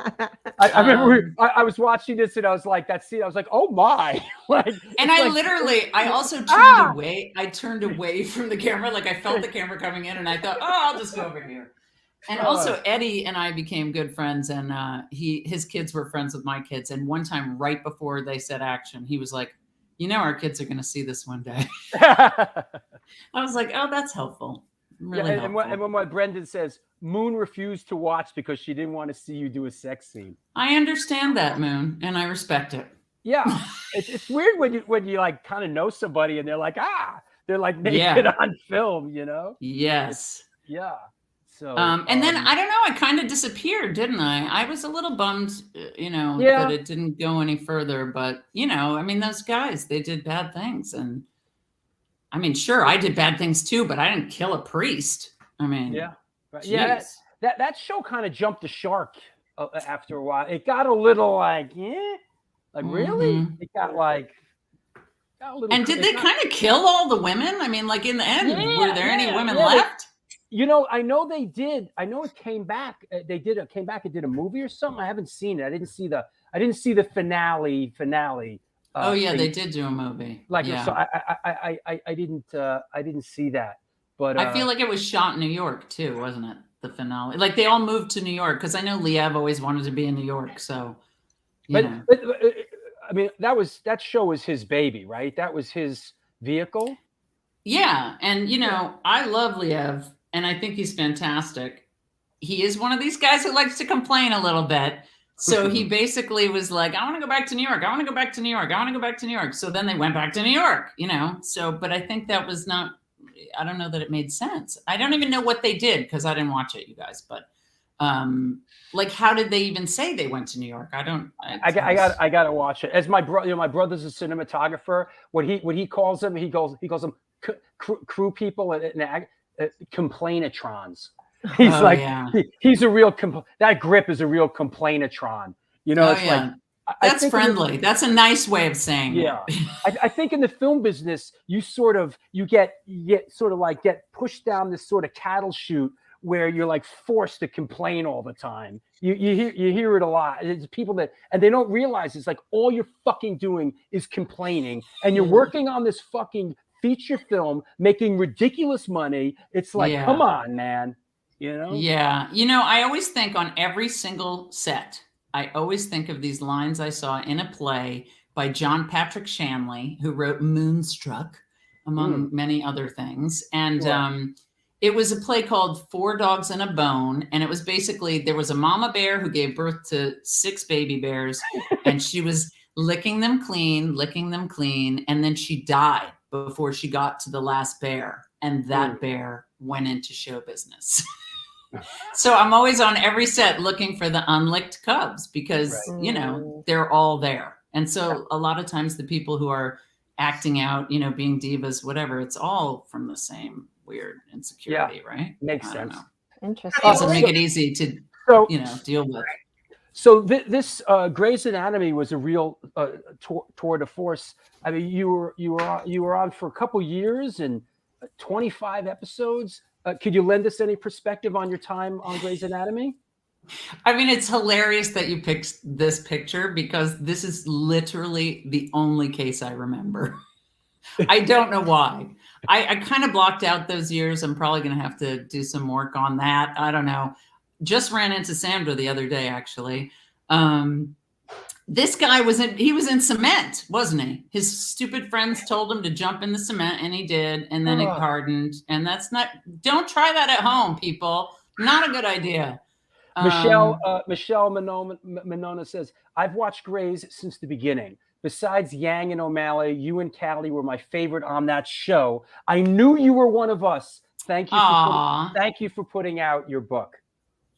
I remember I was watching this and I was like, that scene, I was like, oh my. I also turned away. I turned away from the camera. Like I felt the camera coming in and I thought, I'll just go over here. And also Eddie and I became good friends, and his kids were friends with my kids. And one time right before they said action, he was like, our kids are going to see this one day. I was like, oh, that's helpful. Really helpful. And when Brendan says, Moon refused to watch because she didn't want to see you do a sex scene. I understand that, Moon, and I respect it. Yeah. it's weird when you like kind of know somebody and they're like, they're like naked on film, Yes. Yeah. So, and then I don't know, I kind of disappeared, didn't I? I was a little bummed, that it didn't go any further. But, those guys, they did bad things. And sure, I did bad things too, but I didn't kill a priest. That show kind of jumped the shark after a while. It got a little really? It got a little. And did they kind of kill all the women? In the end, were there any women left? I know they did. I know it came back. Came back and did a movie or something. I haven't seen it. I didn't see the finale. They did do a movie. So I didn't see that. But I feel like it was shot in New York too, wasn't it? The finale. Like they all moved to New York because I know Liev always wanted to be in New York. So, that show was his baby, right? That was his vehicle. Yeah, and I love Liev. And I think he's fantastic. He is one of these guys who likes to complain a little bit. So he basically was like, I want to go back to New York. I want to go back to New York. I want to go back to New York. So then they went back to New York, So, but I think that was not, I don't know that it made sense. I don't even know what they did because I didn't watch it, you guys. But how did they even say they went to New York? I got to watch it. As my brother, my brother's a cinematographer. What he calls them, he calls them crew people and complainatrons. He's a real that grip is a real complainatron. That's friendly. That's a nice way of saying it. I think in the film business you get pushed down this sort of cattle chute where you're like forced to complain all the time. You hear it a lot. It's people and they don't realize it's like all you're fucking doing is complaining, and you're working on this fucking feature film making ridiculous money. It's like, come on, man. Yeah. I always think on every single set, I always think of these lines I saw in a play by John Patrick Shanley, who wrote Moonstruck, among many other things. And it was a play called Four Dogs and a Bone. And it was basically, there was a mama bear who gave birth to 6 baby bears, and she was licking them clean. And then she died before she got to the last bear, and that bear went into show business. So I'm always on every set looking for the unlicked cubs because, they're all there. And so a lot of times the people who are acting out, being divas, whatever, it's all from the same weird insecurity, right? Makes sense. Interesting. Doesn't make it easy to, deal with. So this Grey's Anatomy was a real tour de force. You were on for a couple years and 25 episodes. Could you lend us any perspective on your time on Grey's Anatomy? It's hilarious that you picked this picture because this is literally the only case I remember. I don't know why. I kind of blocked out those years. I'm probably going to have to do some work on that. I don't know. Just ran into Sandra the other day, actually. This guy was in cement, wasn't he? His stupid friends told him to jump in the cement, and he did, and then it hardened. And don't try that at home, people. Not a good idea. Michelle Monona says, I've watched Grey's since the beginning. Besides Yang and O'Malley, you and Callie were my favorite on that show. I knew you were one of us. Thank you for putting out your book.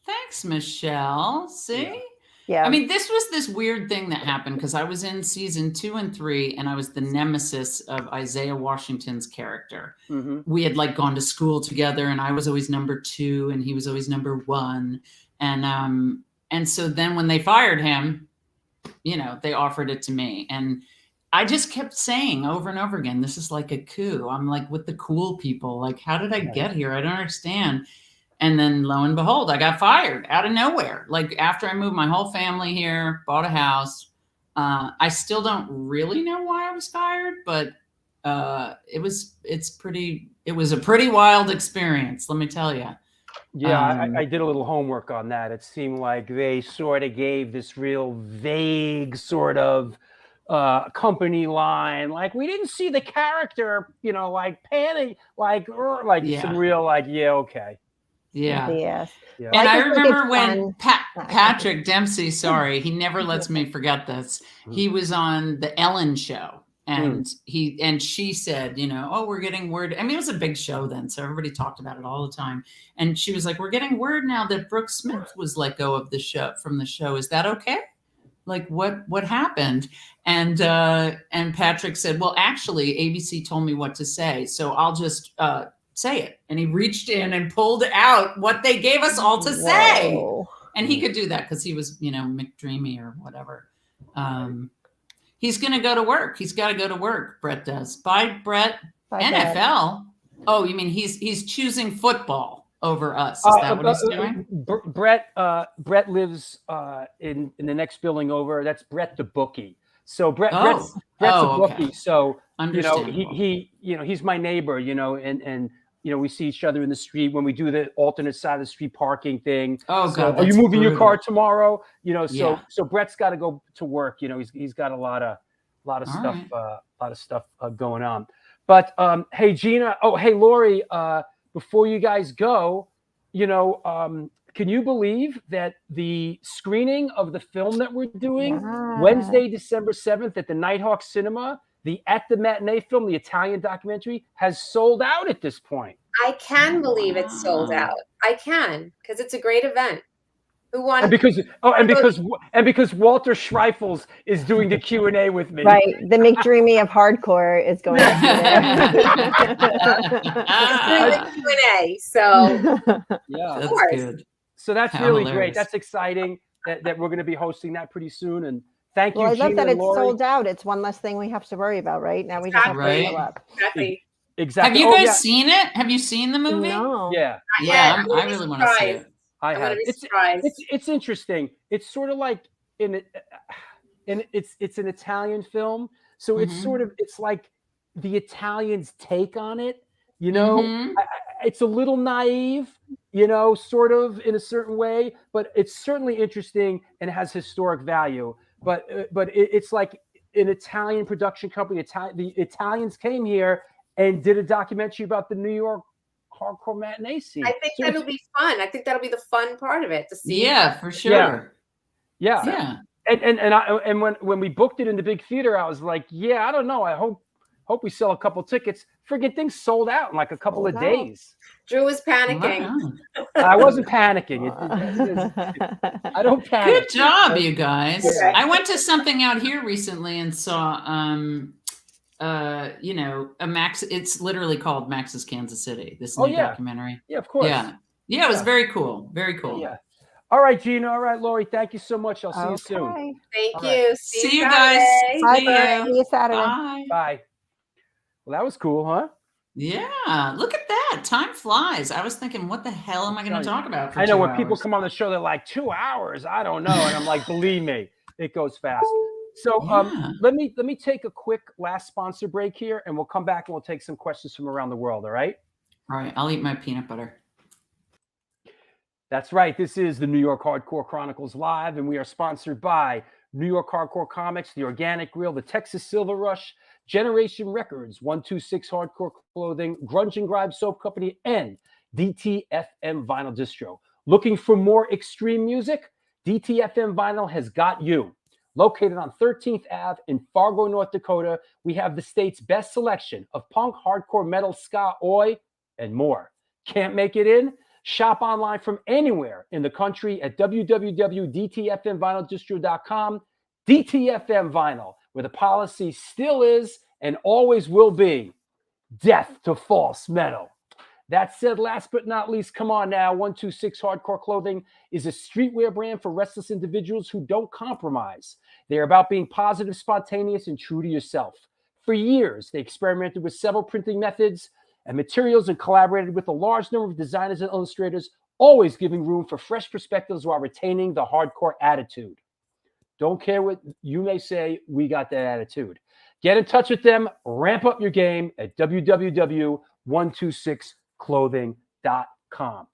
Thanks, Michelle. See? Yeah. I mean, this was this weird thing that happened because I was in season 2 and 3, and I was the nemesis of Isaiah Washington's character. We had like gone to school together, and I was always number 2, and he was always number 1. And so then when they fired him, you know, they offered it to me, and I just kept saying over and over again, "This is like a coup. I'm like with the cool people. Like, how did I get here? I don't understand." And then lo and behold, I got fired out of nowhere. Like after I moved my whole family here, bought a house. I still don't really know why I was fired, but it was a pretty wild experience. Let me tell you. Yeah, I did a little homework on that. It seemed like they sort of gave this real vague sort of company line. Like we didn't see the character, you know, like panning, like some real like, yeah, okay. Yeah. Yes. Yeah. And I think remember it's when fun. Patrick Dempsey, sorry, he never lets me forget this. He was on the Ellen show, and she said, you know, oh, we're getting word. I mean, it was a big show then, so everybody talked about it all the time. And she was like, we're getting word now that Brooke Smith was let go of the show from the show. Is that okay? Like what happened? And Patrick said, well, actually, ABC told me what to say, so I'll just say it. And he reached in and pulled out what they gave us all to say. And he could do that because he was, you know, McDreamy or whatever. He's going to go to work. He's got to go to work. Brett does. Bye, Brett. Bye, NFL. Brett. Oh, you mean he's choosing football over us? Is that what he's doing? Brett lives in the next building over. That's Brett the bookie. So Brett's a bookie. Okay. So you know he's my neighbor. You know, and you know we see each other in the street when we do the alternate side of the street parking thing. Oh God! Are you moving your car tomorrow? You know, so Brett's got to go to work. You know, he's got a lot of stuff going on. But hey Gina, hey Lori, before you guys go, you know, can you believe that the screening of the film that we're doing Wednesday, December 7th at the Nighthawk Cinema, the At the Matinee film, the Italian documentary, has sold out at this point? I can believe it's sold out. I can, because it's a great event. Who won? And because Walter Schreifels is doing the Q&A with me. Right, the McDreamy of hardcore is going to be there. Q&A, so yeah, that's good. So that's really great. That's exciting that we're going to be hosting that pretty soon. And thank you, I love Gina that it's Lori. sold out. It's one less thing we have to worry about, right? Now we just have to fill up. Exactly. Have you guys seen it? Have you seen the movie? No. Yeah. Yeah, I really want to see it. I have. It's interesting. It's sort of like it's an Italian film, so it's sort of it's like the Italians' take on it. You know, it's a little naive, you know, sort of in a certain way, but it's certainly interesting and has historic value. But it's like an Italian production company. The Italians came here and did a documentary about the New York hardcore matinee scene. I think that'll be fun. I think that'll be the fun part of it to see. Yeah, for sure. Yeah. And when we booked it in the big theater, I was like, yeah, I don't know. I hope we sell a couple tickets. Friggin' things sold out in like a couple of days. Drew was panicking. I wasn't panicking. I don't panic. Good job, you guys. Yeah. I went to something out here recently and saw you know, it's literally called Max's Kansas City, this new documentary. Yeah, of course. Yeah, it was very cool. Very cool. Yeah. All right, Gina. All right, Lori. Thank you so much. I'll see you soon. Thank you. See you guys. Bye. See you Saturday. Bye. Well, that was cool, huh? Yeah. Look at that. Time flies. I was thinking, what the hell am I going to talk about for 2 hours? I know when people come on the show, they're like 2 hours. I don't know, and I'm like, believe me, it goes fast. So let me take a quick last sponsor break here, and we'll come back and we'll take some questions from around the world. All right? All right. I'll eat my peanut butter. That's right. This is the New York Hardcore Chronicles Live, and we are sponsored by New York Hardcore Comics, The Organic Grill, the Texas Silver Rush, Generation Records, 126 Hardcore Clothing, Grunge and Gribe Soap Company, and DTFM Vinyl Distro. Looking for more extreme music? DTFM Vinyl has got you. Located on 13th Ave in Fargo, North Dakota, we have the state's best selection of punk, hardcore, metal, ska, oi, and more. Can't make it in? Shop online from anywhere in the country at www.dtfmvinyldistro.com. DTFM Vinyl, where the policy still is and always will be death to false metal. That said, last but not least, come on now, 126 Hardcore Clothing is a streetwear brand for restless individuals who don't compromise. They're about being positive, spontaneous, and true to yourself. For years, they experimented with several printing methods and materials and collaborated with a large number of designers and illustrators, always giving room for fresh perspectives while retaining the hardcore attitude. Don't care what you may say, we got that attitude. Get in touch with them, ramp up your game at www.126clothing.com.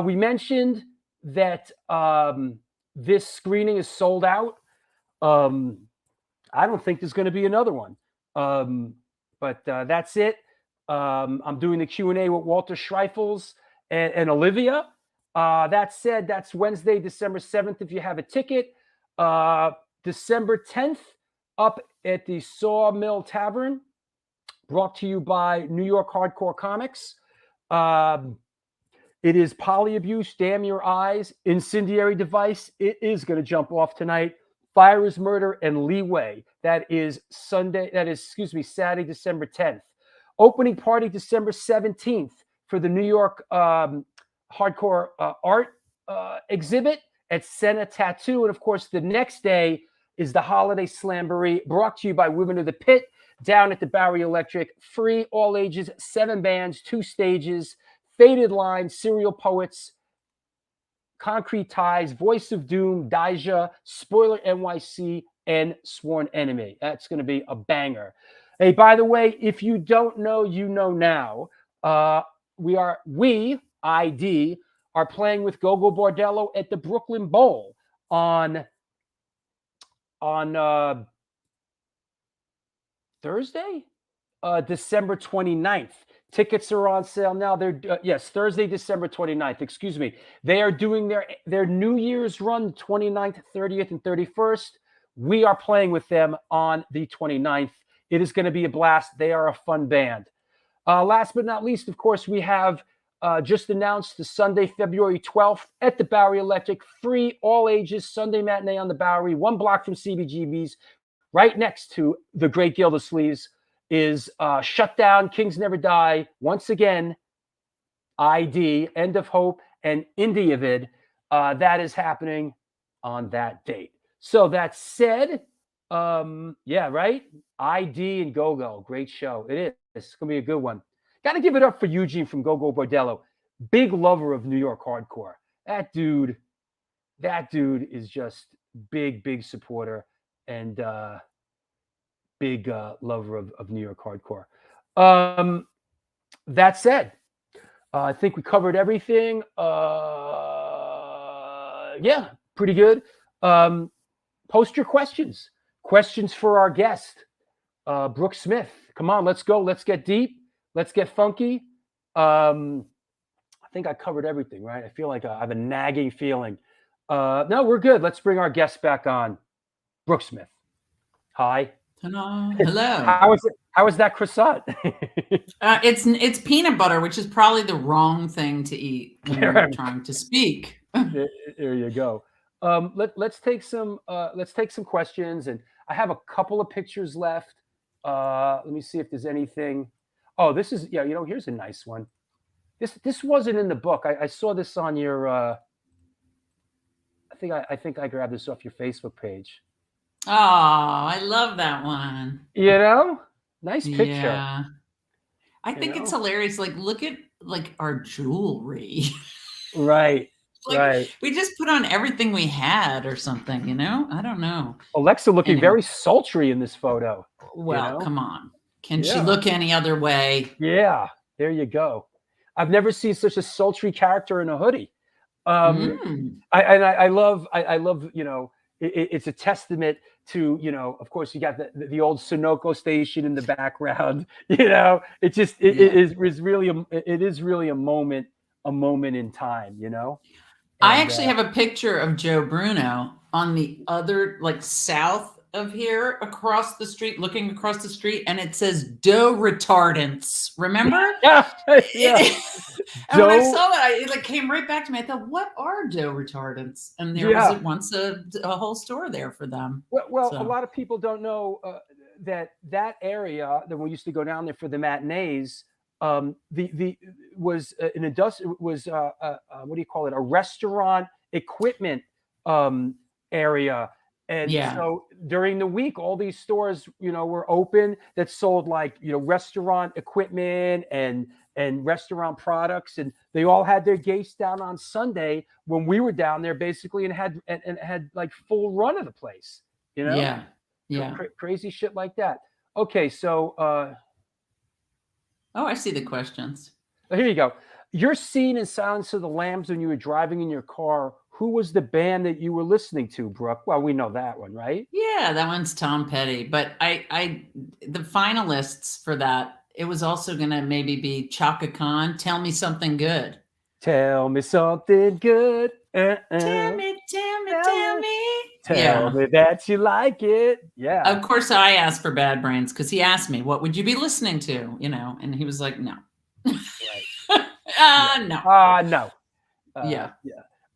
We mentioned that this screening is sold out. I don't think there's going to be another one. But that's it. I'm doing the Q&A with Walter Schreifels and Olivia. That said, that's Wednesday, December 7th. If you have a ticket, December 10th, up at the Sawmill Tavern, brought to you by New York Hardcore Comics. It is Polyabuse, Damn Your Eyes, Incendiary Device. It is going to jump off tonight. Fire is Murder and Leeway. That is Saturday, December 10th. Opening party December 17th for the New York Hardcore Art exhibit at Senna Tattoo. And of course, the next day is the Holiday Slamboree, brought to you by Women of the Pit, down at the Bowery Electric. Free, all ages, 7 bands, 2 stages, Faded Line, Serial Poets, Concrete Ties, Voice of Doom, Daija, Spoiler NYC, and Sworn Enemy. That's going to be a banger. Hey, by the way, if you don't know, you know now. We, ID, are playing with Gogo Bordello at the Brooklyn Bowl on Thursday, December 29th. Tickets are on sale now. They're Thursday, December 29th. Excuse me. They are doing their New Year's run, 29th, 30th, and 31st. We are playing with them on the 29th. It is going to be a blast. They are a fun band. Last but not least, of course, we have just announced the Sunday, February 12th at the Bowery Electric. Free, all ages, Sunday matinee on the Bowery, 1 block from CBGB's. Right next to the Great Gildersleeves is Shut Down, Kings Never Die. Once again, ID, End of Hope, and Indievid. That is happening on that date. So that said, right? ID and Go-Go, great show. It is. It's going to be a good one. Got to give it up for Eugene from Gogo Bordello. Big lover of New York hardcore. That dude is just big supporter and big lover of New York hardcore. That said, I think we covered everything. Pretty good. Post your questions. Questions for our guest, Brooke Smith. Come on, let's go. Let's get deep. Let's get funky. I think I covered everything, right? I feel like I have a nagging feeling. No, we're good. Let's bring our guest back on. Brooke Smith. Hi. Hello. How is that croissant? It's peanut butter, which is probably the wrong thing to eat when you're trying to speak. There you go. Let's take some questions, and I have a couple of pictures left. Let me see if there's anything. Oh, this is here's a nice one. This wasn't in the book. I saw this on your. I think I grabbed this off your Facebook page. Oh, I love that one. Nice picture. Yeah. I think it's hilarious. Like, look at our jewelry. Right. Right. We just put on everything we had or something, I don't know. Alexa looking very sultry in this photo. Well, come on. Can she look any other way? Yeah. There you go. I've never seen such a sultry character in a hoodie. I love, it's a testament to, of course, you got the old Sunoco station in the background. It is really a moment in time. I actually have a picture of Joe Bruno on the other, south of here, across the street, looking across the street, and it says "Dough retardants." Remember? Yeah. And when I saw that, it like came right back to me. I thought, what are dough retardants? And there was once a whole store there for them. Well, a lot of people don't know that area that we used to go down there for the matinees. Was an industrial was what do you call it? A restaurant equipment area. And so during the week, all these stores, were open that sold like, restaurant equipment and restaurant products. And they all had their gates down on Sunday when we were down there basically and had like full run of the place, Yeah. Crazy shit like that. Okay. So, I see the questions. Here you go. Your scene in Silence of the Lambs when you were driving in your car, who was the band that you were listening to, Brooke? Well, we know that one, right? Yeah, that one's Tom Petty. But the finalists for that, it was also going to maybe be Chaka Khan, Tell Me Something Good. Tell me something good. Tell me. Tell me that you like it. Yeah. Of course, I asked for Bad Brains because he asked me, what would you be listening to? And he was like, no. Right. No. No. Yeah.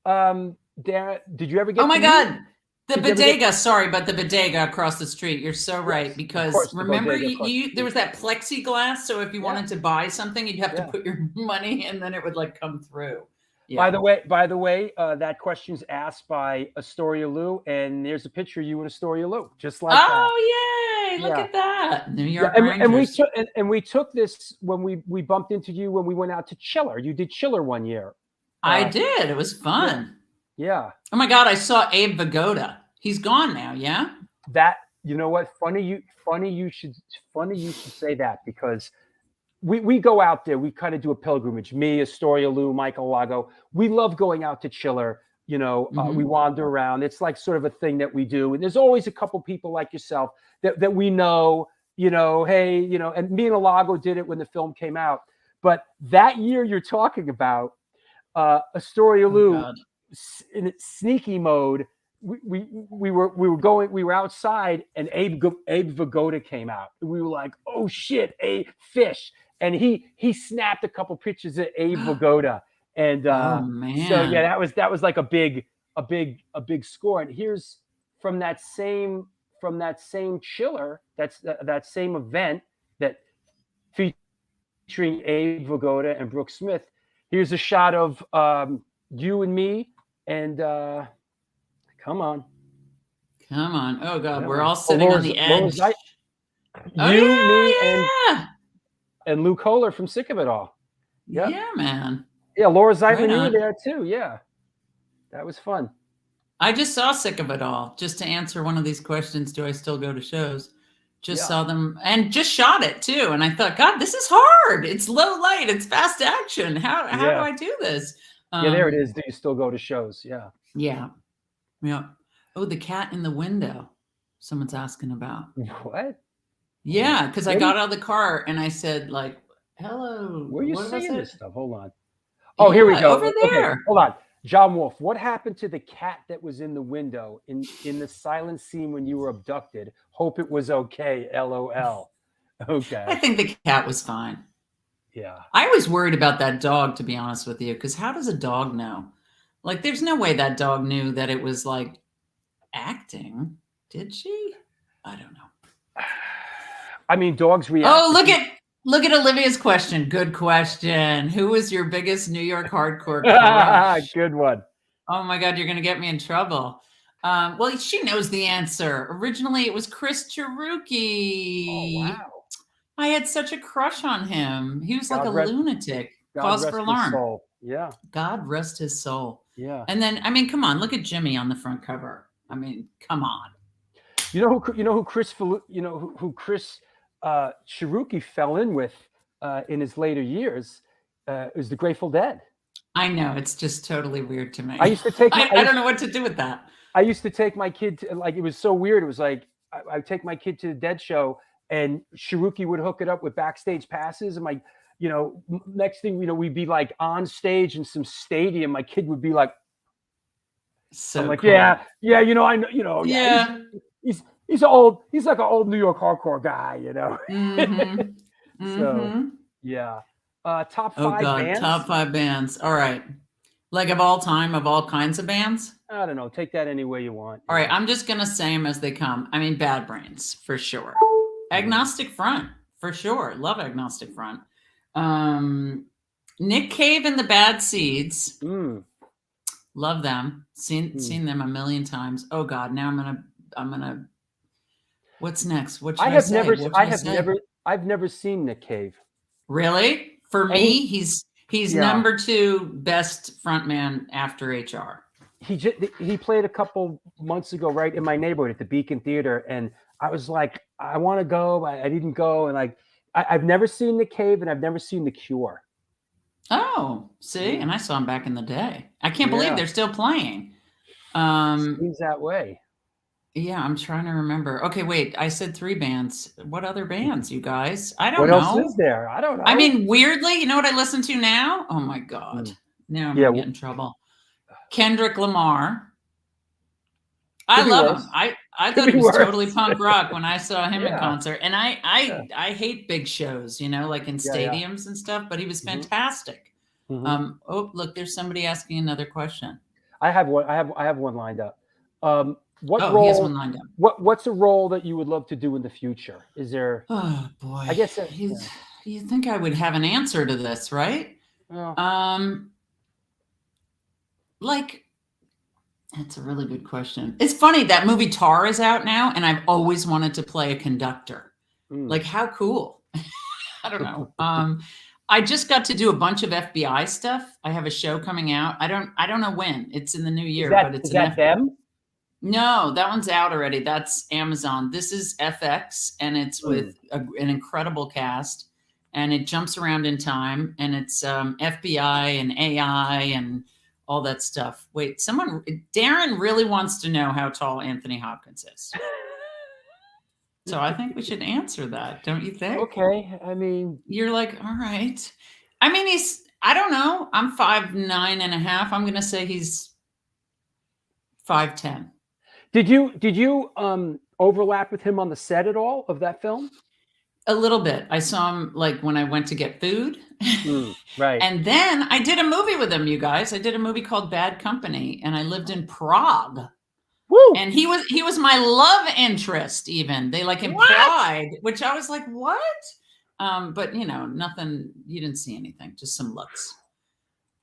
Darren, did you ever get? Oh my God. The bodega, sorry, but the bodega across the street. You're so right. Because remember, there was that plexiglass. So if you wanted to buy something, you'd have to put your money and then it would like come through. Yeah. By the way, that question's asked by Astoria Lou, and there's a picture of you in Astoria Lou, just like that. Oh yay! Look at that, New York Rangers. And we took this when we bumped into you when we went out to Chiller. You did Chiller one year. I did. It was fun. Yeah. Oh my God! I saw Abe Vigoda. He's gone now. Yeah. That what? Funny you should say that because. We go out there. We kind of do a pilgrimage. Me, Astoria Lou, Michael Lago. We love going out to Chiller. We wander around. It's like sort of a thing that we do. And there's always a couple people like yourself that we know. Hey, and me and Alago did it when the film came out. But that year you're talking about, Astoria Lou, in sneaky mode. We were outside and Abe Vigoda came out. We were like, oh shit, a fish. And he snapped a couple pictures of Abe Vigoda. And so yeah, that was like a big score. And here's from that same Chiller, that same event that featuring Abe Vigoda and Brooke Smith. Here's a shot of you and me and come on. Oh God, we're all sitting on the edge. Me, and Lou Kohler from Sick of It All. Yep. Yeah, man. Yeah, Laura Zeitlin, you were there too. Yeah, that was fun. I just saw Sick of It All. Just to answer one of these questions, do I still go to shows? Saw them and just shot it too. And I thought, God, this is hard. It's low light. It's fast action. How do I do this? There it is. Do you still go to shows? Yeah. Yeah. Oh, the cat in the window. Someone's asking about. What? Yeah, because I got out of the car and I said, like, hello. Where are you saying this stuff? Hold on. Oh, here we go. Over there. Okay, hold on. John Wolf, what happened to the cat that was in the window in the silent scene when you were abducted? Hope it was okay. LOL. Okay. I think the cat was fine. Yeah. I was worried about that dog, to be honest with you, because how does a dog know? Like, there's no way that dog knew that it was like acting. Did she? I don't know. I mean, dogs react. Oh, look at Olivia's question. Good question. Who was your biggest New York hardcore crush? Good one. Oh my God, you're going to get me in trouble. Well, she knows the answer. Originally, it was Chris Cherokee. Oh, wow. I had such a crush on him. He was like a lunatic. God Cause for alarm. Soul. Yeah. God rest his soul. Yeah. And then, I mean, come on, look at Jimmy on the front cover. I mean, come on. You know who Chris Cherokee fell in with in his later years is the Grateful Dead. I know, it's just totally weird to me. I used to take. I don't know what to do with that. I used to take my kid to, like, it was so weird. It was like I'd take my kid to the Dead show, and Cherokee would hook it up with backstage passes, and my, next thing we'd be like on stage in some stadium. My kid would be like, so I'm like, cool. I know, yeah. He's old. He's like an old New York hardcore guy, Mm-hmm. So yeah. Top Oh 5 God, bands. top 5 bands. All right. Like of all time, of all kinds of bands? I don't know. Take that any way you want. All right, I'm just going to say them as they come. I mean, Bad Brains, for sure. Agnostic Front, for sure. Love Agnostic Front. Nick Cave and the Bad Seeds. Love them. Seen them a million times. Oh God, now I'm gonna. What's next? What should I say? I've never seen Nick Cave. Really? For me, he's number 2 best frontman after HR. He played a couple months ago right in my neighborhood at the Beacon Theater, and I was like, I want to go. I didn't go, and like I've never seen Nick Cave, and I've never seen The Cure. Oh, see, and I saw him back in the day. I can't believe they're still playing. Seems that way. Yeah, I'm trying to remember. Okay, wait. I said 3 bands. What other bands, you guys? I don't know. What else is there? I don't know. I mean, weirdly, you know what I listen to now? Oh my God. Now I'm gonna get in trouble. Kendrick Lamar. I love him. I thought he was totally punk rock when I saw him in concert. And I hate big shows, you know, like in stadiums and stuff, but he was fantastic. Oh, look, there's somebody asking another question. I have one. I have one lined up. What role? He has one lined up. What's a role that you would love to do in the future? Is there? Oh boy. I guess you think I would have an answer to this, right? Like, that's a really good question. It's funny that movie Tar is out now, and I've always wanted to play a conductor. Like, how cool? I don't know. I just got to do a bunch of FBI stuff. I have a show coming out. I don't know when. It's in the new year, but it's is that them? No, that one's out already. That's Amazon. This is FX, and it's with an incredible cast, and it jumps around in time, and it's FBI and AI and all that stuff. Wait, Darren really wants to know how tall Anthony Hopkins is. So I think we should answer that, don't you think? Okay. I mean, you're like, all right. I mean, I don't know. I'm 5'9.5". I'm going to say he's 5'10". Did you overlap with him on the set at all of that film? A little bit. I saw him like when I went to get food. Right. And then I did a movie with him, you guys. I did a movie called Bad Company, and I lived in Prague. Woo! And he was my love interest even. They like implied, which I was like, what? But you know, nothing, you didn't see anything, just some looks.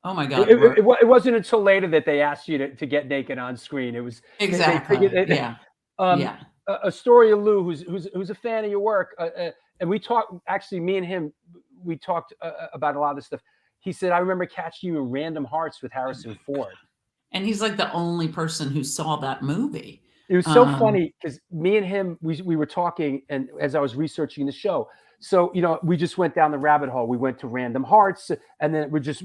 Oh my God. It wasn't until later that they asked you to get naked on screen. It was exactly. Astoria Lou, who's a fan of your work, and we talked, actually, me and him, we talked about a lot of this stuff. He said, I remember catching you in Random Hearts with Harrison Ford. And he's like the only person who saw that movie. It was so funny because me and him, we were talking, and as I was researching the show, so you know, we just went down the rabbit hole. We went to Random Hearts, and then we just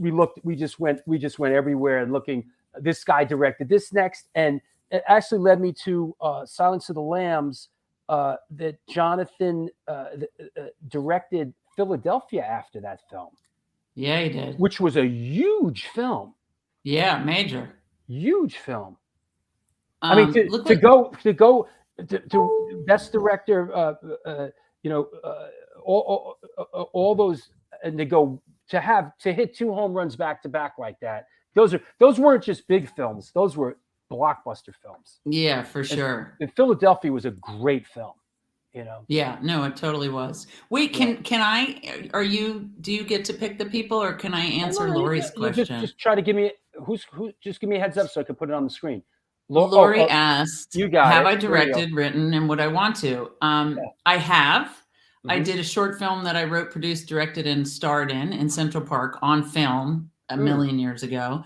went everywhere and looking. This guy directed this next, and it actually led me to Silence of the Lambs, that Jonathan directed Philadelphia after that film. Yeah, he did. Which was a huge film. Yeah, major. Huge film. I mean, to go to best director, all those, and to hit 2 home runs back to back like that. Those weren't just big films; those were blockbuster films. Yeah, for sure. And Philadelphia was a great film. You know. Yeah, no, it totally was. Wait, do you get to pick the people, or can I answer Lori's question? Just try to give me just give me a heads up so I can put it on the screen. Lori asked, you got have I directed, written, and would I want to? I have. Mm-hmm. I did a short film that I wrote, produced, directed, and starred in Central Park on film a million years ago.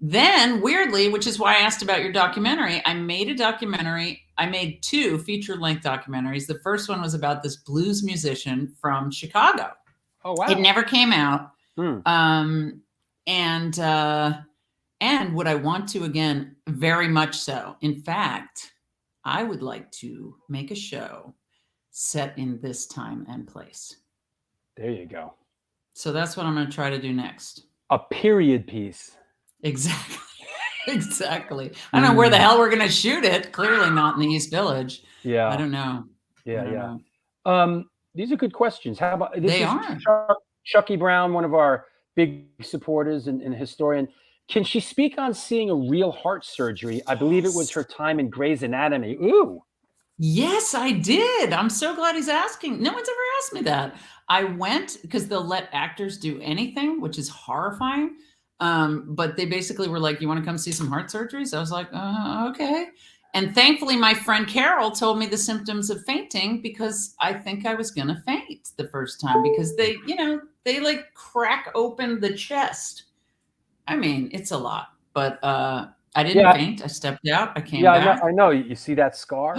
Then, weirdly, which is why I asked about your documentary, I made a documentary. I made 2 feature-length documentaries. The first one was about this blues musician from Chicago. Oh, wow. It never came out. And would I want to again? Very much so. In fact, I would like to make a show set in this time and place. There you go. So that's what I'm going to try to do next. A period piece. Exactly. Exactly. I don't know where the hell we're going to shoot it. Clearly not in the East Village. Yeah. I don't know. Yeah. These are good questions. How about this? They are. Chucky Brown, one of our big supporters and historian. Can she speak on seeing a real heart surgery? I believe it was her time in Grey's Anatomy. Ooh. Yes, I did. I'm so glad he's asking. No one's ever asked me that. I went because they'll let actors do anything, which is horrifying. But they basically were like, "You want to come see some heart surgeries?" I was like, "Okay." And thankfully, my friend Carol told me the symptoms of fainting because I think I was gonna faint the first time because they like crack open the chest. I mean, it's a lot, but I didn't faint. I stepped out. I came back. I know. You see that scar?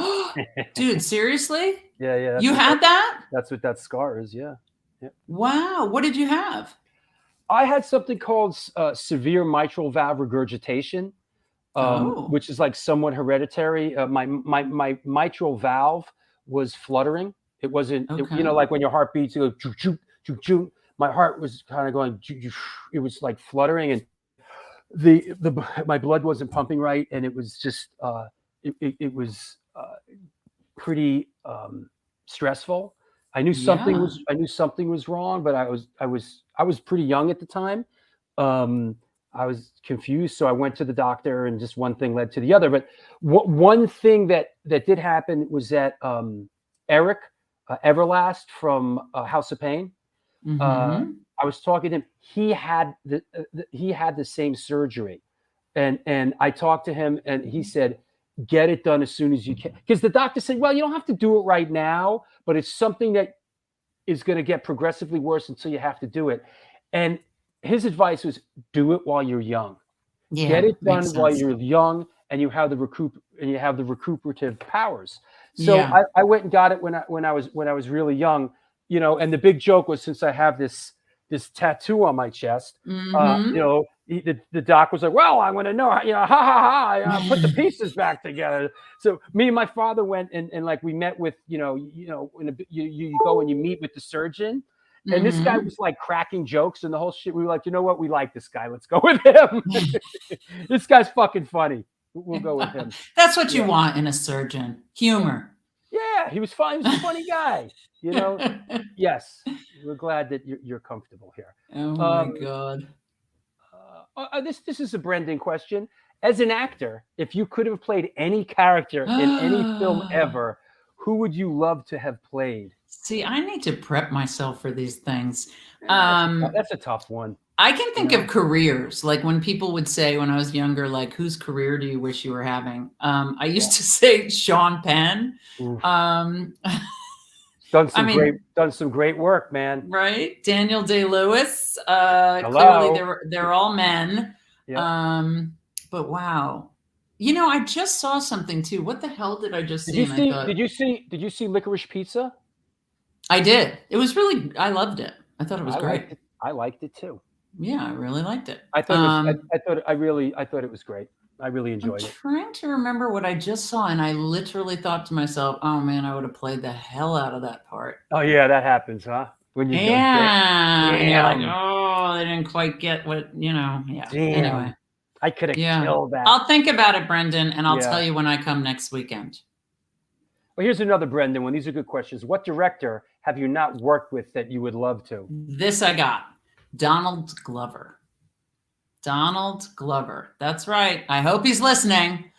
Dude, seriously? Yeah. You had that? That's what that scar is. Yeah. Wow. What did you have? I had something called severe mitral valve regurgitation, which is like somewhat hereditary. My mitral valve was fluttering. It wasn't, like when your heart beats, you go choo choo choo choo. My heart was kind of going. It was like fluttering, and my blood wasn't pumping right, and it was just it was pretty stressful. I knew something was wrong, but I was pretty young at the time. I was confused, so I went to the doctor, and just one thing led to the other. But one thing that did happen was that Eric Everlast from House of Pain. I was talking to him. He had the same surgery, and I talked to him, and he said, "Get it done as soon as you can," because the doctor said, "Well, you don't have to do it right now, but it's something that is going to get progressively worse until you have to do it." And his advice was, "Do it while you're young. Get it done while you're young, and you have the recuperative powers." So I went and got it when I was really young, And the big joke was, since I have this tattoo on my chest, the doc was like, "Well, I want to know, ha ha ha, put the pieces back together." So me and my father went and like we met with, you go and you meet with the surgeon, and this guy was like cracking jokes and the whole shit. We were like, "You know what? We like this guy. Let's go with him." This guy's fucking funny. We'll go with him. That's what you want in a surgeon. Humor. Yeah, he was fun. He was a funny guy. Yes, we're glad that you're comfortable here. Oh my God. This is a Brendan question. As an actor, if you could have played any character in any film ever, who would you love to have played? See, I need to prep myself for these things. That's a tough one. I can think of careers, like when people would say when I was younger, like, whose career do you wish you were having? I used to say Sean Penn. Done some great work, man. Right, Daniel Day-Lewis. Clearly, they're all men. Yeah. But wow, I just saw something too. What the hell did I just see? Did you see Licorice Pizza? I did. It was really. I loved it. I thought it was great. I liked it too. Yeah, I really liked it. I thought it was great. I really enjoyed it. I'm trying to remember what I just saw, and I literally thought to myself, "Oh man, I would have played the hell out of that part." Oh yeah, that happens, huh? When you and you're like, "Oh, they didn't quite get what Yeah. Damn. Anyway, I could have killed that. I'll think about it, Brendan, and I'll tell you when I come next weekend. Well, here's another Brendan one. These are good questions. What director have you not worked with that you would love to? This I got. Donald Glover. Donald Glover. That's right. I hope he's listening.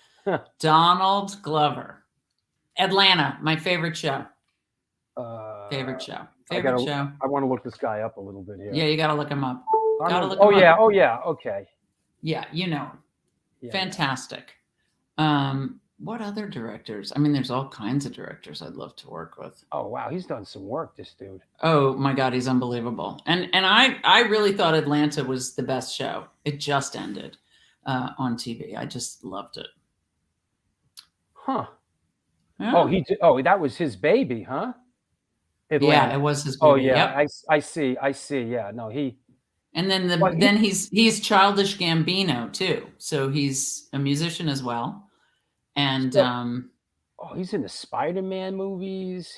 Donald Glover. Atlanta, my favorite show. Favorite show. I want to look this guy up a little bit here. Yeah, you got to look him up. Oh yeah. Okay. Yeah, Yeah. Fantastic. What other directors? I mean, there's all kinds of directors I'd love to work with. Oh wow, he's done some work, this dude. Oh my God, he's unbelievable. And I really thought Atlanta was the best show. It just ended on TV. I just loved it. Huh. Yeah. That was his baby, huh? Atlanta. Yeah, it was his baby. Oh yeah, yep. I see. Yeah, no, he. And then he's Childish Gambino too. So he's a musician as well. And he's in the Spider-Man movies.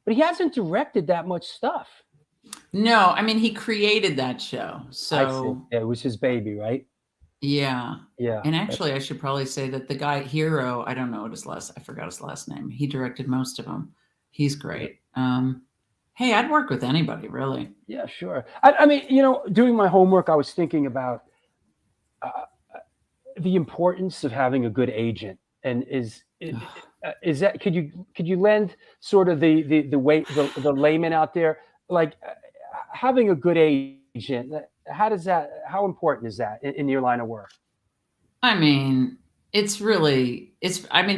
But he hasn't directed that much stuff. No, I mean, he created that show. So it was his baby, right? Yeah. Yeah. And actually, I should probably say that the guy Hero, I don't know I forgot his last name. He directed most of them. He's great. Hey, I'd work with anybody, really. Yeah, sure. I mean, doing my homework, I was thinking about the importance of having a good agent, and is that could you lend sort of the layman out there, like having a good agent? How important is that in your line of work? I mean,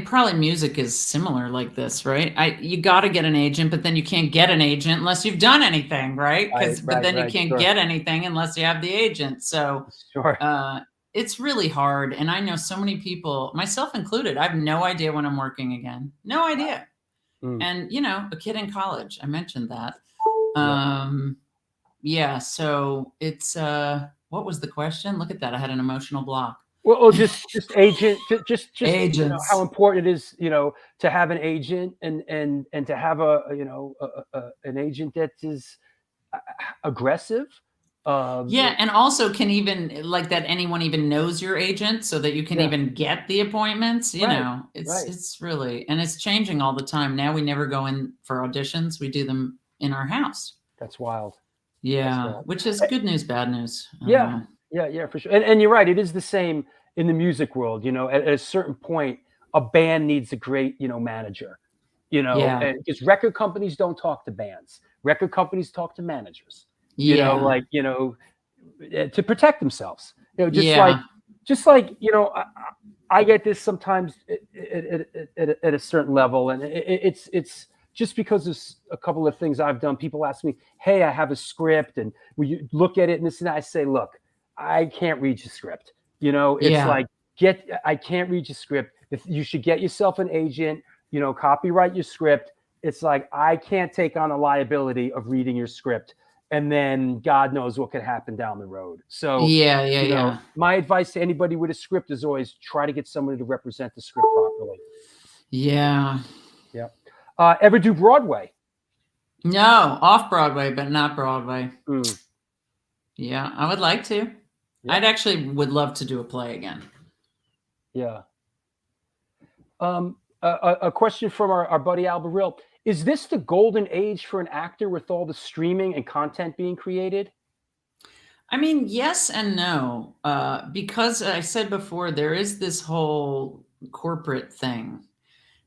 probably music is similar like this, right? You got to get an agent, but then you can't get an agent unless you've done anything, right? But then you can't get anything unless you have the agent. So sure. It's really hard. And I know so many people, myself included, I have no idea when I'm working again. No idea. And, a kid in college, I mentioned that. Yeah. So it's, what was the question? Look at that. I had an emotional block. Well, just agent, just agents. How important it is, to have an agent and to have an agent that is aggressive. And also can even like that anyone even knows your agent so that you can even get the appointments, it's really, and it's changing all the time. Now we never go in for auditions. We do them in our house. That's wild. Yeah. Which is good news, bad news. Yeah, for sure. And you're right. It is the same in the music world, at a certain point, a band needs a great, manager, because record companies don't talk to bands. Record companies talk to managers. To protect themselves, just like I get this sometimes at a certain level, and it's just because of a couple of things I've done. People ask me, "Hey, I have a script, and will you look at it?" And this and that. I say, "Look, I can't read your script. I can't read your script. If you should get yourself an agent, copyright your script. It's like I can't take on the liability of reading your script." And then God knows what could happen down the road. So my advice to anybody with a script is always try to get somebody to represent the script properly. Yeah. Yeah. Ever do Broadway? No, off Broadway, but not Broadway. Yeah, I would like to. Yeah. I'd actually would love to do a play again. Yeah. A question from our buddy Al Baril. Is this the golden age for an actor with all the streaming and content being created? I mean, yes and no. Because I said before, there is this whole corporate thing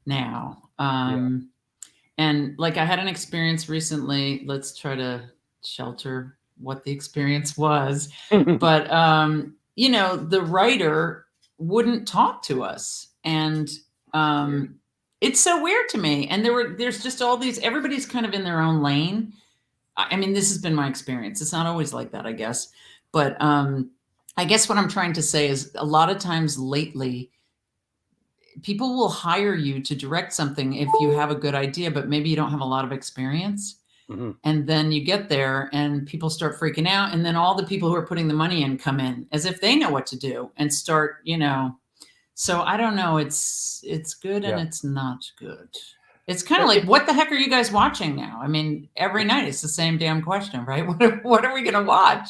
now. And like I had an experience recently. Let's try to shelter what the experience was. But, the writer wouldn't talk to us. And it's so weird to me. And there's just all these, everybody's kind of in their own lane. I mean, this has been my experience. It's not always like that, I guess. But I guess what I'm trying to say is a lot of times lately, people will hire you to direct something if you have a good idea, but maybe you don't have a lot of experience. Mm-hmm. And then you get there and people start freaking out. And then all the people who are putting the money in come in as if they know what to do and start, So I don't know. It's good and it's not good. It's kind of like, what the heck are you guys watching now? I mean, every night it's the same damn question, right? What are we going to watch?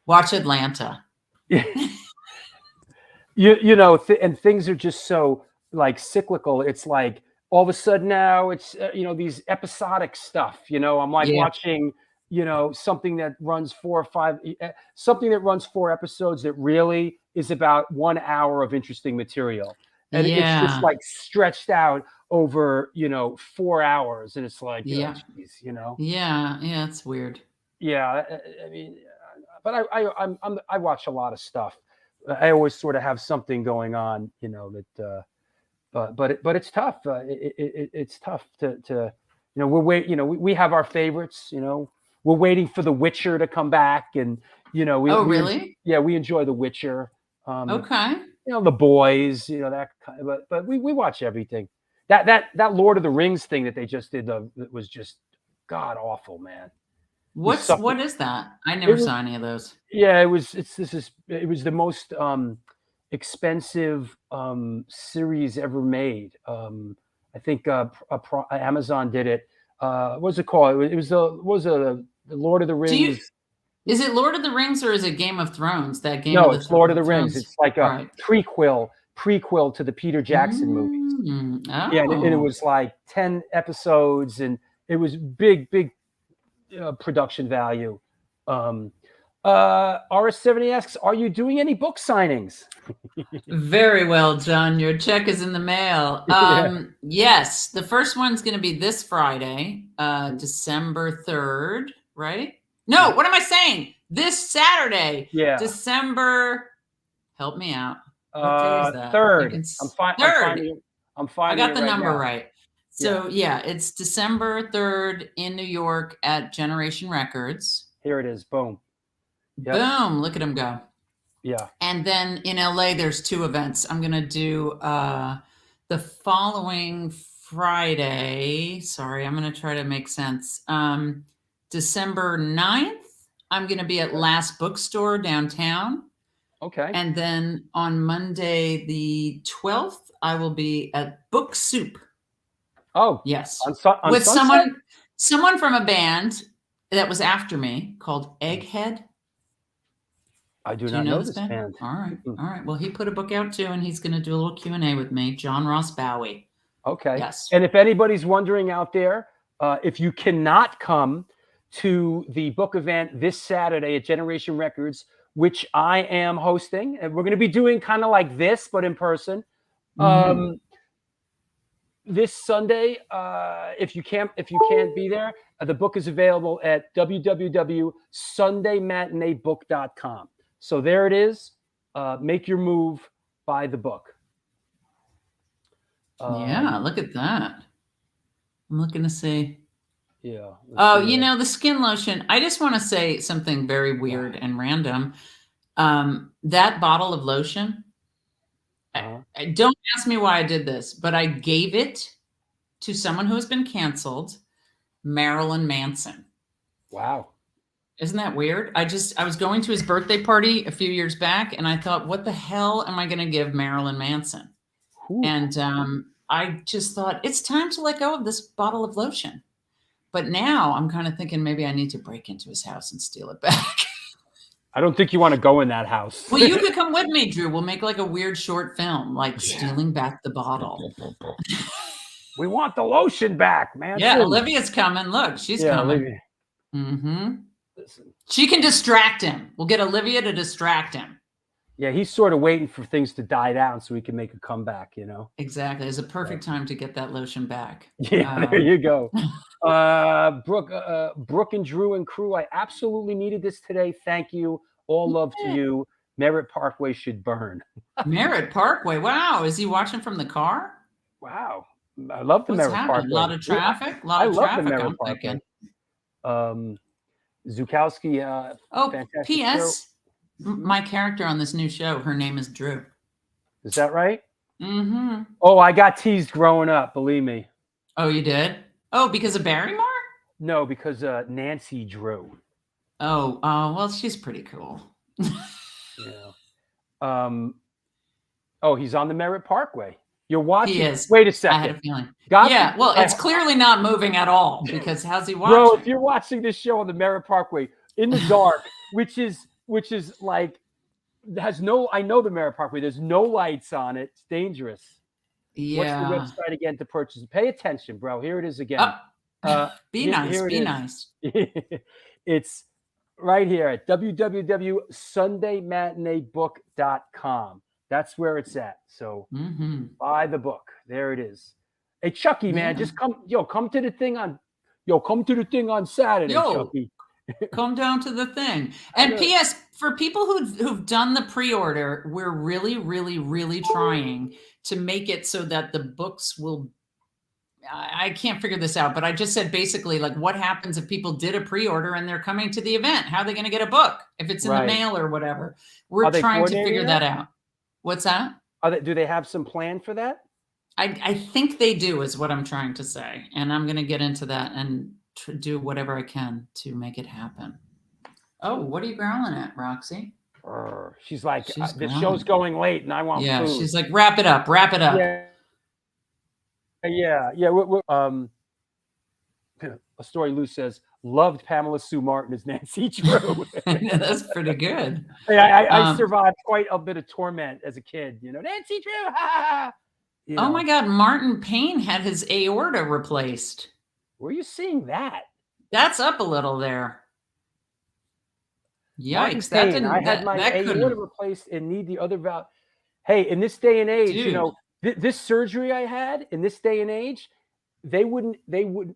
Watch Atlanta. And things are just so like cyclical. It's like all of a sudden now it's, these episodic stuff, I'm like watching, something that runs 4 or 5, something that runs 4 episodes that really is about 1 hour of interesting material. And it's just like stretched out over, 4 hours. And it's like, Yeah, it's weird. Yeah. I mean, but I watch a lot of stuff. I always sort of have something going on, that, but it's tough. It's tough to we have our favorites, we're waiting for The Witcher to come back, and really? We enjoy The Witcher. Okay. The Boys, that kind of, but we watch everything. That Lord of the Rings thing that they just did was just god awful, man. What is that? I never saw any of those. Yeah, it was the most expensive series ever made. I think Amazon did it. What's it called? It was the Lord of the Rings. Is it Lord of the Rings or is it Game of Thrones? That game? No, it's Lord of the Rings. It's like a prequel to the Peter Jackson movies. Oh. Yeah, and it was like 10 episodes, and It was big production value. RS70 asks, are you doing any book signings? Very well, John. Your check is in the mail. Yes, the first one's going to be this Friday, December 3rd, right? No, what am I saying? This Saturday, December. Help me out. What day is that? 3rd. I'm fine. I got the number right. So it's December 3rd in New York at Generation Records. Here it is. Boom. Yep. Boom. Look at him go. Yeah. And then in LA, there's 2 events. I'm going to do the following Friday. Sorry, I'm going to try to make sense. December 9th, I'm going to be at Last Bookstore downtown. Okay. And then on Monday, the 12th, I will be at Book Soup. Oh, yes. On with Sunset? someone from a band that was after me called Egghead. I do not know this band. All right. Well, he put a book out too, and he's going to do a little Q&A with me. John Ross Bowie. Okay. Yes. And if anybody's wondering out there, if you cannot come to the book event this Saturday at Generation Records, which I am hosting, and we're going to be doing kind of like this, but in person. This Sunday, if you can't be there, the book is available at www.sundaymatineebook.com. So there it is. Make your move. Buy the book. Look at that. I'm looking to see. Yeah. Oh, the skin lotion. I just want to say something very weird and random. That bottle of lotion, don't ask me why I did this, but I gave it to someone who has been canceled, Marilyn Manson. Wow. Isn't that weird? I was going to his birthday party a few years back, and I thought, what the hell am I going to give Marilyn Manson? Ooh. And I just thought, it's time to let go of this bottle of lotion. But now I'm kind of thinking maybe I need to break into his house and steal it back. I don't think you want to go in that house. Well, you could come with me, Drew. We'll make like a weird short film, like stealing back the bottle. We want the lotion back, man. Yeah, Olivia's coming. Look, she's coming. Olivia. She can distract him. We'll get Olivia to distract him. Yeah, he's sort of waiting for things to die down so he can make a comeback, Exactly. It's a perfect time to get that lotion back. Yeah, there you go. Brooke and Drew and crew, I absolutely needed this today. Thank you. All love to you. Merritt Parkway should burn. Merritt Parkway. Wow. Is he watching from the car? Wow. I love the Merritt Parkway. A lot of traffic? I love the Merritt Parkway. Zukowski. P.S. My character on this new show, her name is Drew. Is that right? Mm-hmm. Oh, I got teased growing up, believe me. Oh, you did? Oh, because of Barrymore? No, because Nancy Drew. Oh, well, she's pretty cool. Yeah. Oh, he's on the Merritt Parkway. You're watching. He is. Wait a second. I had a feeling. Well, it's clearly not moving at all because how's he watching? Bro, if you're watching this show on the Merritt Parkway in the dark, which is like I know the Merritt Parkway. There's no lights on it. It's dangerous. Yeah. What's the website again to purchase? Pay attention, bro. Here it is again. Be nice. It's right here at www.sundaymatineebook.com. That's where it's at. So buy the book. There it is. Hey, Chucky, man, just come to the thing on Saturday, Chucky. Come down to the thing. And P.S. for people who've done the pre-order, we're really, really, really trying to make it so that the books will. I can't figure this out, but I just said basically like what happens if people did a pre-order and they're coming to the event? How are they going to get a book if it's in the mail or whatever? We're trying to figure that out. What's that? Do they have some plan for that? I think they do is what I'm trying to say. And I'm going to get into that and do whatever I can to make it happen. Oh, what are you growling at, Roxy? She's like, the show's going late and I want food. She's like, wrap it up. Yeah. A story Lou says, loved Pamela Sue Martin as Nancy Drew. That's pretty good. I survived quite a bit of torment as a kid. Nancy Drew. Oh my God, Martin Payne had his aorta replaced. Where are you seeing that? That's up a little there. Martin Yikes! That Payne, didn't. I had That, my that aorta couldn't. replaced and need the other valve. Hey, in this day and age, you Dude. know, this surgery I had in this day and age, they wouldn't have had even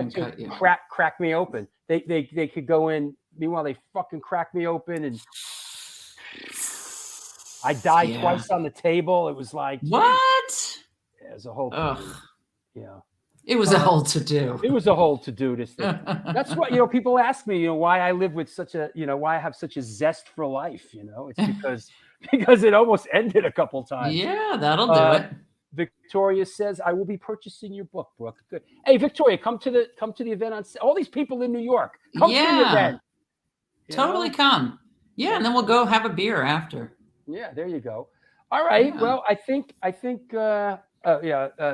to cut you. crack me open. They could go in. Meanwhile, they fucking cracked me open, and I died twice on the table. It was like, what? Yeah, it was a whole thing. Yeah. It was a whole to do. It was a whole to do this thing. That's what, you know, people ask me, you know, why I live with such a, you know, why I have such a zest for life, you know. It's because it almost ended a couple times. Yeah, that'll do it. Victoria says, I will be purchasing your book, Brooke. Good. Hey, Victoria, come to the event on all these people in New York. Come to the event. Totally come. Yeah, and then we'll go have a beer after. Yeah, there you go. All right. Yeah. Well, I think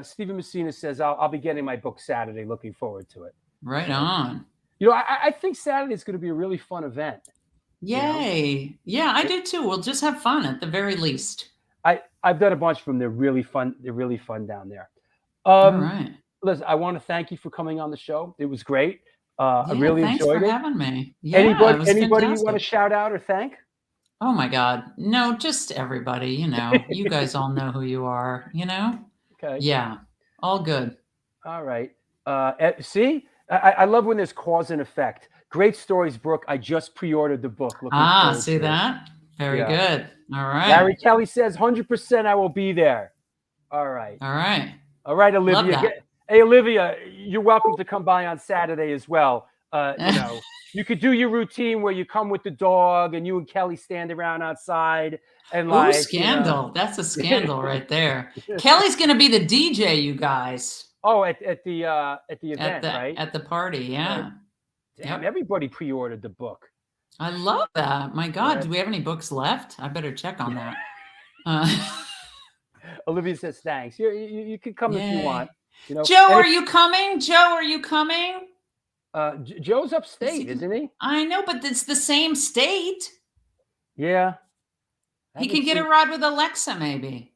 Stephen Messina says I'll be getting my book Saturday. Looking forward to it. Right on. You know, I think Saturday is going to be a really fun event. Yay. You know? Yeah, I do too. We'll just have fun at the very least. I've done a bunch of them. They're really fun. They're really fun down there. All right. Listen, I want to thank you for coming on the show. It was great. I really enjoyed it. Thanks for having me. Yeah, anybody you want to shout out or thank? Oh my God. No, just everybody, you know. You guys all know who you are, you know? Okay. Yeah. All good. All right. See? I love when there's cause and effect. Great stories, Brooke. I just pre-ordered the book. See that? Very good. All right. Larry Kelly says 100% I will be there. All right. All right. All right, Olivia. Love that. Hey, Olivia, you're welcome to come by on Saturday as well. You know, you could do your routine where you come with the dog and you and Kelly stand around outside and like. Ooh, scandal. You know. That's a scandal right there. Kelly's going to be the DJ, you guys. Oh, at the event, right? At the party, yeah. Right. Damn, everybody pre-ordered the book. I love that. My God, do we have any books left? I better check on that. Olivia says thanks. You can come if you want. You know, Joe, are you coming? Joe, are you coming? Joe's upstate, isn't he? I know, but it's the same state. Yeah. He can get a ride with Alexa, maybe.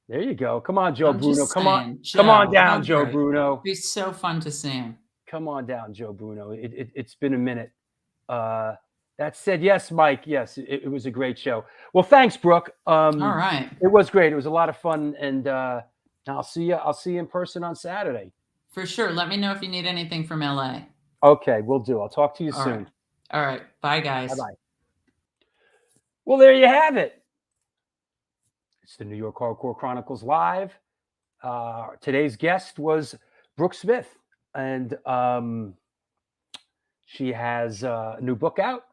There you go. Come on, Joe Bruno. Come on. Joe, come on down, Joe Bruno. It'd be so fun to see him. Come on down, Joe Bruno. It's been a minute. That said, yes, Mike. Yes, it was a great show. Well, thanks, Brooke. All right. It was great. It was a lot of fun, and I'll see you in person on Saturday. For sure. Let me know if you need anything from LA. Okay, we'll do. I'll talk to you soon. Right. All right. Bye, guys. Bye-bye. Well, there you have it. It's the New York Hardcore Chronicles Live. Today's guest was Brooke Smith, and she has a new book out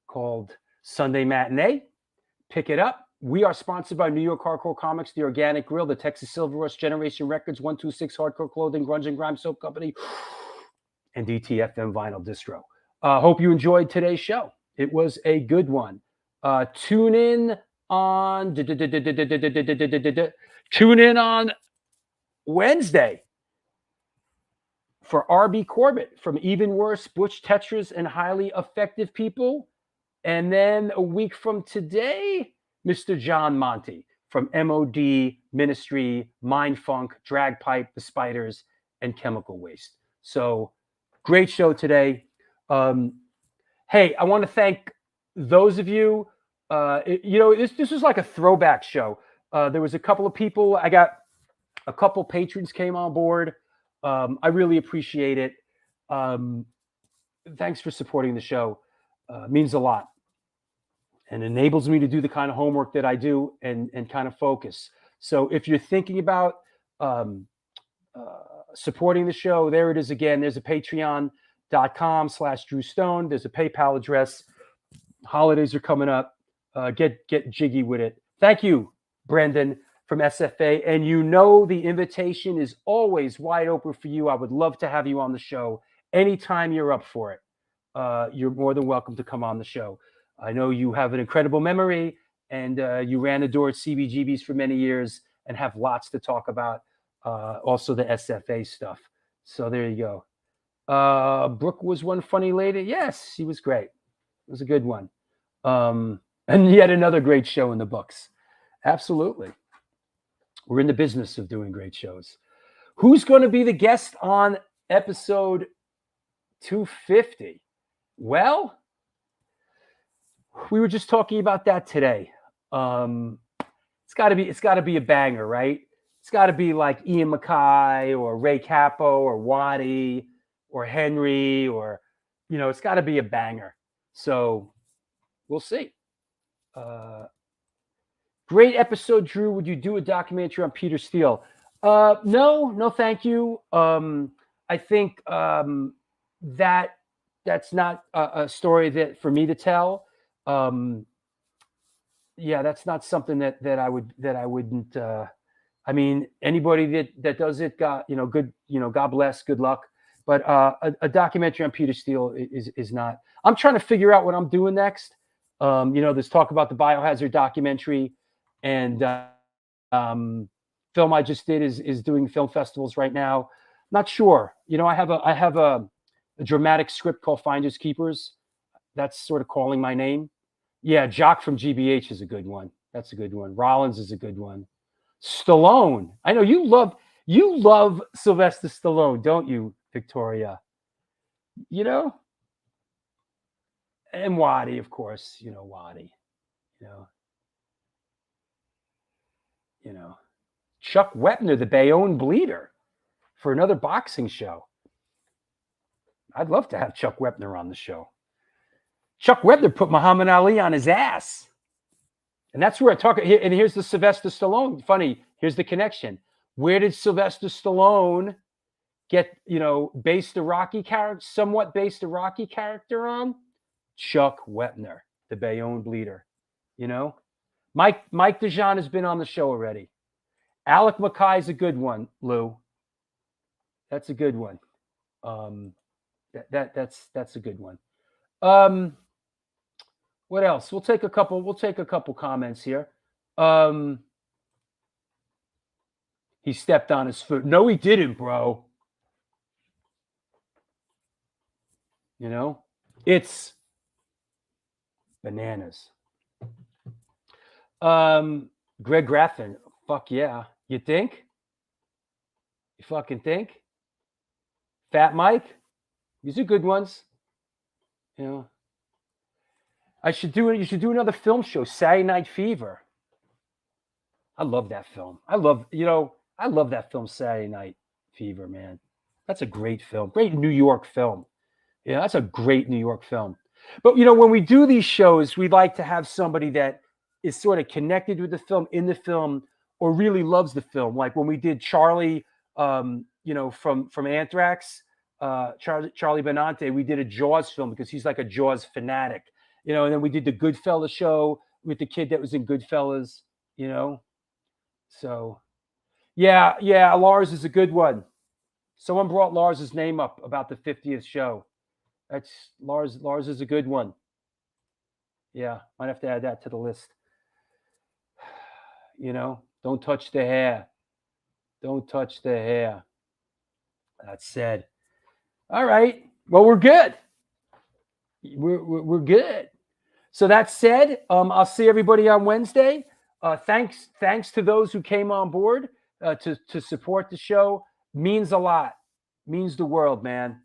called Sunday Matinee. Pick it up. We are sponsored by New York Hardcore Comics, The Organic Grill, the Texas Silver Rush, Generation Records, 126 Hardcore Clothing, Grunge and Grime Soap Company, and DTFM Vinyl Distro. Hope you enjoyed today's show. It was a good one. Tune in on Wednesday for RB Corbett from Even Worse, Butch Tetras, and Highly Effective People. And then a week from today, Mr. John Monty from MOD, Ministry, Mindfunk, Dragpipe, The Spiders, and Chemical Waste. So great show today. Hey, I want to thank those of you. This was like a throwback show. There was a couple of people. I got a couple patrons came on board. I really appreciate it. Thanks for supporting the show. Means a lot and enables me to do the kind of homework that I do and kind of focus. So if you're thinking about supporting the show, there it is again. There's a patreon.com/Drew Stone. There's a PayPal address. Holidays are coming up. Get jiggy with it. Thank you, Brendan from SFA. And you know the invitation is always wide open for you. I would love to have you on the show anytime you're up for it. You're more than welcome to come on the show. I know you have an incredible memory, and you ran the door at CBGBs for many years and have lots to talk about. Also the SFA stuff. So there you go. Brooke was one funny lady. Yes, she was great. It was a good one. And yet another great show in the books. Absolutely. We're in the business of doing great shows. Who's going to be the guest on episode 250? Well, we were just talking about that today. It's got to be a banger, right? It's got to be like Ian Mackay or Ray Capo or Waddy or Henry, or, you know, it's got to be a banger. So we'll see. Great episode, Drew. Would you do a documentary on Peter Steele? No, thank you. I think that's not a story that for me to tell. Yeah, that's not something that I wouldn't. I mean, anybody that does it, God bless, good luck. But a documentary on Peter Steele is not. I'm trying to figure out what I'm doing next. There's talk about the Biohazard documentary, and film I just did is doing film festivals right now. Not sure. I have a dramatic script called Finders Keepers. That's sort of calling my name. Yeah, Jock from GBH is a good one. That's a good one. Rollins is a good one. Stallone. I know you love Sylvester Stallone, don't you, Victoria? And Waddy, of course. Waddy. Chuck Wepner, the Bayonne Bleeder, for another boxing show. I'd love to have Chuck Wepner on the show. Chuck Wepner put Muhammad Ali on his ass. And that's where I talk. And here's the Sylvester Stallone. Funny, here's the connection. Where did Sylvester Stallone get, somewhat based the Rocky character on? Chuck Wepner, the Bayonne Bleeder. Mike DeJean has been on the show already. Alec Mackay's a good one, Lou. That's a good one. That's a good one. What else? We'll take a couple comments here. He stepped on his foot. No, he didn't, bro. It's bananas. Greg Graffin. Fuck yeah. You think? You fucking think? Fat Mike? These are good ones. You should do another film show, Saturday Night Fever. I love that film. I love that film, Saturday Night Fever, man. That's a great film. Great New York film. Yeah, that's a great New York film. But when we do these shows, we like to have somebody that is sort of connected with the film, in the film, or really loves the film. Like when we did Charlie, from Anthrax, Charlie Benante, we did a Jaws film because he's like a Jaws fanatic. And then we did the Goodfellas show with the kid that was in Goodfellas, So, yeah, Lars is a good one. Someone brought Lars's name up about the 50th show. That's Lars. Lars is a good one. Yeah, might have to add that to the list. Don't touch the hair. Don't touch the hair. That said. All right. Well, we're good. We're good. So that said, I'll see everybody on Wednesday. Thanks to those who came on board to support the show. Means a lot. Means the world, man.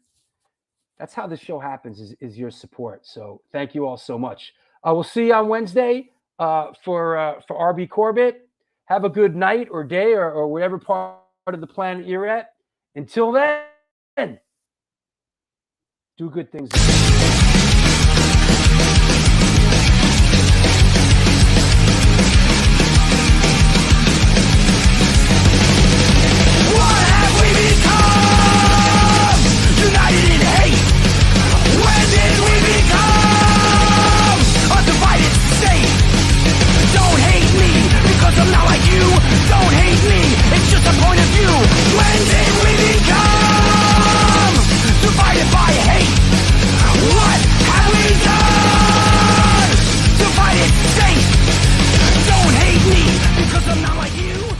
That's how the show happens, is your support. So thank you all so much. We'll see you on Wednesday for RB Corbett. Have a good night or day or whatever part of the planet you're at. Until then, do good things.